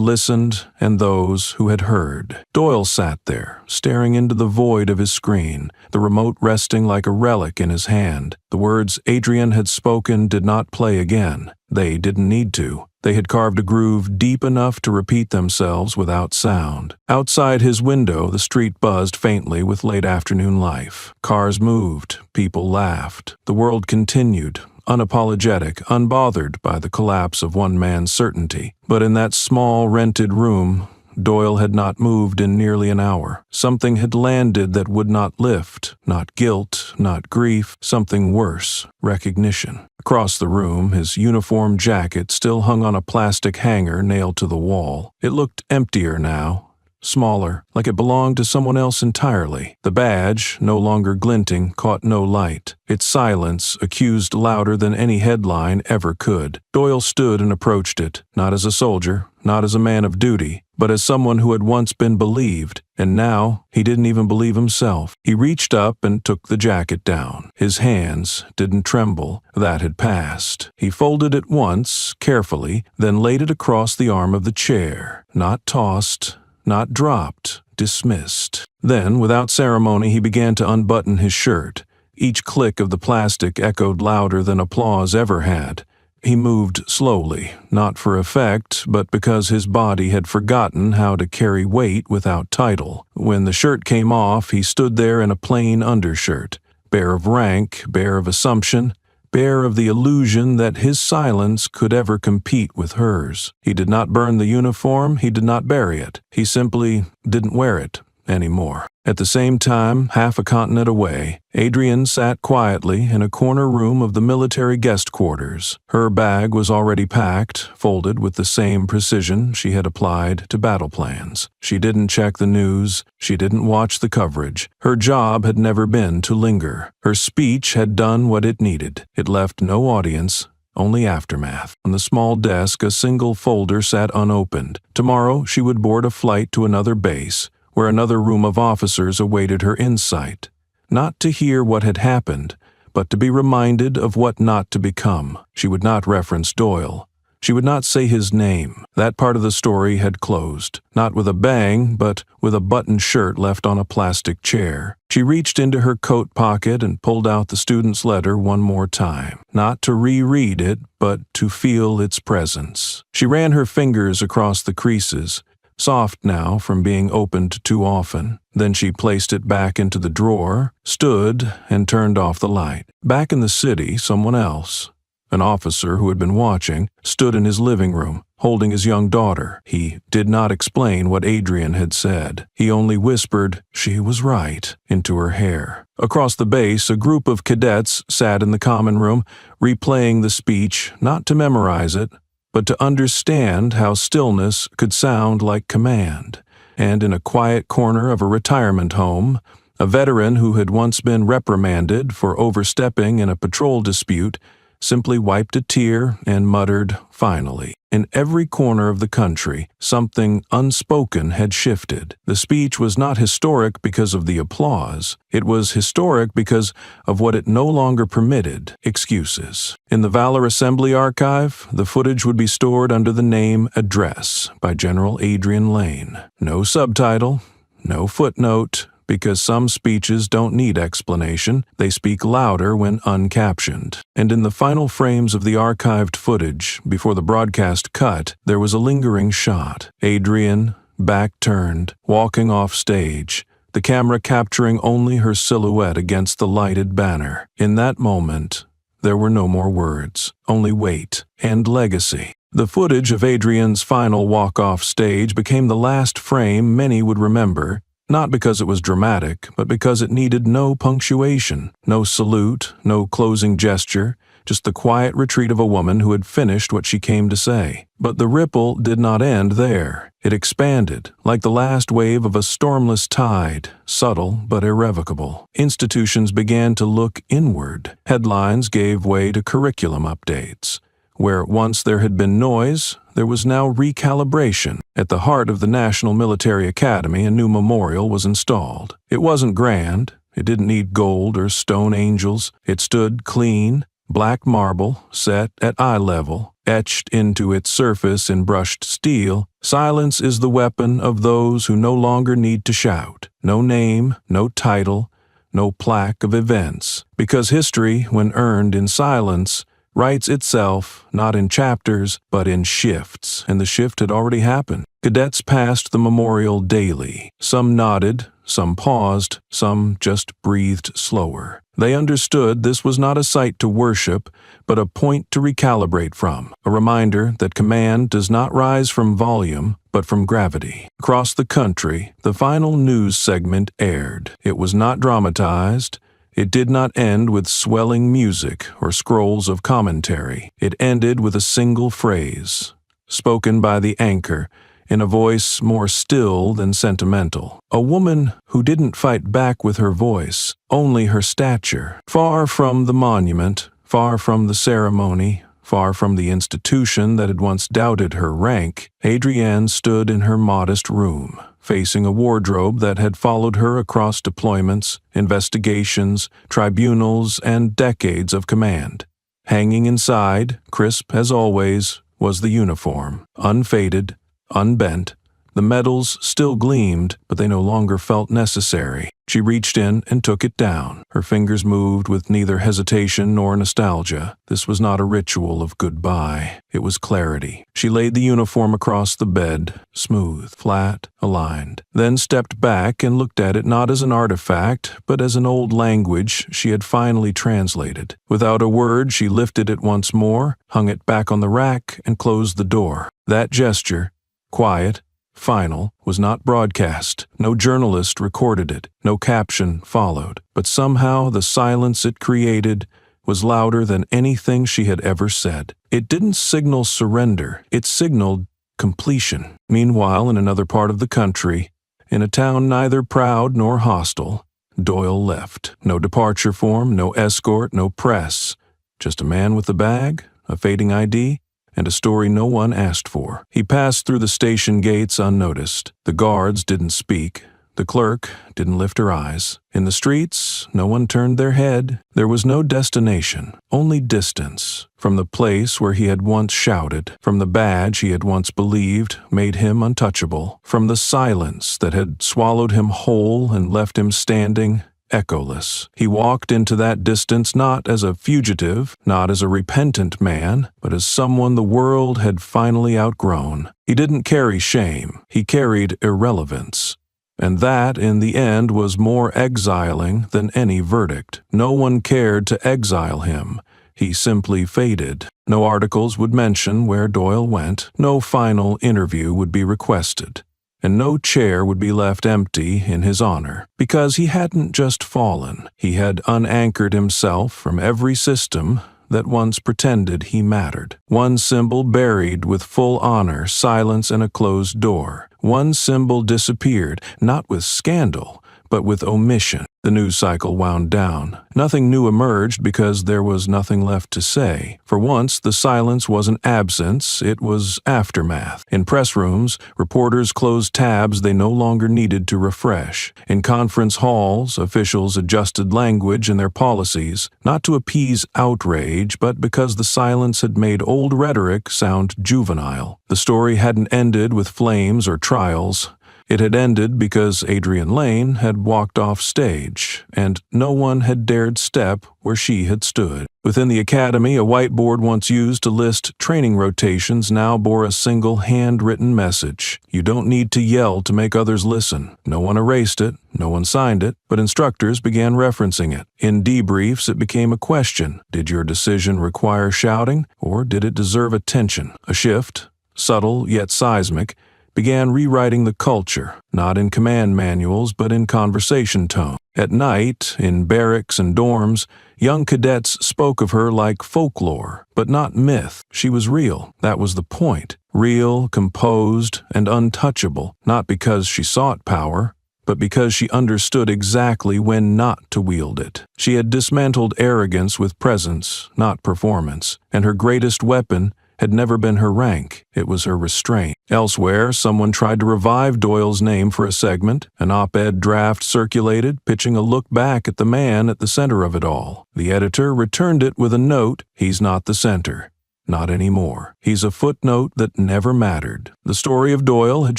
listened and those who had heard. Doyle sat there, staring into the void of his screen, the remote resting like a relic in his hand. The words Adrian had spoken did not play again. They didn't need to. They had carved a groove deep enough to repeat themselves without sound. Outside his window, the street buzzed faintly with late afternoon life. Cars moved. People laughed. The world continued, unapologetic, unbothered by the collapse of one man's certainty. But in that small, rented room, Doyle had not moved in nearly an hour. Something had landed that would not lift. Not guilt, not grief, something worse, recognition. Across the room, his uniform jacket still hung on a plastic hanger nailed to the wall. It looked emptier now, smaller, like it belonged to someone else entirely. The badge, no longer glinting, caught no light. Its silence accused louder than any headline ever could. Doyle stood and approached it, not as a soldier, not as a man of duty, but as someone who had once been believed, and now he didn't even believe himself. He reached up and took the jacket down. His hands didn't tremble. That had passed. He folded it once, carefully, then laid it across the arm of the chair. Not tossed, not dropped, dismissed. Then, without ceremony, he began to unbutton his shirt. Each click of the plastic echoed louder than applause ever had. He moved slowly, not for effect, but because his body had forgotten how to carry weight without title. When the shirt came off, he stood there in a plain undershirt, bare of rank, bare of assumption, bare of the illusion that his silence could ever compete with hers. He did not burn the uniform, he did not bury it. He simply didn't wear it anymore. At the same time, half a continent away, Adrian sat quietly in a corner room of the military guest quarters. Her bag was already packed, folded with the same precision she had applied to battle plans. She didn't check the news. She didn't watch the coverage. Her job had never been to linger. Her speech had done what it needed. It left no audience, only aftermath. On the small desk, a single folder sat unopened. Tomorrow, she would board a flight to another base, where another room of officers awaited her insight, not to hear what had happened, but to be reminded of what not to become. She would not reference Doyle. She would not say his name. That part of the story had closed, not with a bang, but with a buttoned shirt left on a plastic chair. She reached into her coat pocket and pulled out the student's letter one more time, not to reread it, but to feel its presence. She ran her fingers across the creases, soft now from being opened too often. Then she placed it back into the drawer, stood, and turned off the light. Back in the city, someone else, an officer who had been watching, stood in his living room, holding his young daughter. He did not explain what Adrian had said. He only whispered, "She was right," into her hair. Across the base, a group of cadets sat in the common room, replaying the speech, not to memorize it, but to understand how stillness could sound like command. And in a quiet corner of a retirement home, a veteran who had once been reprimanded for overstepping in a patrol dispute simply wiped a tear and muttered, "Finally." In every corner of the country, something unspoken had shifted. The speech was not historic because of the applause. It was historic because of what it no longer permitted: excuses. In the Valor Assembly Archive, the footage would be stored under the name Address by General Adrian Lane. No subtitle, no footnote, because some speeches don't need explanation. They speak louder when uncaptioned. And in the final frames of the archived footage, before the broadcast cut, there was a lingering shot. Adrian, back turned, walking off stage, the camera capturing only her silhouette against the lighted banner. In that moment, there were no more words, only weight and legacy. The footage of Adrian's final walk off stage became the last frame many would remember, not because it was dramatic, but because it needed no punctuation, no salute, no closing gesture, just the quiet retreat of a woman who had finished what she came to say. But the ripple did not end there. It expanded, like the last wave of a stormless tide, subtle but irrevocable. Institutions began to look inward. Headlines gave way to curriculum updates. Where once there had been noise, there was now recalibration. At the heart of the National Military Academy, a new memorial was installed. It wasn't grand. It didn't need gold or stone angels. It stood clean, black marble, set at eye level, etched into its surface in brushed steel. Silence is the weapon of those who no longer need to shout. No name, no title, no plaque of events. Because history, when earned in silence, writes itself not in chapters, but in shifts, and the shift had already happened. Cadets passed the memorial daily. Some nodded, some paused, some just breathed slower. They understood this was not a site to worship, but a point to recalibrate from, a reminder that command does not rise from volume, but from gravity. Across the country, the final news segment aired. It was not dramatized. It did not end with swelling music or scrolls of commentary. It ended with a single phrase, spoken by the anchor, in a voice more still than sentimental. A woman who didn't fight back with her voice, only her stature. Far from the monument, far from the ceremony, far from the institution that had once doubted her rank, Adrienne stood in her modest room, facing a wardrobe that had followed her across deployments, investigations, tribunals, and decades of command. Hanging inside, crisp as always, was the uniform, unfaded, unbent. The medals still gleamed, but they no longer felt necessary. She reached in and took it down. Her fingers moved with neither hesitation nor nostalgia. This was not a ritual of goodbye. It was clarity. She laid the uniform across the bed, smooth, flat, aligned, then stepped back and looked at it not as an artifact, but as an old language she had finally translated. Without a word, she lifted it once more, hung it back on the rack, and closed the door. That gesture, quiet, final, was not broadcast. No journalist recorded it. No caption followed. But somehow the silence it created was louder than anything she had ever said. It didn't signal surrender. It signaled completion. Meanwhile, in another part of the country, in a town neither proud nor hostile, Doyle left. No departure form, no escort, no press. Just a man with a bag, a fading ID, and a story no one asked for. He passed through the station gates unnoticed. The guards didn't speak. The clerk didn't lift her eyes. In the streets, no one turned their head. There was no destination, only distance. From the place where he had once shouted, from the badge he had once believed made him untouchable, from the silence that had swallowed him whole and left him standing, echoless. He walked into that distance not as a fugitive, not as a repentant man, but as someone the world had finally outgrown. He didn't carry shame. He carried irrelevance. And that, in the end, was more exiling than any verdict. No one cared to exile him. He simply faded. No articles would mention where Doyle went. No final interview would be requested. And no chair would be left empty in his honor, because he hadn't just fallen. He had unanchored himself from every system that once pretended he mattered. One symbol buried with full honor, silence, and a closed door. One symbol disappeared, not with scandal, but with omission. The news cycle wound down. Nothing new emerged because there was nothing left to say. For once, the silence wasn't absence, it was aftermath. In press rooms, reporters closed tabs they no longer needed to refresh. In conference halls, officials adjusted language and their policies, not to appease outrage, but because the silence had made old rhetoric sound juvenile. The story hadn't ended with flames or trials. It had ended because Adrienne Lane had walked off stage, and no one had dared step where she had stood. Within the academy, a whiteboard once used to list training rotations now bore a single handwritten message. You don't need to yell to make others listen. No one erased it, no one signed it, but instructors began referencing it. In debriefs, it became a question. Did your decision require shouting, or did it deserve attention? A shift, subtle yet seismic, began rewriting the culture, not in command manuals but in conversation tone. At night, in barracks and dorms, young cadets spoke of her like folklore, but not myth. She was real, that was the point. Real, composed, and untouchable, not because she sought power, but because she understood exactly when not to wield it. She had dismantled arrogance with presence, not performance, and her greatest weapon had never been her rank, it was her restraint. Elsewhere, someone tried to revive Doyle's name for a segment. An op-ed draft circulated, pitching a look back at the man at the center of it all. The editor returned it with a note, "He's not the center. Not anymore. He's a footnote that never mattered." The story of Doyle had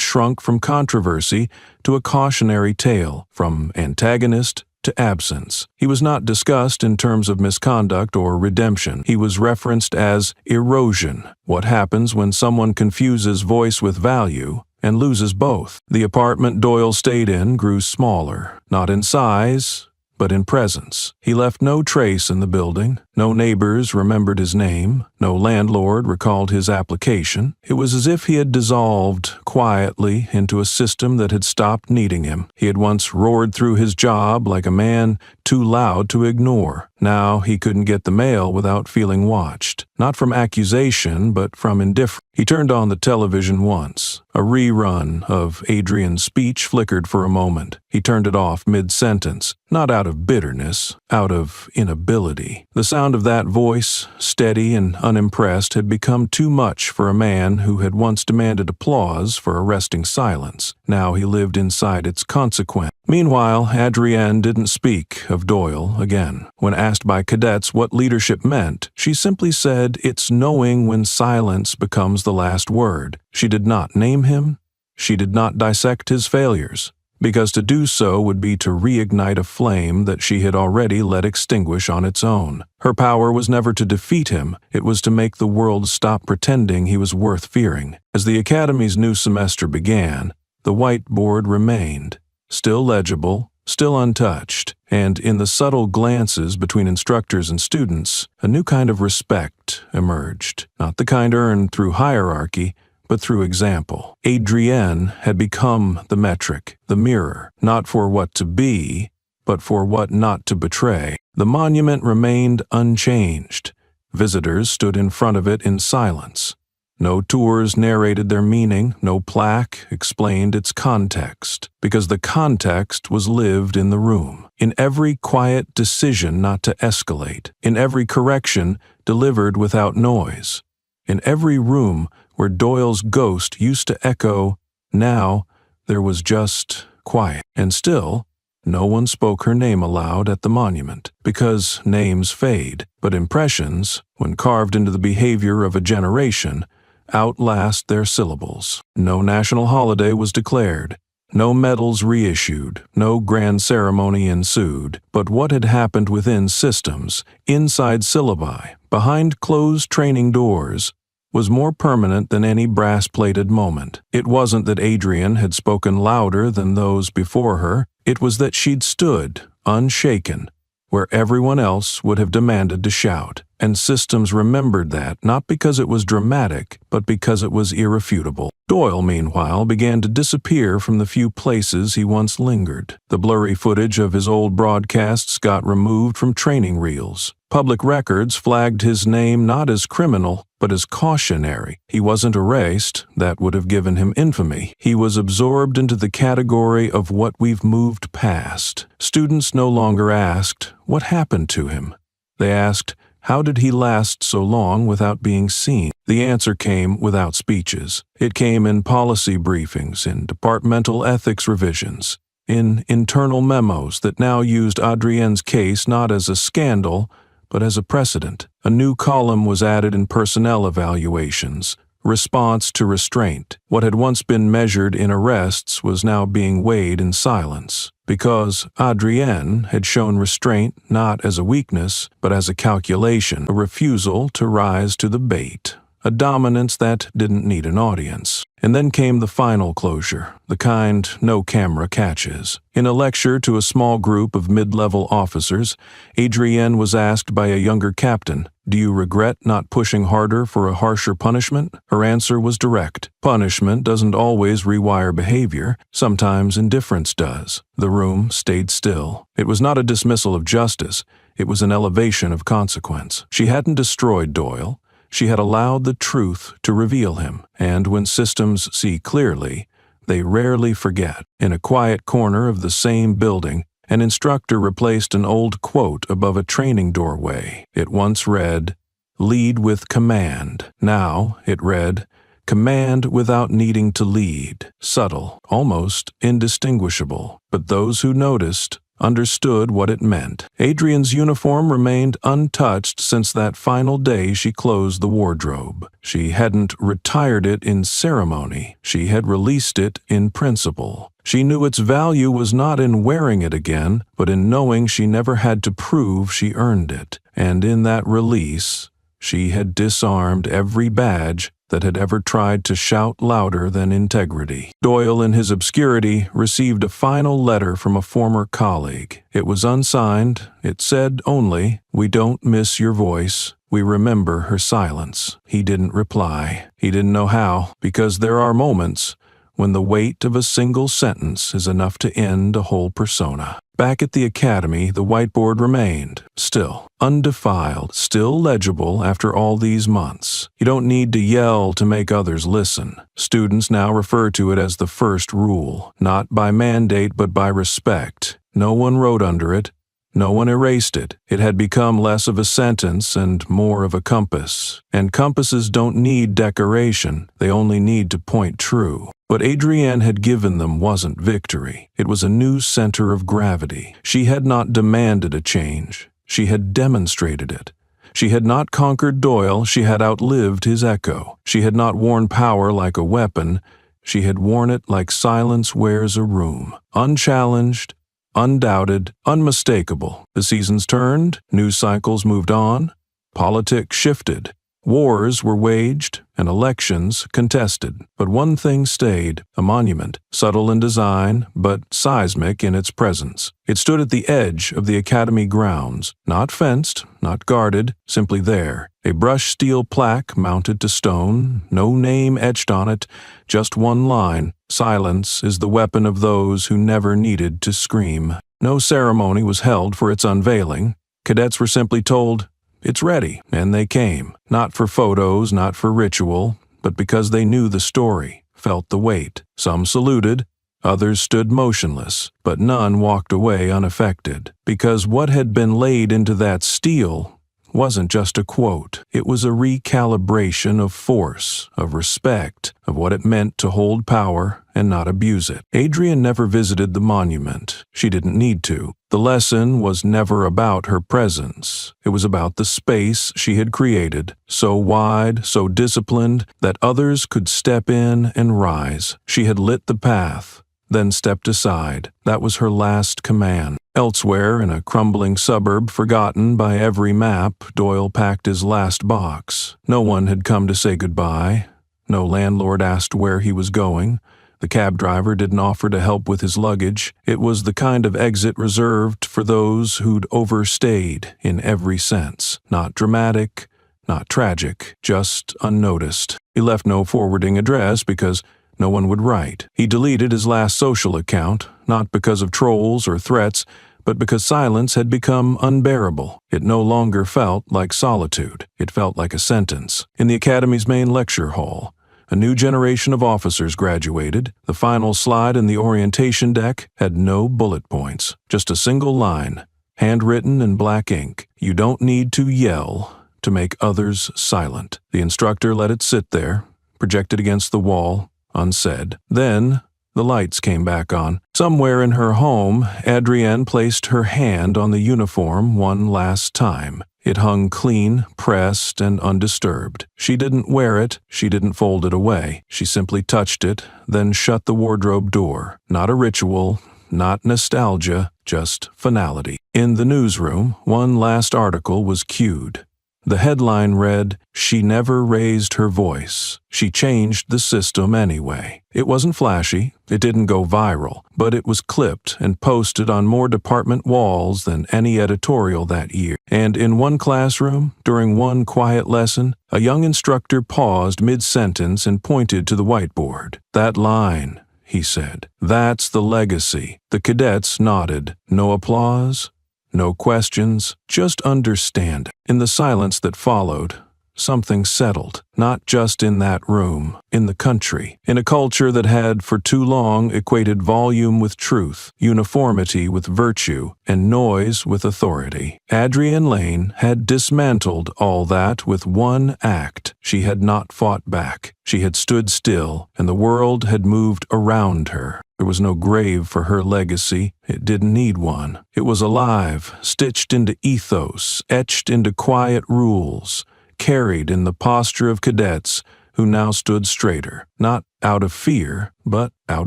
shrunk from controversy to a cautionary tale, from antagonist to absence. He was not discussed in terms of misconduct or redemption. He was referenced as erosion, what happens when someone confuses voice with value and loses both. The apartment Doyle stayed in grew smaller, not in size, but in presence. He left no trace in the building. No neighbors remembered his name. No landlord recalled his application. It was as if he had dissolved quietly into a system that had stopped needing him. He had once roared through his job like a man too loud to ignore. Now he couldn't get the mail without feeling watched. Not from accusation, but from indifference. He turned on the television once. A rerun of Adrian's speech flickered for a moment. He turned it off mid-sentence, not out of bitterness, out of inability. The sound of that voice, steady and unimpressed, had become too much for a man who had once demanded applause for arresting silence. Now he lived inside its consequence. Meanwhile, Adrienne didn't speak of Doyle again. When asked by cadets what leadership meant, she simply said, "It's knowing when silence becomes the last word." She did not name him. She did not dissect his failures, because to do so would be to reignite a flame that she had already let extinguish on its own. Her power was never to defeat him, it was to make the world stop pretending he was worth fearing. As the Academy's new semester began, the whiteboard remained, still legible, still untouched, and in the subtle glances between instructors and students, a new kind of respect emerged, not the kind earned through hierarchy, but through example. Adrienne had become the metric, the mirror, not for what to be, but for what not to betray. The monument remained unchanged. Visitors stood in front of it in silence. No tours narrated their meaning, no plaque explained its context, because the context was lived in the room. In every quiet decision not to escalate, in every correction delivered without noise, in every room where Doyle's ghost used to echo, now there was just quiet. And still, no one spoke her name aloud at the monument, because names fade, but impressions, when carved into the behavior of a generation, outlast their syllables. No national holiday was declared, no medals reissued, no grand ceremony ensued, but what had happened within systems, inside syllabi, behind closed training doors, was more permanent than any brass-plated moment. It wasn't that Adrienne had spoken louder than those before her, it was that she'd stood, unshaken, where everyone else would have demanded to shout. And systems remembered that, not because it was dramatic, but because it was irrefutable. Doyle, meanwhile, began to disappear from the few places he once lingered. The blurry footage of his old broadcasts got removed from training reels. Public records flagged his name not as criminal, but as cautionary. He wasn't erased, that would have given him infamy. He was absorbed into the category of what we've moved past. Students no longer asked, what happened to him? They asked, how did he last so long without being seen? The answer came without speeches. It came in policy briefings, in departmental ethics revisions, in internal memos that now used Adrienne's case not as a scandal, but as a precedent. A new column was added in personnel evaluations, response to restraint. What had once been measured in arrests was now being weighed in silence, because Adrienne had shown restraint not as a weakness, but as a calculation, a refusal to rise to the bait. a dominance that didn't need an audience. And then came the final closure, the kind no camera catches. In a lecture to a small group of mid-level officers, Adrienne was asked by a younger captain, "Do you regret not pushing harder for a harsher punishment?" Her answer was direct. Punishment doesn't always rewire behavior. Sometimes indifference does. The room stayed still. It was not a dismissal of justice. It was an elevation of consequence. She hadn't destroyed Doyle. She had allowed the truth to reveal him, and when systems see clearly, they rarely forget. In a quiet corner of the same building, an instructor replaced an old quote above a training doorway. It once read, "Lead with command." Now it read, "Command without needing to lead." Subtle, almost indistinguishable, but those who noticed understood what it meant. Adrienne's uniform remained untouched since that final day she closed the wardrobe. She hadn't retired it in ceremony. She had released it in principle. She knew its value was not in wearing it again, but in knowing she never had to prove she earned it. And in that release, she had disarmed every badge that had ever tried to shout louder than integrity. Doyle, in his obscurity, received a final letter from a former colleague. It was unsigned. It said only, "We don't miss your voice. We remember her silence." He didn't reply. He didn't know how, because there are moments when the weight of a single sentence is enough to end a whole persona. Back at the academy, the whiteboard remained, still, undefiled, still legible after all these months. You don't need to yell to make others listen. Students now refer to it as the first rule, not by mandate but by respect. No one wrote under it. No one erased it. It had become less of a sentence and more of a compass. And compasses don't need decoration. They only need to point true. What Adrienne had given them wasn't victory. It was a new center of gravity. She had not demanded a change. She had demonstrated it. She had not conquered Doyle. She had outlived his echo. She had not worn power like a weapon. She had worn it like silence wears a room. Unchallenged, undoubted, unmistakable. The seasons turned, news cycles moved on, politics shifted, wars were waged, and elections contested. But one thing stayed, a monument, subtle in design, but seismic in its presence. It stood at the edge of the academy grounds, not fenced, not guarded, simply there. A brushed steel plaque mounted to stone, no name etched on it, just one line: "Silence is the weapon of those who never needed to scream." No ceremony was held for its unveiling. Cadets were simply told, "It's ready," and they came, not for photos, not for ritual, but because they knew the story, felt the weight. Some saluted, others stood motionless, but none walked away unaffected, because what had been laid into that steel wasn't just a quote. It was a recalibration of force, of respect, of what it meant to hold power and not abuse it. Adrienne never visited the monument. She didn't need to. The lesson was never about her presence. It was about the space she had created, so wide, so disciplined, that others could step in and rise. She had lit the path, then stepped aside. That was her last command. Elsewhere, in a crumbling suburb forgotten by every map, Doyle packed his last box. No one had come to say goodbye. No landlord asked where he was going. The cab driver didn't offer to help with his luggage. It was the kind of exit reserved for those who'd overstayed in every sense. Not dramatic, not tragic, just unnoticed. He left no forwarding address because no one would write. He deleted his last social account, not because of trolls or threats, but because silence had become unbearable. It no longer felt like solitude. It felt like a sentence. In the academy's main lecture hall, a new generation of officers graduated. The final slide in the orientation deck had no bullet points, just a single line, handwritten in black ink. "You don't need to yell to make others silent." The instructor let it sit there, projected against the wall, unsaid. Then the lights came back on. Somewhere in her home, Adrienne placed her hand on the uniform one last time. It hung clean, pressed, and undisturbed. She didn't wear it. She didn't fold it away. She simply touched it, then shut the wardrobe door. Not a ritual, not nostalgia, just finality. In the newsroom, one last article was cued. The headline read, "She never raised her voice. She changed the system anyway." It wasn't flashy, it didn't go viral, but it was clipped and posted on more department walls than any editorial that year. And in one classroom, during one quiet lesson, a young instructor paused mid-sentence and pointed to the whiteboard. "That line," he said, "that's the legacy." The cadets nodded. No applause, no questions, just understand. In the silence that followed, something settled, not just in that room, in the country, in a culture that had for too long equated volume with truth, uniformity with virtue, and noise with authority. Adrienne Lane had dismantled all that with one act. She had not fought back. She had stood still, and the world had moved around her. There was no grave for her legacy. It didn't need one. It was alive, stitched into ethos, etched into quiet rules, carried in the posture of cadets who now stood straighter, not out of fear, but out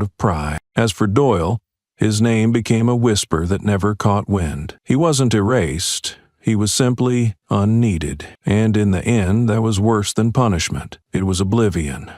of pride. As for Doyle, his name became a whisper that never caught wind. He wasn't erased. He was simply unneeded. And in the end, that was worse than punishment. It was oblivion.